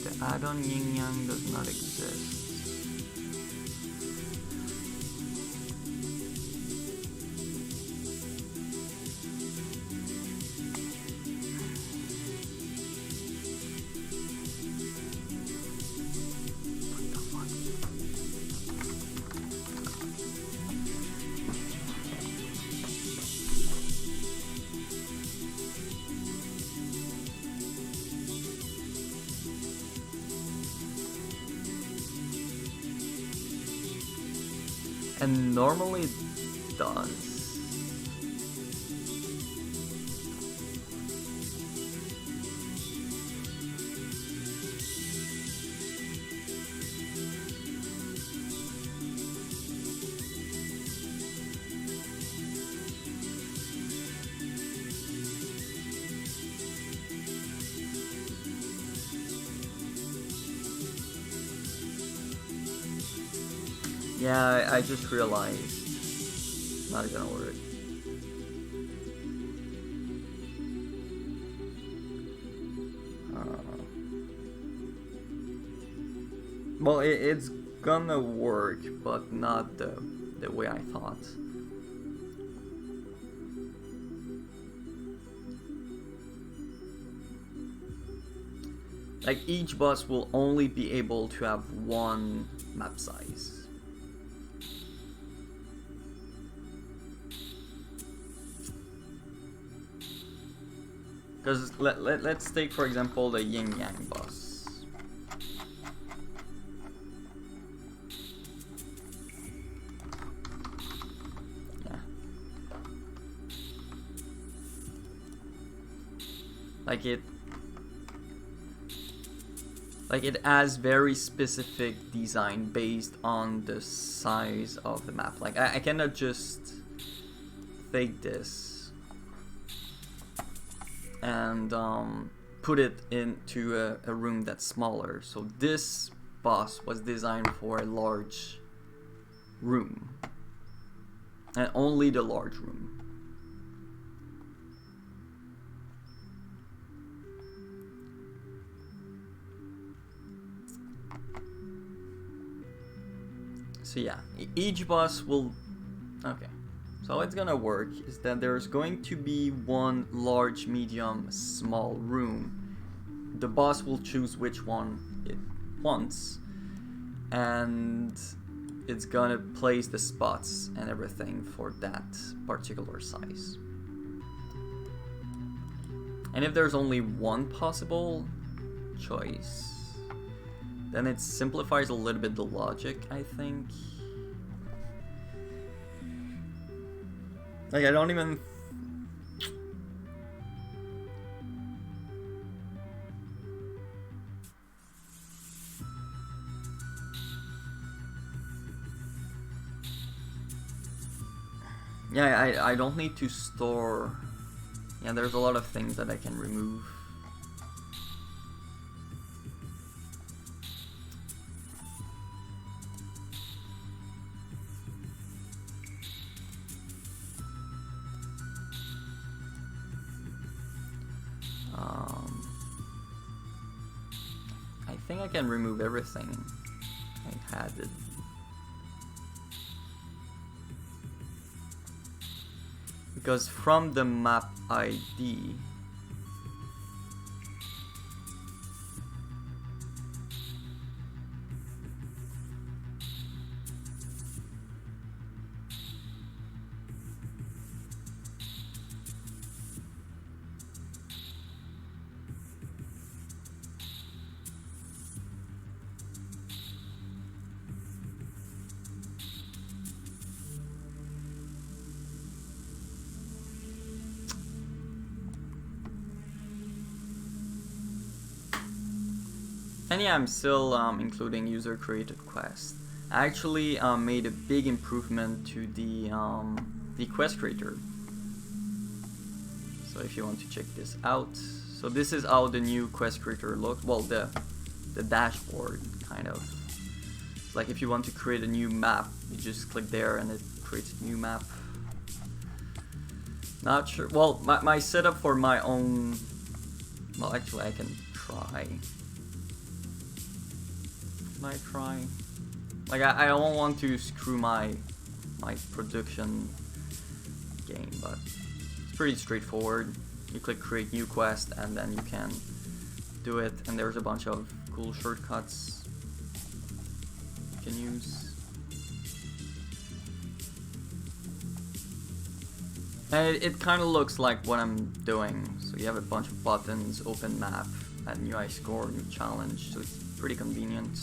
The add-on yin yang does not exist. And normally it does. Yeah, I just realized it's not gonna work. Well, it's gonna work, but not the way I thought. Like, each bus will only be able to have one map size. Because let's take, for example, the yin yang bus. Yeah. Like it has very specific design based on the size of the map. Like I cannot just take this and put it into a room that's smaller. So this boss was designed for a large room, and only the large room. So yeah, each boss will... Okay. So how it's gonna work is that there's going to be one large, medium, small room. The boss will choose which one it wants, and it's gonna place the spots and everything for that particular size. And if there's only one possible choice, then it simplifies a little bit the logic, I think. Like, I don't even... Yeah, I don't need to store... Yeah, there's a lot of things that I can remove. I think I can remove everything I had it. Because from the map ID, and yeah, I'm still including user created quest. I actually made a big improvement to the quest creator. So if you want to check this out, so this is how the new quest creator looks. Well, the dashboard kind of. It's like if you want to create a new map, you just click there and it creates a new map. Not sure. Well, my setup for my own. Well, actually, I can try. I try. Like I don't want to screw my production game, but it's pretty straightforward. You click create new quest and then you can do it, and there's a bunch of cool shortcuts you can use. And it kind of looks like what I'm doing. So you have a bunch of buttons, open map, add new high score, new challenge, so it's pretty convenient.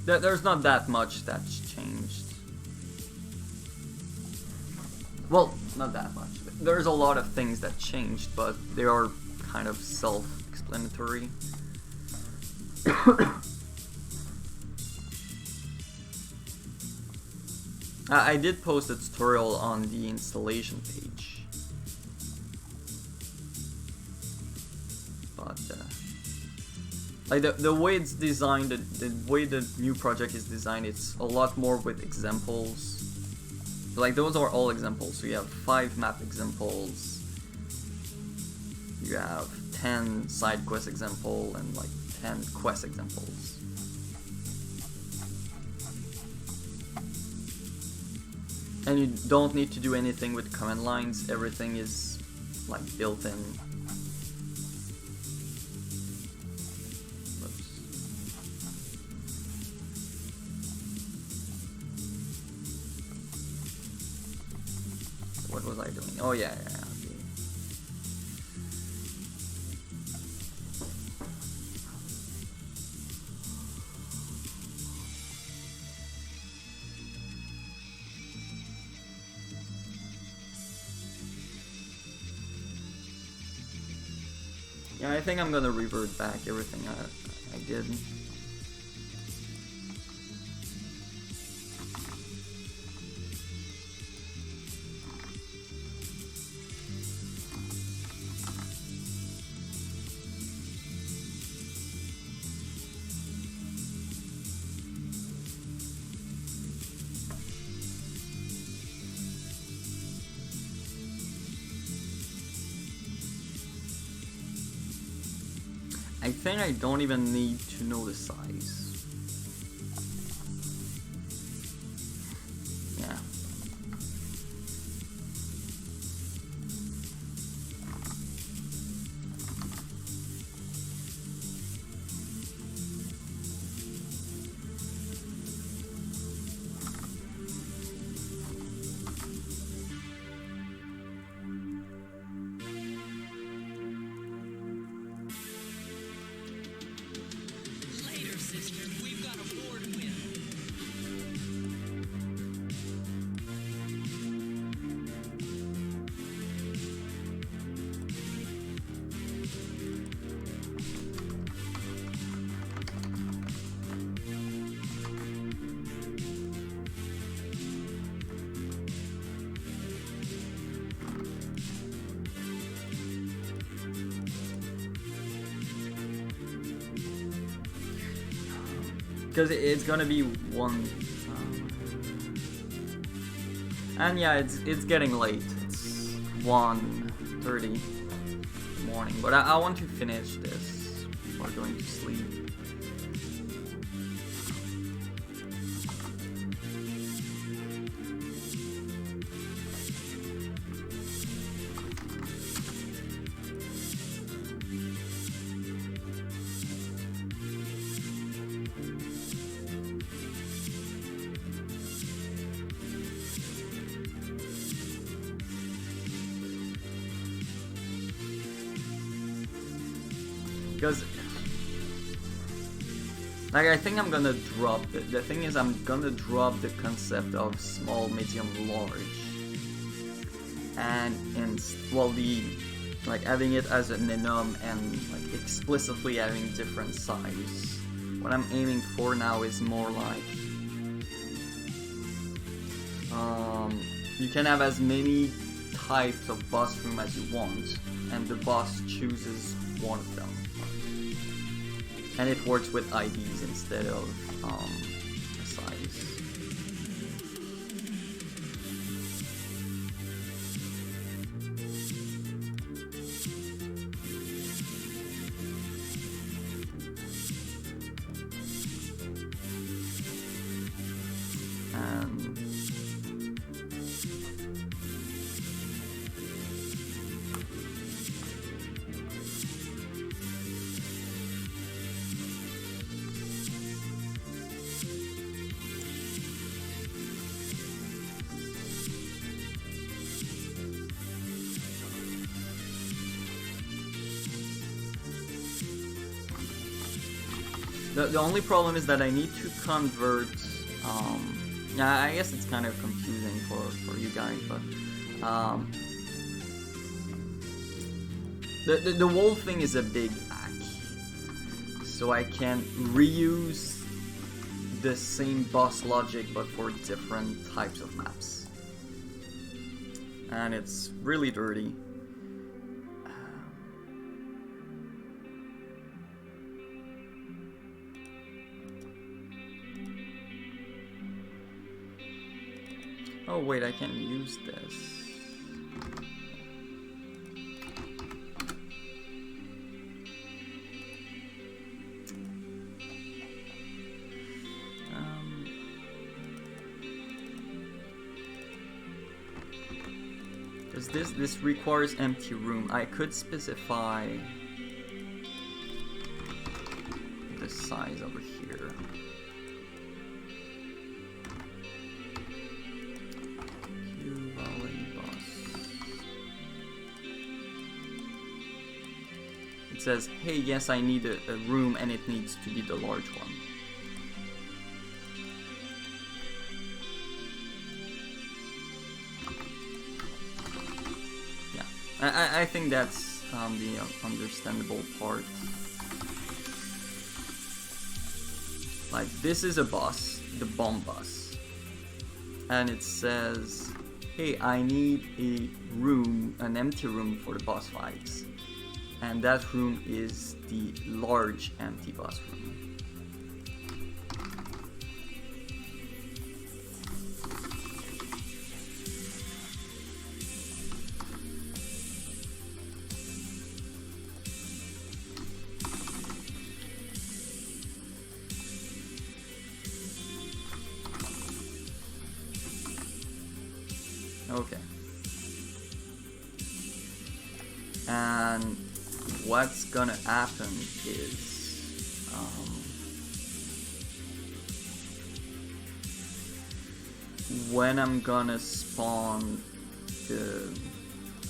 There's not that much that's changed. Well, not that much. There's a lot of things that changed, but they are kind of self-explanatory. I did post a tutorial on the installation page, but like the way it's designed, the way the new project is designed, it's a lot more with examples. Like those are all examples. So you have 5 map examples, you have 10 side quest example, and like 10 quest examples. And you don't need to do anything with command lines, everything is like built in. Oops. What was I doing? Oh yeah, yeah. Yeah, I think I'm gonna revert back everything I did. I think I don't even need to know the size. Yeah. Later, sister. We've got a war to win. Because it's gonna be one. And yeah, it's getting late. It's 1:30 in the morning. But I want to finish this before going to sleep. Because like I think I'm gonna drop the thing is I'm gonna drop the concept of small, medium, large, and well the like having it as an enum and like explicitly having different size. What I'm aiming for now is more like you can have as many types of boss room as you want, and the boss chooses one of them. And it works with IDs instead of size. And The only problem is that I need to convert. Yeah, I guess it's kind of confusing for you guys, but the whole thing is a big hack, so I can reuse the same boss logic but for different types of maps, and it's really dirty. Oh wait, I can use this. Because this requires empty room. I could specify the size over here. It says, hey, yes, I need a room, and it needs to be the large one. Yeah, I think that's the understandable part. Like, this is a boss, the bomb boss. And it says, hey, I need a room, an empty room for the boss fights. And that room is the large empty boss room. Okay. And what's gonna happen is when I'm gonna spawn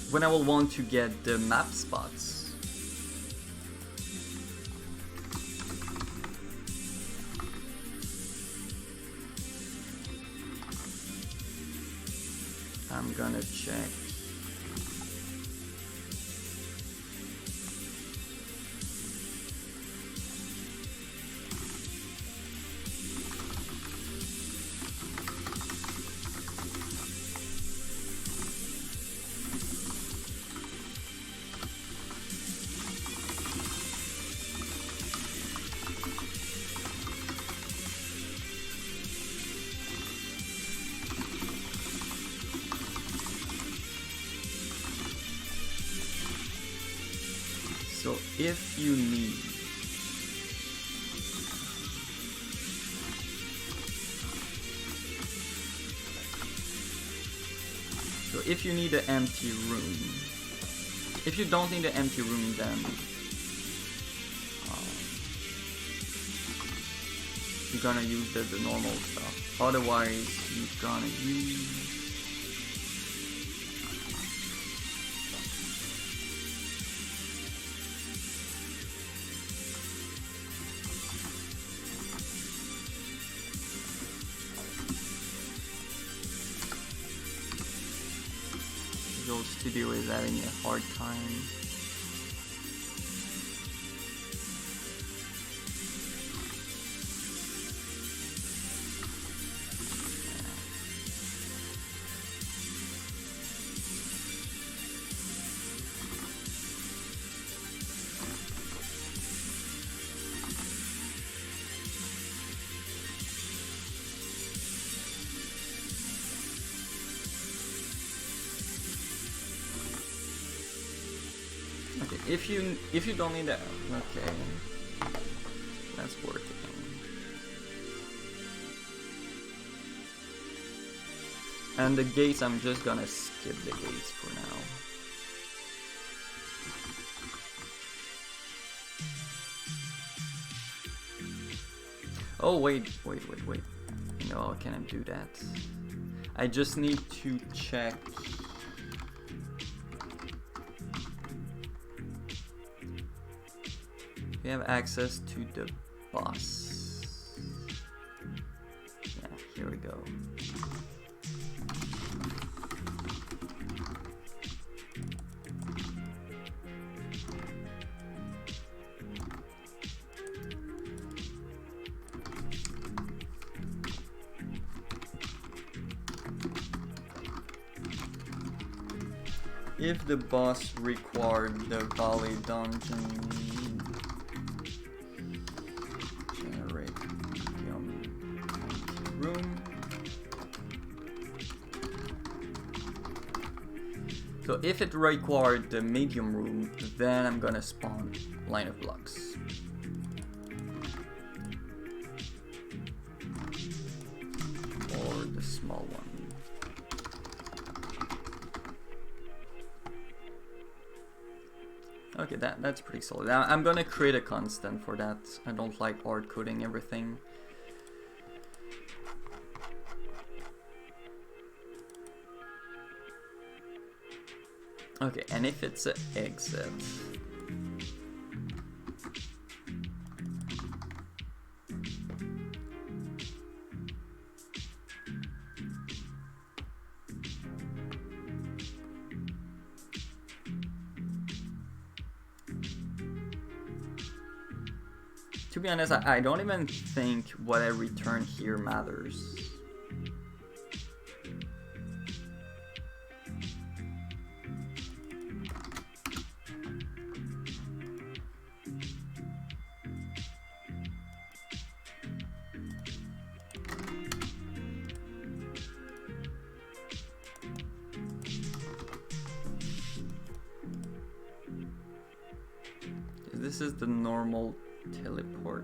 when I will want to get the map spots, I'm gonna check. So if you need an empty room, if you don't need an empty room, then you're gonna use the normal stuff. Otherwise, you're gonna use Studio is having a hard time. Okay, if you don't need that, okay, that's working. And the gates, I'm just gonna skip the gates for now. Oh wait. No, how can I do that? I just need to check. We have access to the boss. Yeah, here we go. If the boss required the valley dungeon, generate room. So if it required the medium room, then I'm gonna spawn line of blocks. Or the small one. Okay, that's pretty solid. I'm gonna create a constant for that. I don't like hard coding everything. Okay, and if it's an exit, to be honest, I don't even think what I return here matters. This is the normal teleport.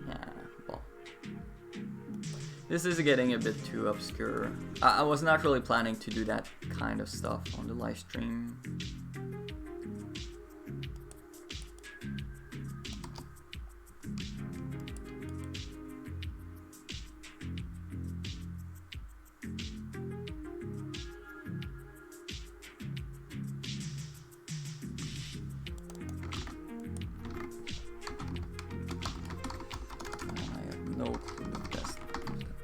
Yeah, well, this is getting a bit too obscure. I was not really planning to do that kind of stuff on the live stream. No clue if that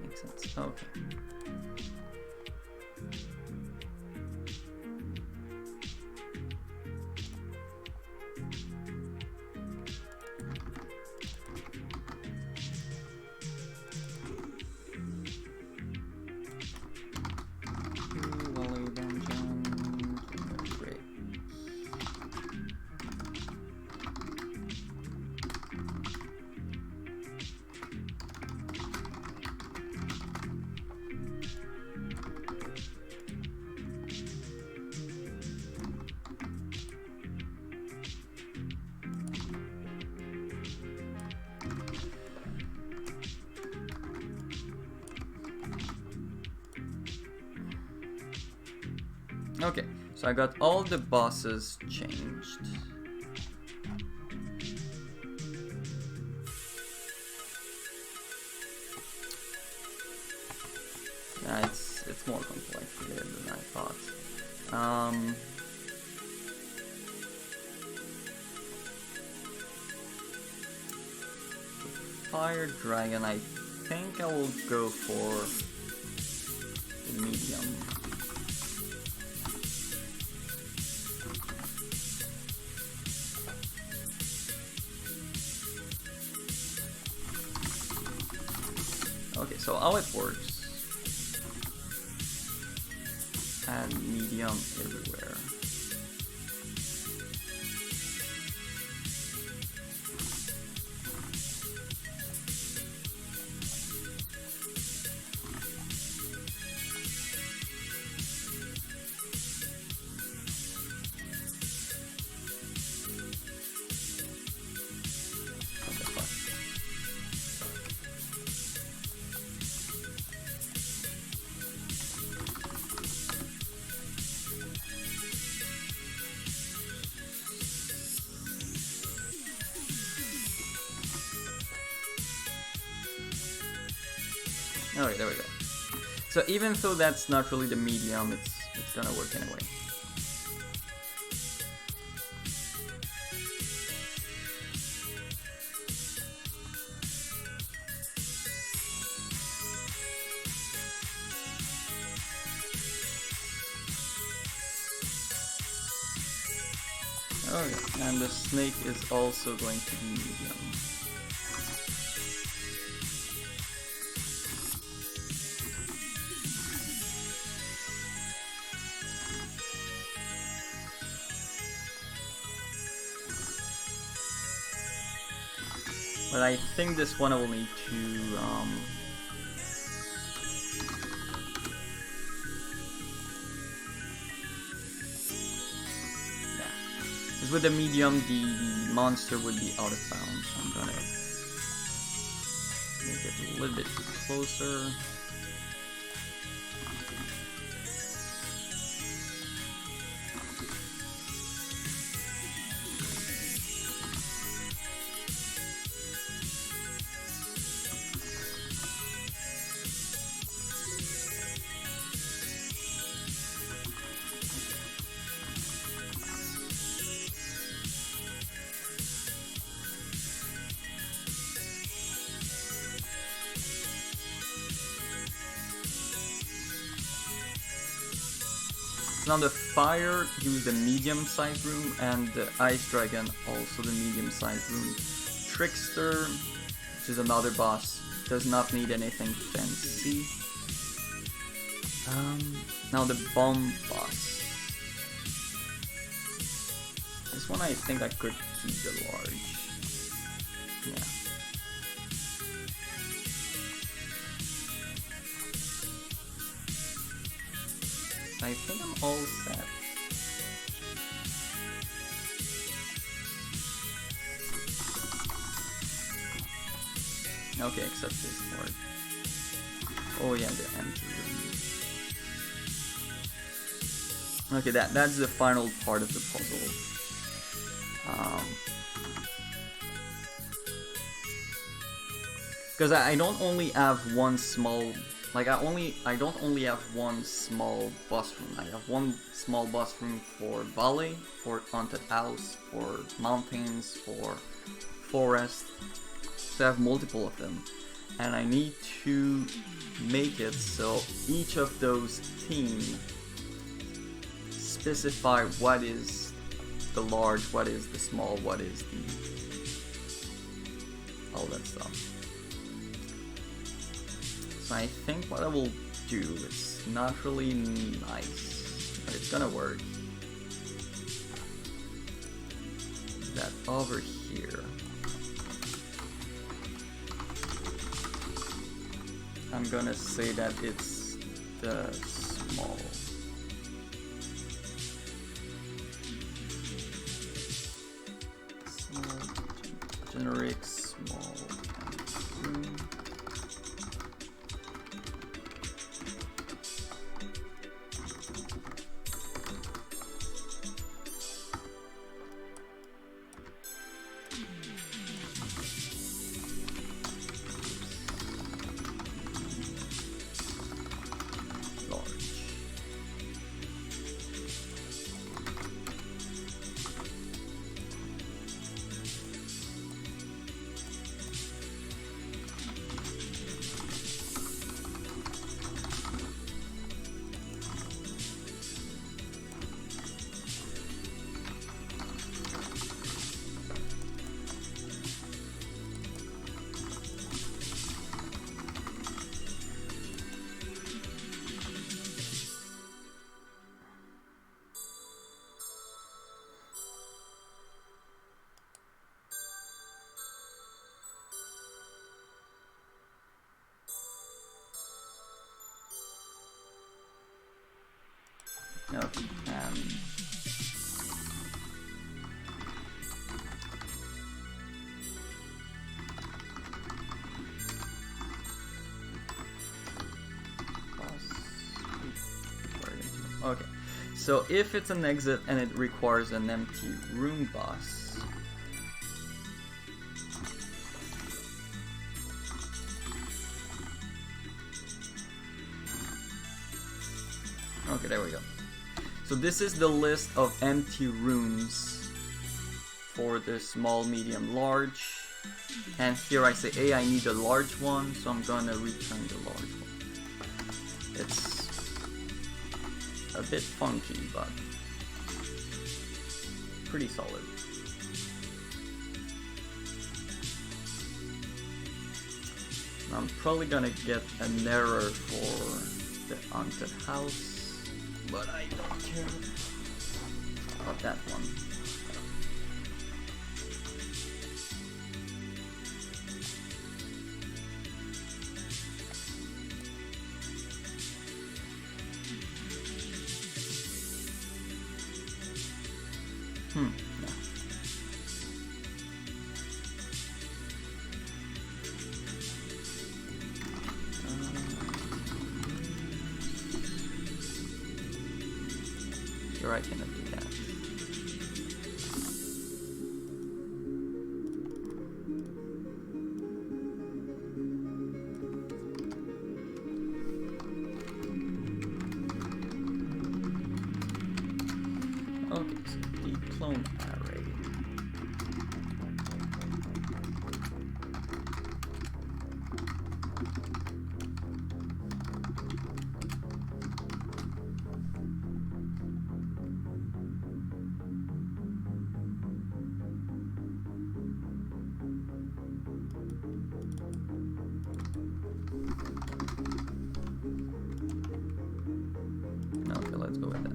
makes sense. Okay. Valley dungeon. Great. Okay, so I got all the bosses changed. Yeah, it's more complicated than I thought. Fire dragon, I think I will go for the medium. Okay, so how it works. Add medium everywhere. What the fuck? Alright, there we go. So even though that's not really the medium, it's gonna work anyway. Okay, and the snake is also going to be medium. But I think this one I will need to because with the medium the monster would be out of bounds, so I'm gonna make it a little bit closer. Now the fire use the medium sized room, and the ice dragon also the medium sized room. Trickster, which is another boss, does not need anything fancy. Now the bomb boss. This one I think I could keep the large. Yeah. I think I'm all set. Okay, except this part. Oh yeah, the empty room. Okay, that's the final part of the puzzle. Because I don't only have one small. Like I don't only have one small boss room. I have one small boss room for valley, for haunted house, for mountains, for forest. So I have multiple of them, and I need to make it so each of those themes specify what is the large, what is the small, what is the all that stuff. So I think what I will do is not really nice, but it's gonna work. That over here, I'm gonna say that it's the small. Generic small room. Okay, okay, so if it's an exit and it requires an empty room boss, Okay, there we go. So this is the list of empty rooms for the small, medium, large. And here I say, hey, I need a large one, so I'm gonna return the large one. It's a bit funky, but pretty solid. I'm probably gonna get an error for the haunted house, but I don't care about that one. No. Sure, I cannot do that. Okay, so the clone array. Okay, let's go with that.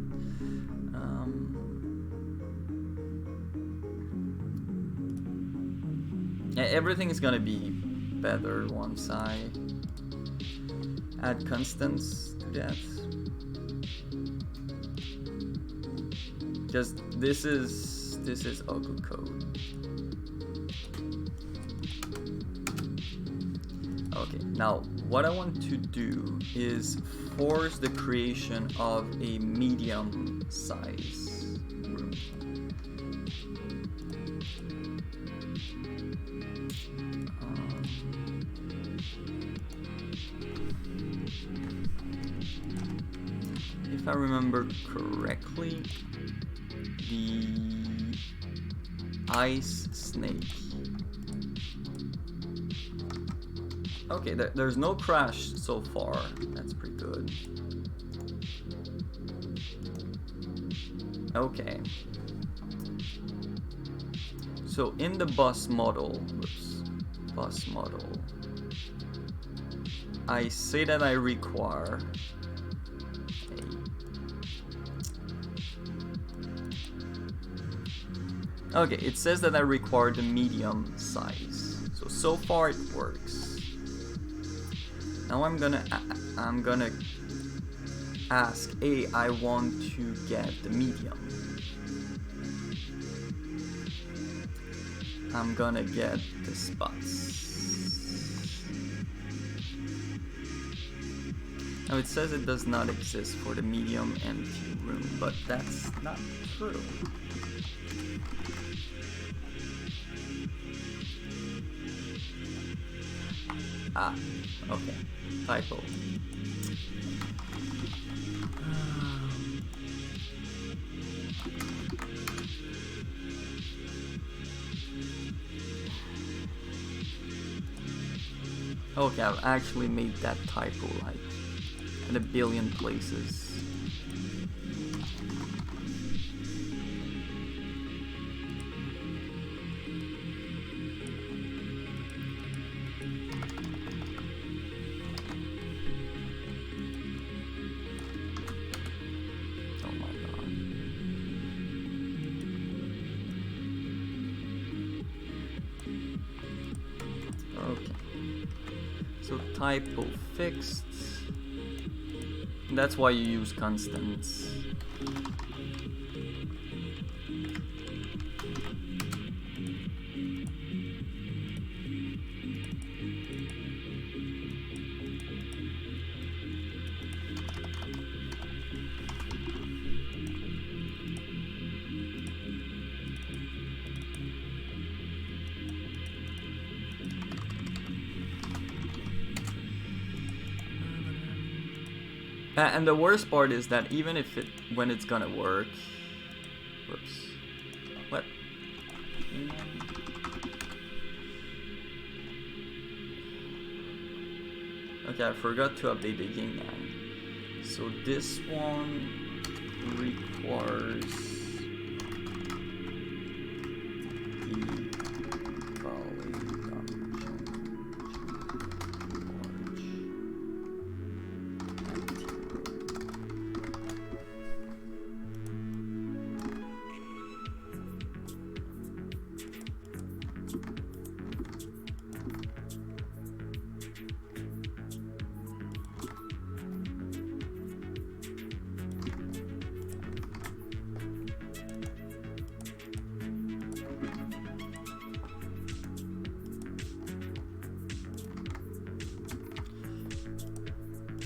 Yeah, everything is gonna be better once I add constants to that. Because this is ugly code. Okay, now what I want to do is force the creation of a medium size room. If I remember correctly, the ice snake. Okay, there's no crash so far. That's pretty good. Okay. So in the bus model, I say that I require okay, it says that I require the medium size. So far it works. Now I'm gonna ask, hey, I want to get the medium. I'm gonna get the spots. Now it says it does not exist for the medium empty room, but that's not true. Ah, okay, typo. Okay, I've actually made that typo like in a billion places. Oh my god. Okay. So typo fixed. That's why you use constants. And the worst part is that even if when it's gonna work, whoops, what? Okay, I forgot to update the yin yang. So this one requires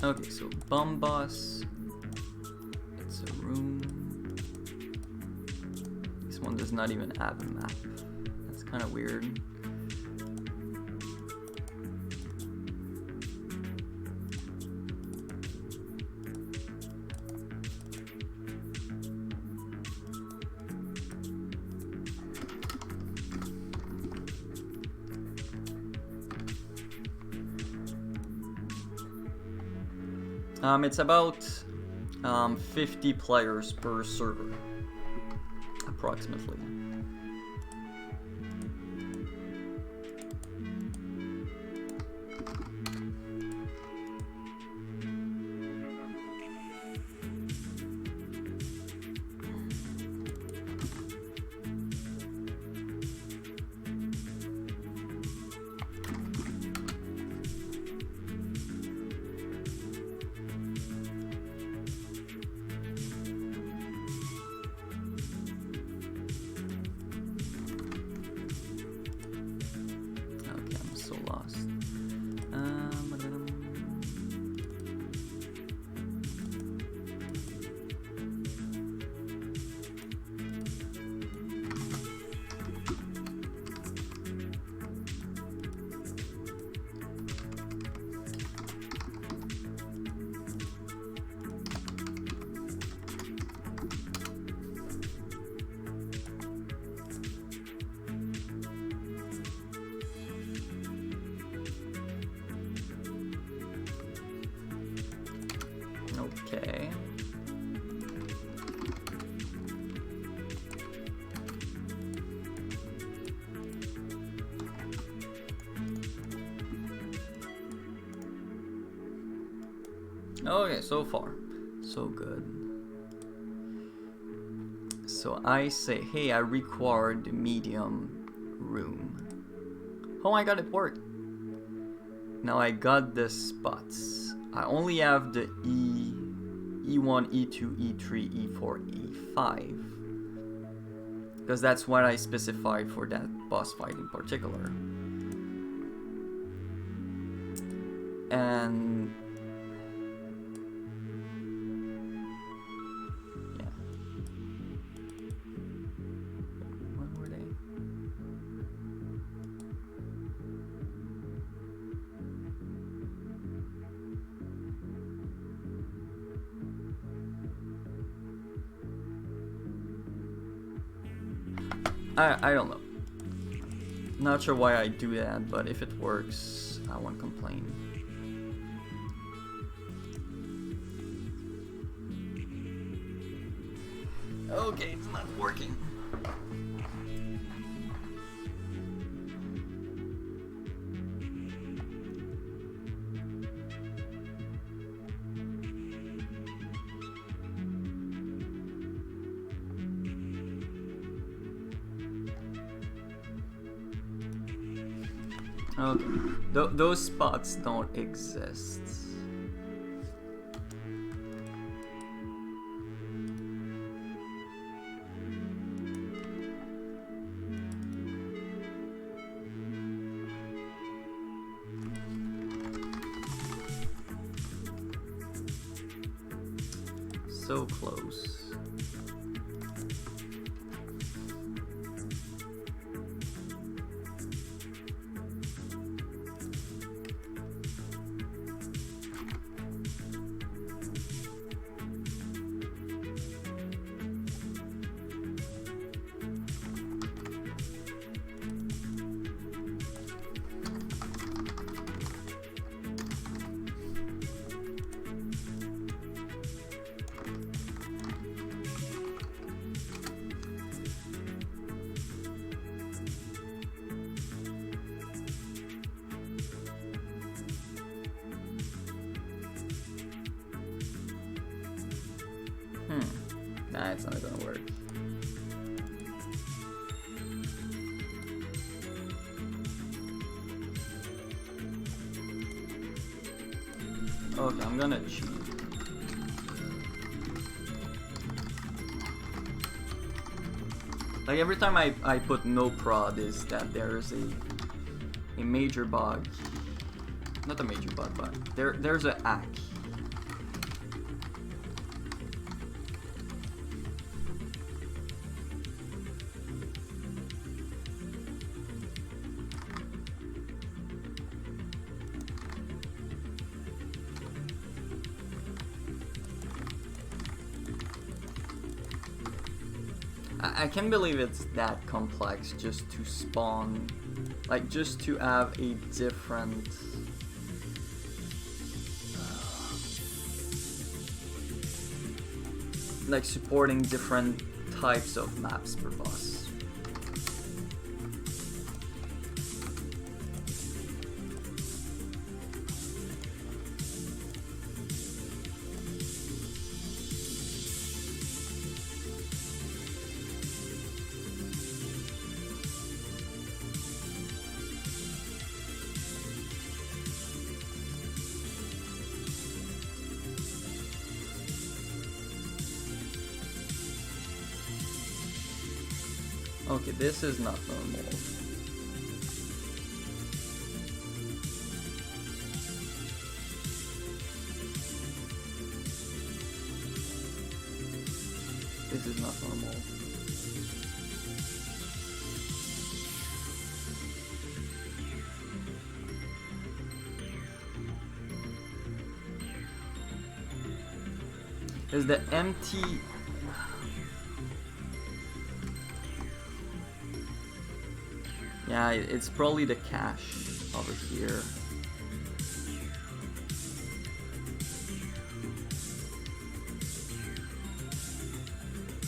okay, so bum boss, it's a room. This one does not even have a map. That's kind of weird. It's about 50 players per server, approximately. Okay. Okay, so far, so good. So I say, hey, I require the medium room. Oh my god, it worked. Now I got the spots. I only have the E1, E2, E3, E4, E5. Because that's what I specified for that boss fight in particular. And yeah. Where were they? I don't know. Not sure why I do that, but if it works, I won't complain. Okay, it's not working. Okay, those spots don't exist. So close. it's not gonna work. Okay, I'm gonna cheat. Like every time I put no prod is that there's a major bug. Not a major bug, but there's a hack. I can't believe it's that complex just to spawn, like just to have a different like supporting different types of maps per bus. Okay, this is not normal. This is not normal. Is the empty... Yeah, it's probably the cache over here.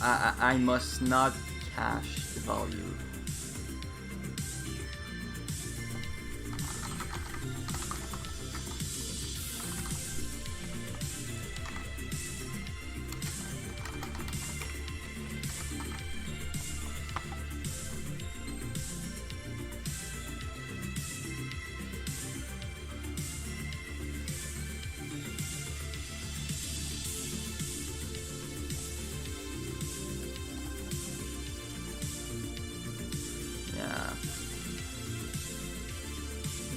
I must not cache the value.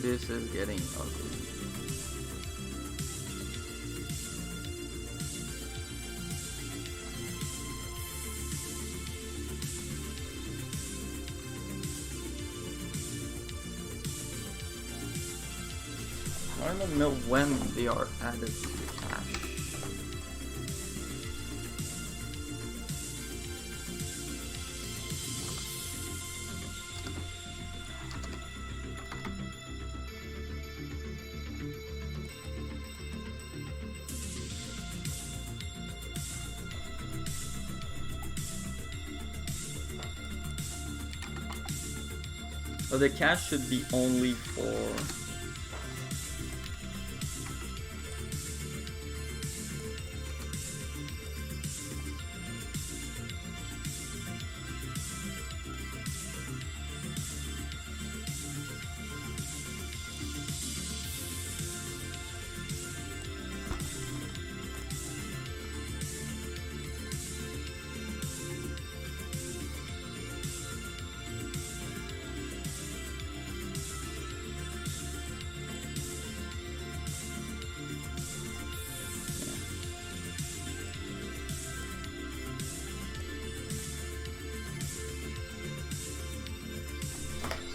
This is getting ugly. I don't know when they are added to the cache. So the cache should be only for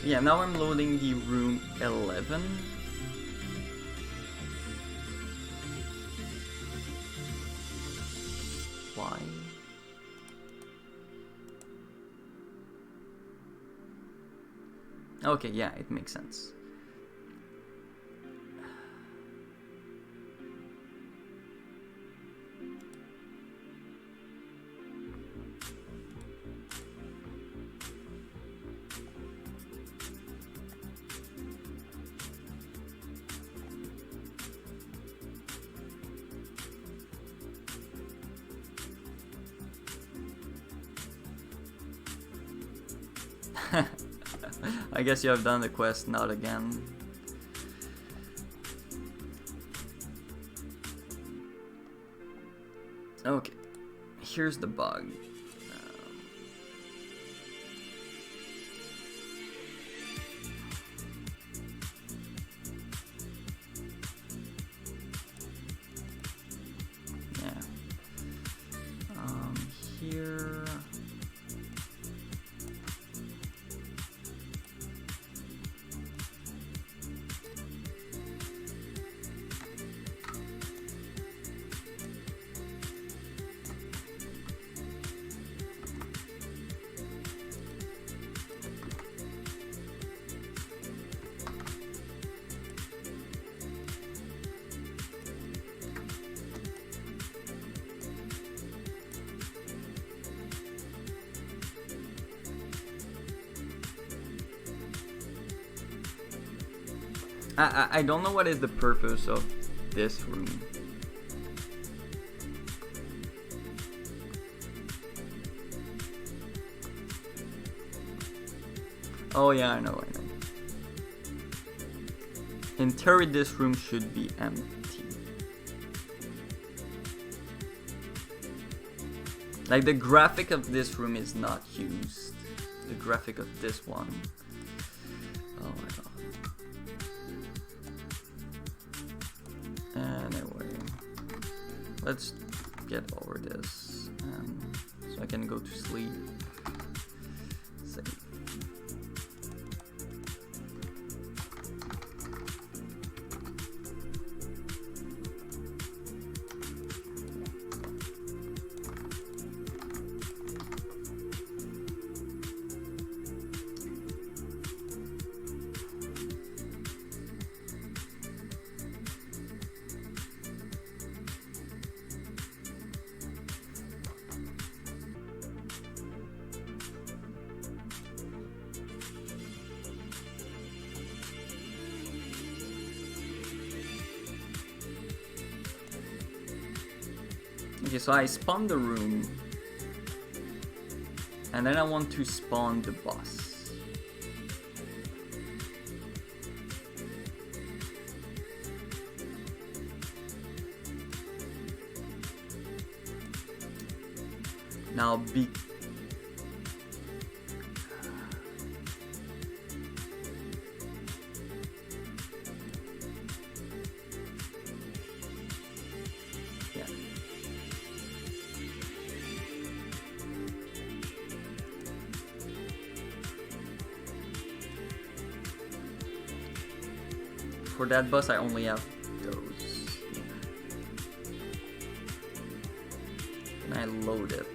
yeah, now I'm loading the room 11. Why? Okay, yeah, it makes sense. I guess you have done the quest, not again. Okay, here's the bug. Here. I don't know what is the purpose of this room. Oh yeah, I know. In theory, this room should be empty. Like, the graphic of this room is not used. The graphic of this one. Oh my god. Anyway, let's get over this, and so I can go to sleep. Save. Okay, so I spawn the room, and then I want to spawn the boss. Now be for that boss, I only have those. And I load it.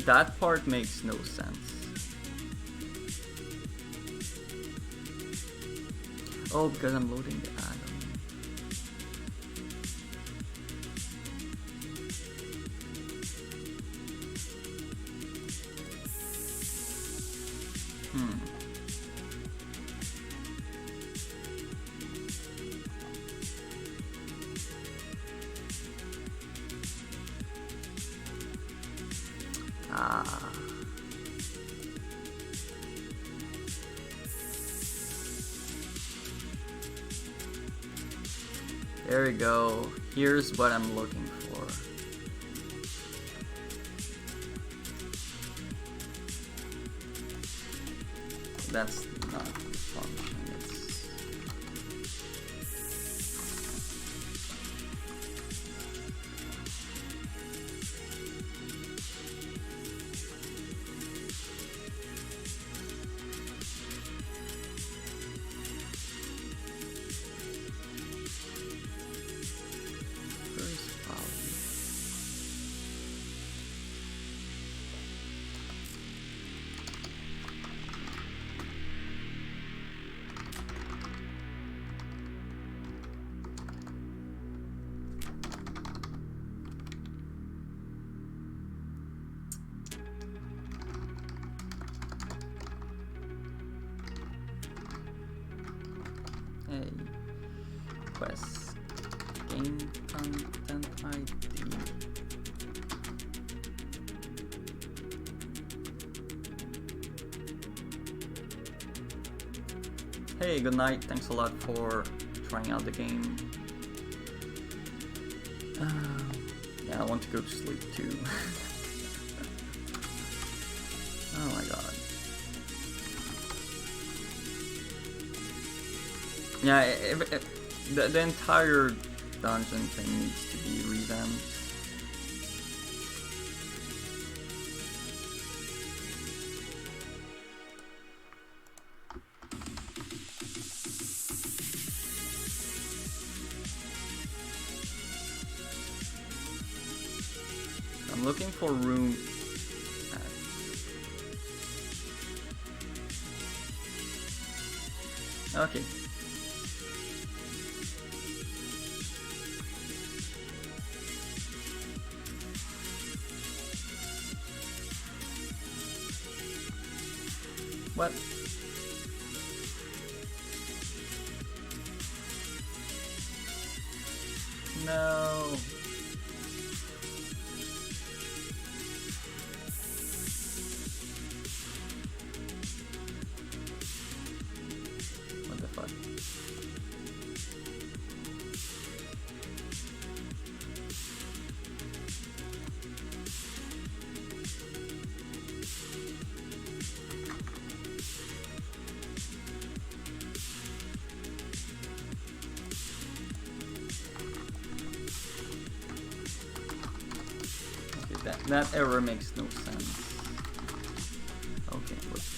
That part makes no sense. Oh, because I'm loading the add-on. There we go. Here's what I'm looking for. That's not functioning. Hey, quest, game content ID. Hey, good night. Thanks a lot for trying out the game. Yeah, I want to go to sleep too. Oh my god. Yeah, the entire dungeon thing needs to be revamped. I'm looking for room. Okay. What? No. What the fuck? That error makes no sense. Okay, whoops.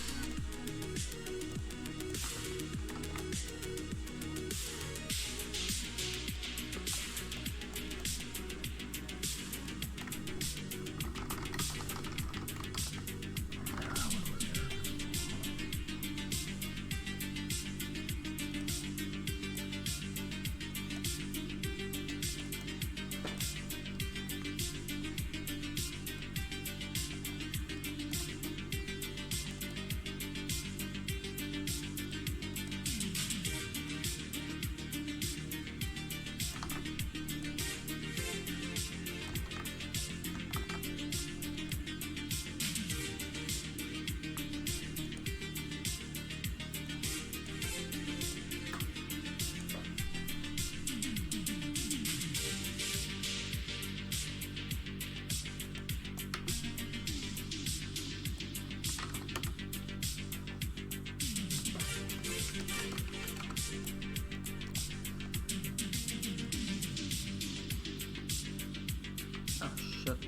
Oh shit.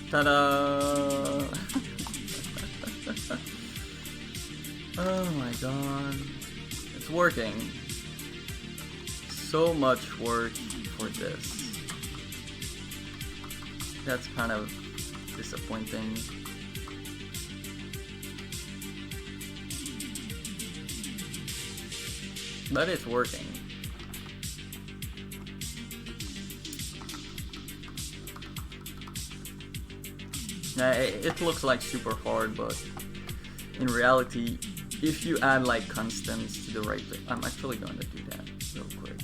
Ta-da! Oh my god. It's working. So much work for this. That's kind of disappointing. But it's working. Now, it looks like super hard, but in reality, if you add like constants to the right place, I'm actually going to do that real quick.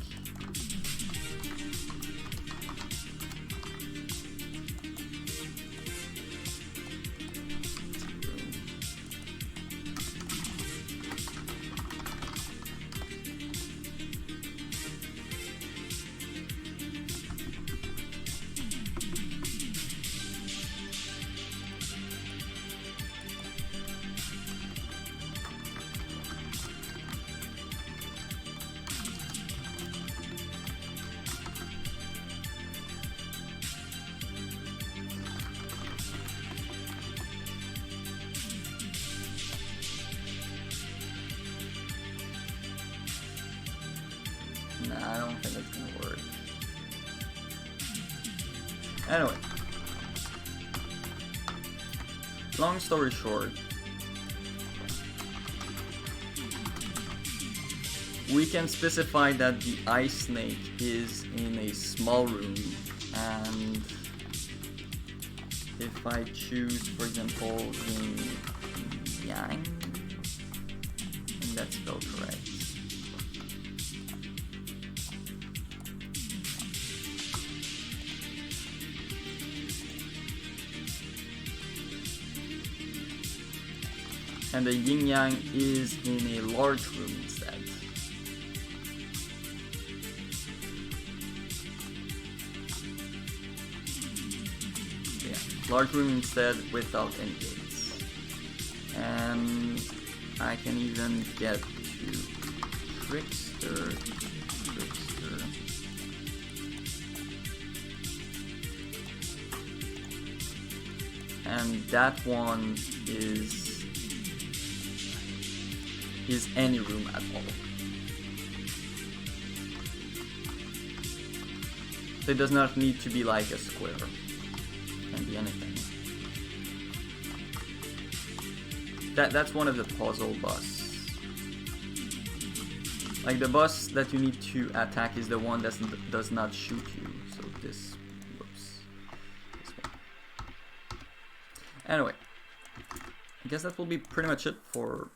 Nah, I don't think it's gonna work. Anyway. Long story short. we can specify that the ice snake is in a small room, and if I choose, for example, yin yang, and that's spelled correct. And the yin yang is in a large room instead. Yeah, large room instead without any gates. And I can even get to trickster. And that one is any room at all. So it does not need to be like a square. It can be anything. That's one of the puzzle boss. Like the boss that you need to attack is the one that does not shoot you. So this, whoops, this one. Anyway, I guess that will be pretty much it for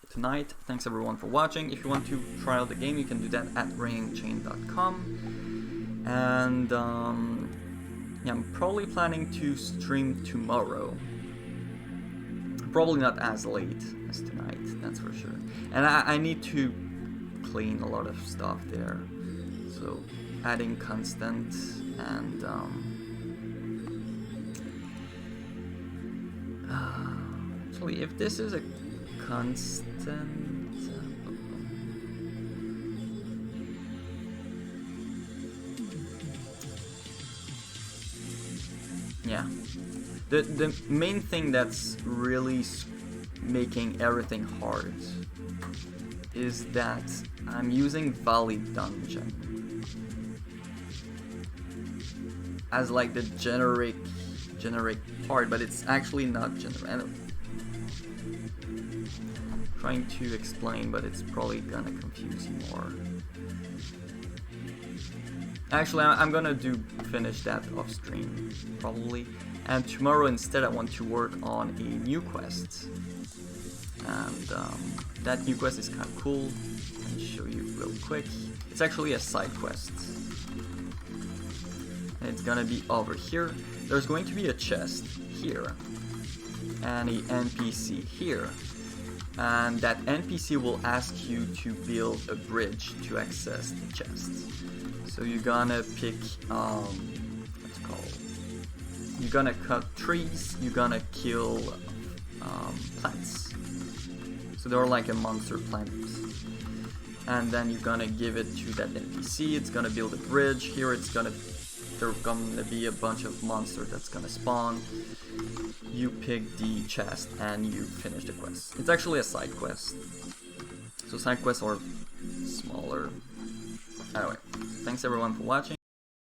tonight. Thanks everyone for watching. If you want to try out the game, you can do that at RainingChain.com. And yeah, I'm probably planning to stream tomorrow. Probably not as late as tonight, that's for sure. And I need to clean a lot of stuff there. So adding constant and actually, if this is a constant, yeah, the main thing that's really making everything hard is that I'm using Valley Dungeon as like the generic part, but it's actually not generic. Trying to explain, but it's probably gonna confuse you more. Actually, I'm gonna finish that off stream probably, and tomorrow instead I want to work on a new quest, and that new quest is kind of cool. Let me show you real quick. It's actually a side quest, and it's gonna be over here. There's going to be a chest here and a NPC here. And that NPC will ask you to build a bridge to access the chest. So you're gonna pick, what's it called? You're gonna cut trees, you're gonna kill plants. So they're like a monster plant. And then you're gonna give it to that NPC, it's gonna build a bridge. Here there's gonna be a bunch of monsters that's gonna spawn. You pick the chest and you finish the quest. It's actually a side quest. So side quests are smaller. Anyway, thanks everyone for watching.